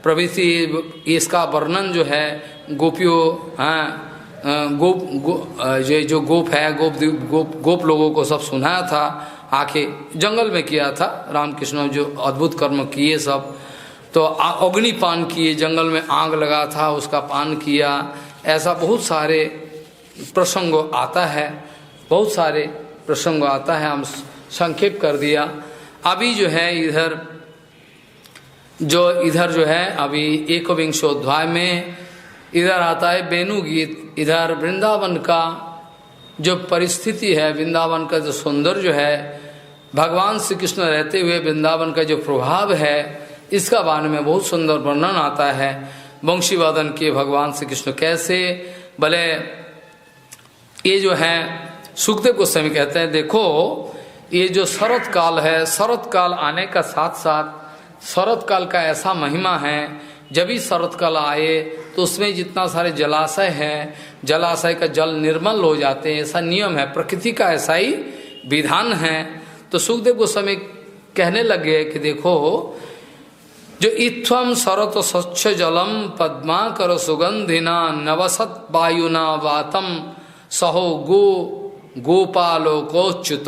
[SPEAKER 1] प्रभृति, इसका वर्णन जो है गोपियों जो गोप है, गोप लोगों को सब सुनाया था, आके जंगल में किया था रामकृष्ण जो अद्भुत कर्म किए सब। तो अग्निपान किए, जंगल में आग लगा था उसका पान किया, ऐसा बहुत सारे प्रसंग आता है, बहुत सारे प्रसंग आता है, हम संक्षेप कर दिया। अभी जो है इधर जो है अभी 21वें अध्याय में इधर आता है वेणु गीत। इधर वृंदावन का जो परिस्थिति है, वृंदावन का जो सौंदर्य है, भगवान श्री कृष्ण रहते हुए वृंदावन का जो प्रभाव है, इसका बारे में बहुत सुंदर वर्णन आता है। वंशीवादन के भगवान श्री कृष्ण कैसे भले, ये जो है सुखदेव गोस्वामी कहते हैं, देखो ये जो शरत काल है, शरत काल आने का साथ साथ शरत काल का ऐसा महिमा है, जब भी शरत काल आए तो उसमें जितना सारे जलाशय है, जलाशय का जल निर्मल हो जाते हैं, ऐसा नियम है, प्रकृति का ऐसा ही विधान है। तो सुखदेव गोस्वामी कहने लगे कि देखो जो इत्थम सरत स्वच्छ जलम पद्माकर सुगंधिना नवसत वायुना वातम सहो गोपालो कोच्युत।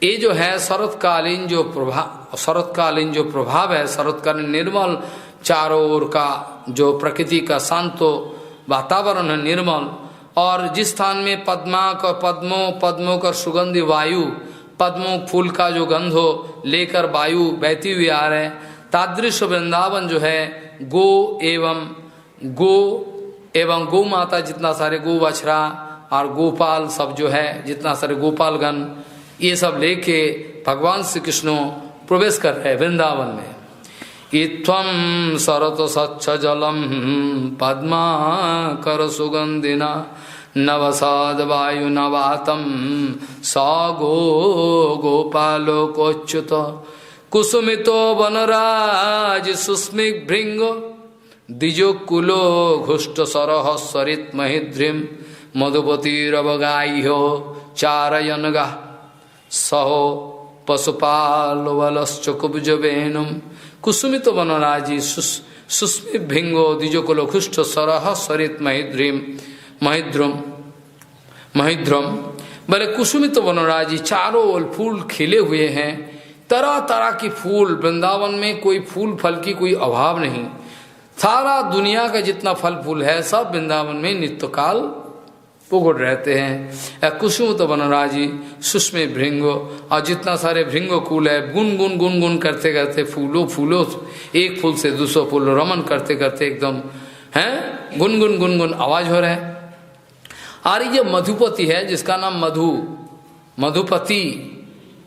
[SPEAKER 1] ये जो है शरतकालीन जो प्रभाव है, शरतकालीन निर्मल चारों ओर का जो प्रकृति का शांत वातावरण है निर्मल, और जिस स्थान में पद्माकर पद्मों का सुगंधी वायु, पद्मों फूल का जो गंध हो लेकर वायु बहती हुई आ रहे, तादृश वृंदावन जो है गो एवं गौ माता, जितना सारे गो बछड़ा और गोपाल सब जो है, जितना सारे गोपालगण, ये सब लेके भगवान श्री कृष्ण प्रवेश कर रहे वृंदावन में। इत्वं सरत स्वच्छ जलम पद्मा कर सुगंधिना नवसाद वायु नवातम स गो गोपालो कोच्युत कुसुमितो वनराज सुस्मिक भृंग द्विजोकुलो घुष्ट सरह सरित महिद्रिम मधुपतिरवगाह्यो चारयनगा सहो पशुपाल वलश्च कुब्ज वेणुम कुसुमित वनराजी सुस्मि भिंगो द्विजोकुलो घुष्ट सरह सरित महिद्रम बोले कुसुमित वनराजी, चारों ओर फूल खिले हुए हैं, तरह तरह की फूल। वृंदावन में कोई फूल फल की कोई अभाव नहीं, सारा दुनिया का जितना फल फूल है सब वृंदावन में नित्यकाल पुगड़ रहते हैं। कुसुमित वनराजी सुष्मे भृंगो, और जितना सारे भृंगो कुल है गुन गुन करते करते फूलों एक फूल से दूसरा फूल रमन करते करते एकदम हैं गुन आवाज हो रहा है। और ये मधुपति है जिसका नाम मधुपति,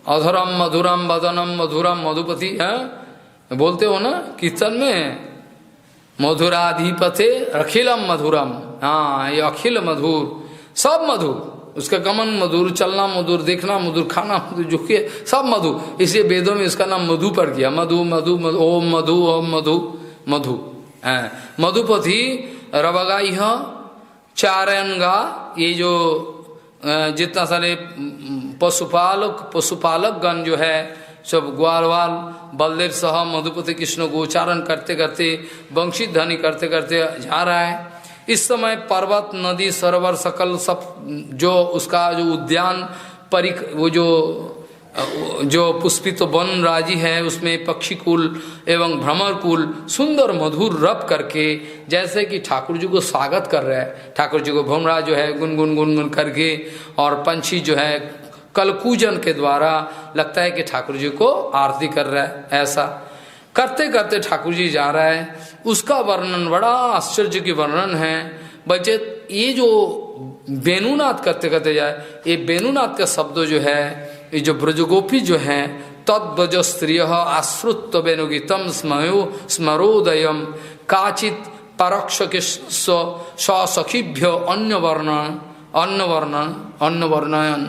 [SPEAKER 1] अधरम मधुरम वदनम मधुरम मधुपति है, बोलते हो ना कीर्तन में, मधुराधिपते अखिलम मधुरम। हाँ, ये अखिल मधुर, सब मधुर, उसका गमन मधुर, चलना मधुर, देखना मधुर, खाना मधुर, जो कि सब मधु, इसलिए वेदों में इसका नाम मधु पड़ गया। मधु मधु मधु ओम मधु ओम मधु मधु मधुपति रवगाई चारयनगा, ये जो जितना सारे पशुपालक गण जो है सब ग्वालवाल बलदेव सह मधुपति कृष्ण को उच्चारण करते करते वंशी ध्वनि करते करते जा रहा है। इस समय पर्वत नदी सरोवर सकल सब जो उसका जो उद्यान वो जो पुष्पित वन राजी है उसमें पक्षी कुल एवं भ्रमर कुल सुंदर मधुर रप करके जैसे कि ठाकुर जी को स्वागत कर रहे हैं। ठाकुर जी को भ्रमरा जो है गुनगुन करके, और पंछी जो है कलकूजन के द्वारा लगता है कि ठाकुर जी को आरती कर रहा है। ऐसा करते करते ठाकुर जी जा रहा है, उसका वर्णन बड़ा आश्चर्य की वर्णन है। बच्चे ये जो वेणुनाथ करते करते जाए, ये वेणुनाथ का शब्द जो है, ये जो ब्रजगोपी जो है तद्वज स्त्रिय आश्रुत वेणुगीतम स्मरोदयम काचित परोक्ष के सखीभ्य अन्य वर्णयन।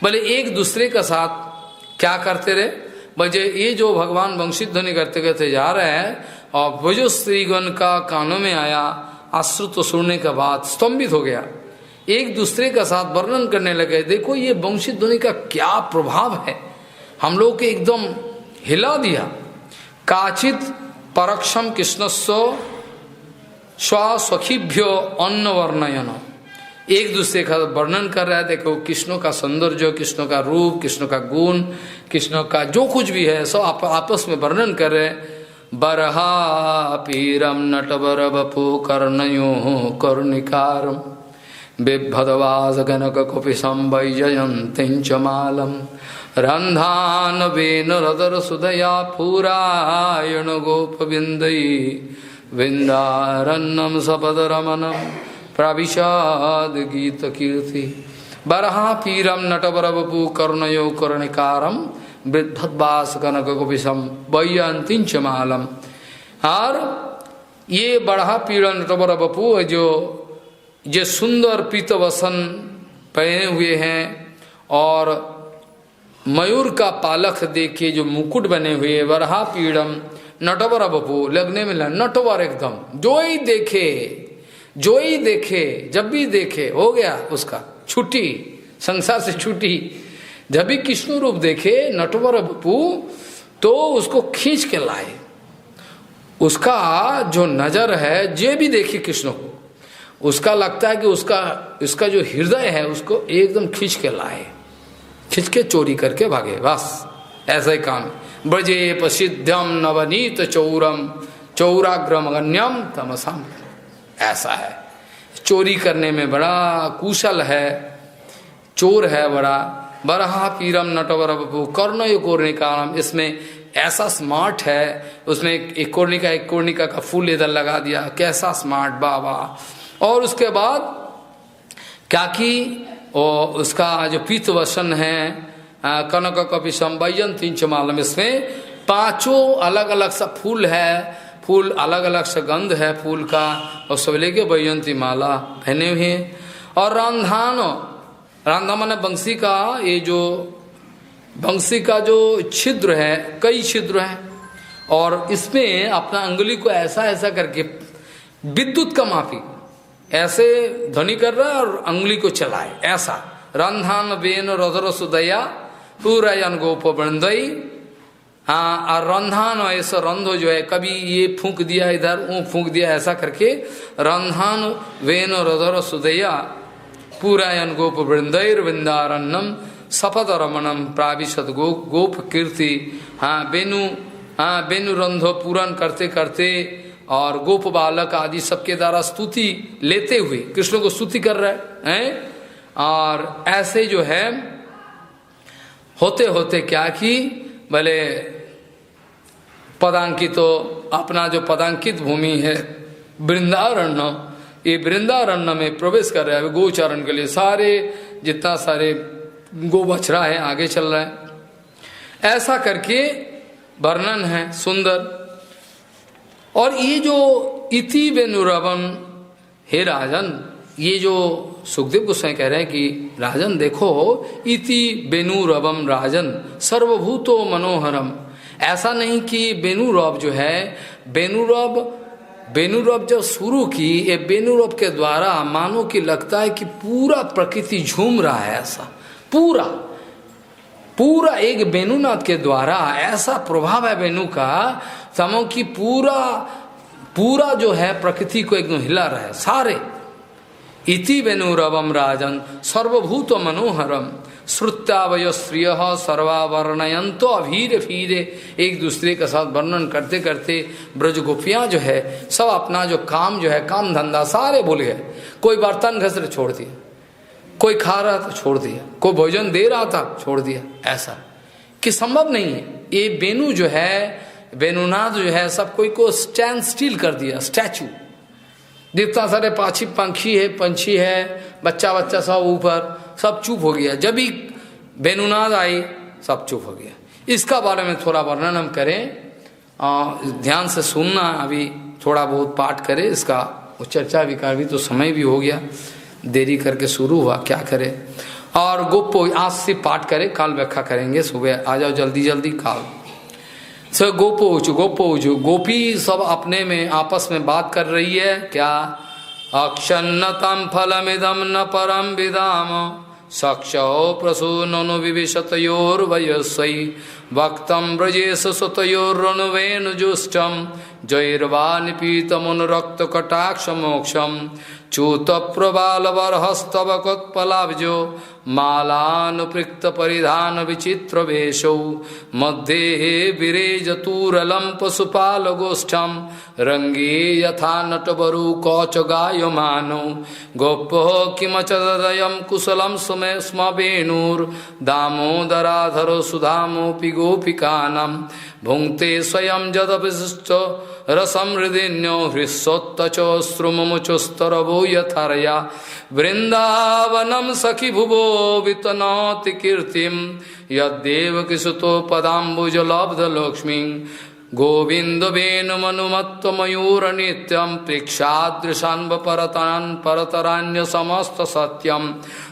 [SPEAKER 1] बोले एक दूसरे का साथ क्या करते रहे, बजे ये जो भगवान वंशीध्वनि करते करते जा रहे हैं और वो जो स्त्रीगण का कानों में आया, आश्रुत सुनने के बाद स्तंभित हो गया, एक दूसरे का साथ वर्णन करने लगे। देखो ये वंशीध्वनि का क्या प्रभाव है, हम लोग के एकदम हिला दिया। काचित परोक्षम कृष्णस्व स्वसखीभ्यो अन्न वर्णयन, एक दूसरे का वर्णन कर रहा है। देखो कृष्ण का सौंदर्य, कृष्ण का रूप, कृष्ण का गुण, कृष्ण का जो कुछ भी है सब आपस में वर्णन कर रहे। बरहा पीरम नटवर बपु कर्णयो कर्णिकारम बिभदवास गणक कुपिशम वैजयंतिंच मालम रंधान वेन रदर सुदया पूरायण गोप बिंदई विंदारण्यम सपद रमनम प्रविशाद गीत कीर्ति। बरहा पीरम नटवर बपु कर्णयो कर्णिकारम वृद्धवास कनक गोपिशम वैयंतिंच मालम। और ये बरहा पीरम नटवर बपु जो सुंदर पीतवसन पहने हुए हैं और मयूर का पालक देखे जो मुकुट बने हुए, बरहा पीड़म नटवर बपु, लगने में नटवर एकदम, जो ही देखे जब भी देखे हो गया उसका छुट्टी, संसार से छुट्टी। जब भी कृष्ण रूप देखे नटवर बपु तो उसको खींच के लाए। उसका जो नजर है, जे भी देखे कृष्ण को, उसका लगता है कि उसका जो हृदय है उसको एकदम खींच के लाए, खींच के चोरी करके भागे, बस ऐसा ही काम। ब्रजे प्रसिद्धम नवनीत चौराग्रमगण्यम तमसम, ऐसा है। चोरी करने में बड़ा कुशल है, चोर है बड़ा, बरहा पीरम नटवर बपू कर्ण यो कोर्णिका, इसमें ऐसा स्मार्ट है, उसमें एक कोर्णिका का फूल इधर लगा दिया, कैसा स्मार्ट बाबा। और उसके बाद क्या कि उसका जो पीत वसन है कनक कपि संवयन 3 मालम, इसमें 5 अलग अलग सा फूल है, फूल अलग अलग सा गंध है फूल का, और सब लेके वैजंती माला पहने हुए। और रांधा माने बंसी का, ये जो बंसी का जो छिद्र है, कई छिद्र हैं, और इसमें अपना अंगुली को ऐसा ऐसा करके विद्युत का माफी ऐसे ध्वनि कर रहा है और अंगुली को चलाए ऐसा। रंधान बेन रधर सुदया पूरा गोप बंदई। हाँ, और रंधान ऐसा रंधो जो है, कभी ये फूंक दिया इधर, वो फूंक दिया, ऐसा करके रंधान वेन रधर सुदया पूरायन गोप वृंदैर वृंदारण्यम सपद रमणम प्राविशत गोप कीर्ति। हाँ, बेनु रंधो पूरन करते करते और गोप बालक आदि सबके द्वारा स्तुति लेते हुए कृष्ण को स्तुति कर रहे हैं। और ऐसे जो है होते होते क्या कि भले पदांकित, तो अपना जो पदांकित भूमि है वृंदारण्य, ये वृंदारण्य में प्रवेश कर रहा है गोचरण के लिए। सारे जितना सारे गो बछड़ा है आगे चल रहा है, ऐसा करके वर्णन है सुंदर। और ये जो इति वेणुरवन, हे राजन, ये जो सुखदेव गोस्वामी कह रहे हैं कि राजन देखो, इति वेणुरवम राजन सर्वभूतो मनोहरम। ऐसा नहीं कि वेणुरव जो है, वेणुरव जब शुरू की, ये वेणुरव के द्वारा मानो कि लगता है कि पूरा प्रकृति झूम रहा है, ऐसा पूरा एक वेणुनाथ के द्वारा ऐसा प्रभाव है वेणु का, समो कि पूरा जो है प्रकृति को एकदम हिला रहा है सारे। इति वेणुरवम राजन सर्वभूत मनोहरम श्रुत्यावय स्त्रिय सर्वावर्णयंतो अभीरे भीरे। एक दूसरे के साथ वर्णन करते करते ब्रज गोपियां जो है सब अपना जो काम जो है, काम धंधा सारे भूल गए। कोई बर्तन घस रहे छोड़ दिया, कोई खा रहा था छोड़ दिया, कोई भोजन दे रहा था छोड़ दिया, ऐसा कि संभव नहीं है। ये वेणु जो है, वेणुनाथ जो है, सब कोई को स्टैंड स्टिल कर दिया, स्टैचू। जितना सारे पंछी है, बच्चा सब ऊपर, सब चुप हो गया। जब भी वेणुनाथ आई सब चुप हो गया। इसका बारे में थोड़ा वर्णन हम करें, ध्यान से सुनना, अभी थोड़ा बहुत पाठ करें इसका, चर्चा विकार भी, तो समय भी हो गया, देरी करके शुरू हुआ, क्या करे। और गोपो आज से पाठ करें, काल व्याख्या करेंगे, सुबह आ जाओ जल्दी काल। सो गोपोचु गोपी सब अपने में आपस में बात कर रही है, क्या अक्षन्नतम फलमिदम न परम विदाम सक्षो प्रसूनो विविशतयोर्वयस्वै वक्तम ब्रजेश सुतयोर्रणवेणुजुष्टम जैर्वा निपीतमनुरक्त कटाक्ष मोक्षम चूत प्रबाल बरहस्तवकोत्पलाब्जो मालानुपृक्त परिधान विचित्र वेशौ मध्ये विरेजतूरलम पशुपाल गोष्ठम रंगे यथा नटबरु कौच गायमानो गोपो किमचदयम कुशलम सुमे स्म वेणुर दामोदराधरो सुधामोपि गोपिकानम भुंक्ते स्वयं जद विशिष्ट रसम हृदिन्यो हृस्वोत्तचोश्रुमुचुस्तरवो यथारया वृंदावनम सखी भुवो वितनोति कीर्तिम यद्देव किसुतो पदाम्बुजलब्ध लक्ष्मी गोविंद वेणु मनुमत्त मयूर नित्यम प्रेक्षादृशान्व परतरान्य समस्त सत्यम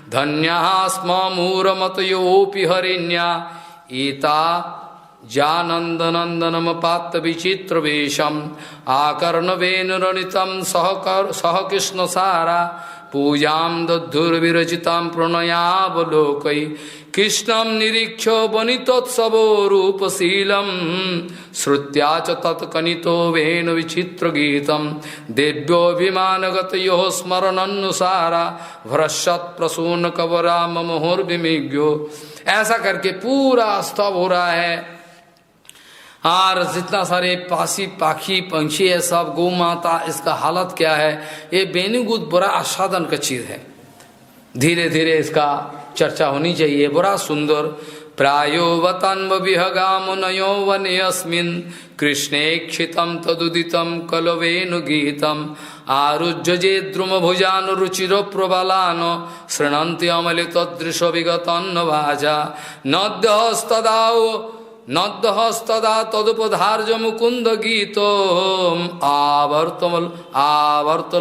[SPEAKER 1] धन्या स्म मूरमतयोपि हरिण्या ईता जानंदनंदनम पात विचित्र वेशम आकर्ण वेणुरणितम सह कृष्ण सारा पूजाम दद्धुर्विरचितां प्रणयावलोकै कृष्णं निरीक्ष्य वनितोत्सवो रूपशीलं श्रुत्या च तत्कनितो वेणु विचित्र गीतं देव्योऽभिमानगतयोः स्मरणनुसारा भ्रश्यत् प्रसून कवरा मुहुर्विमिज्ञो। ऐसा करके पूरा स्तव हो रहा है। और जितना सारे पासी पाखी पंछी है सब, गौ माता, इसका हालत क्या है, ये बेनुगुद बड़ा आस्वादन का चीज है। धीरे धीरे इसका चर्चा होनी चाहिए, बड़ा सुंदर। प्रायो वतन्व विहगा मुनयो वनयस्मिन् कृष्णे क्षितम तदुदितम कलवेनु गीतम आरुज्य द्रुम भुजान रुचिरो प्रबलान शृणन्ति अमलित दृश विगतन्न भाजा नद्यहस्तदा तदुपधार्य मुकुंद गीतो आवर्त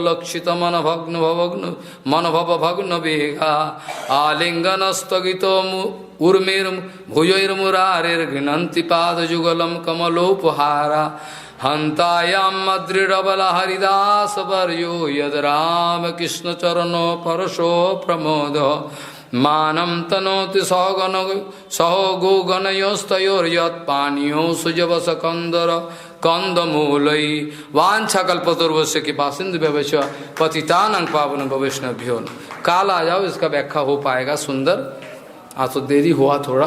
[SPEAKER 1] लक्षित मन भव भग्न वेगा आलिंगन स्थगितो उर्मिर भुजैर्मुरारिर्घ्नन्ति पादजुगलम कमलोपहारा हंतायाम मद्रिडबल हरिदास वर्यो यद राम कृष्ण चरणो परशो प्रमोद मानम तनोति सहो गो गणयोस्तयोर्यत्पानीयो सुजवस कंदर कंदमूलई वांछाकल्पतुर्वस्य कृपा सिंधु व्यवच पतितानंग पावन वैष्णव्यो। काल आ जाओ, इसका व्याख्या हो पाएगा सुंदर। आज तो देरी हुआ थोड़ा।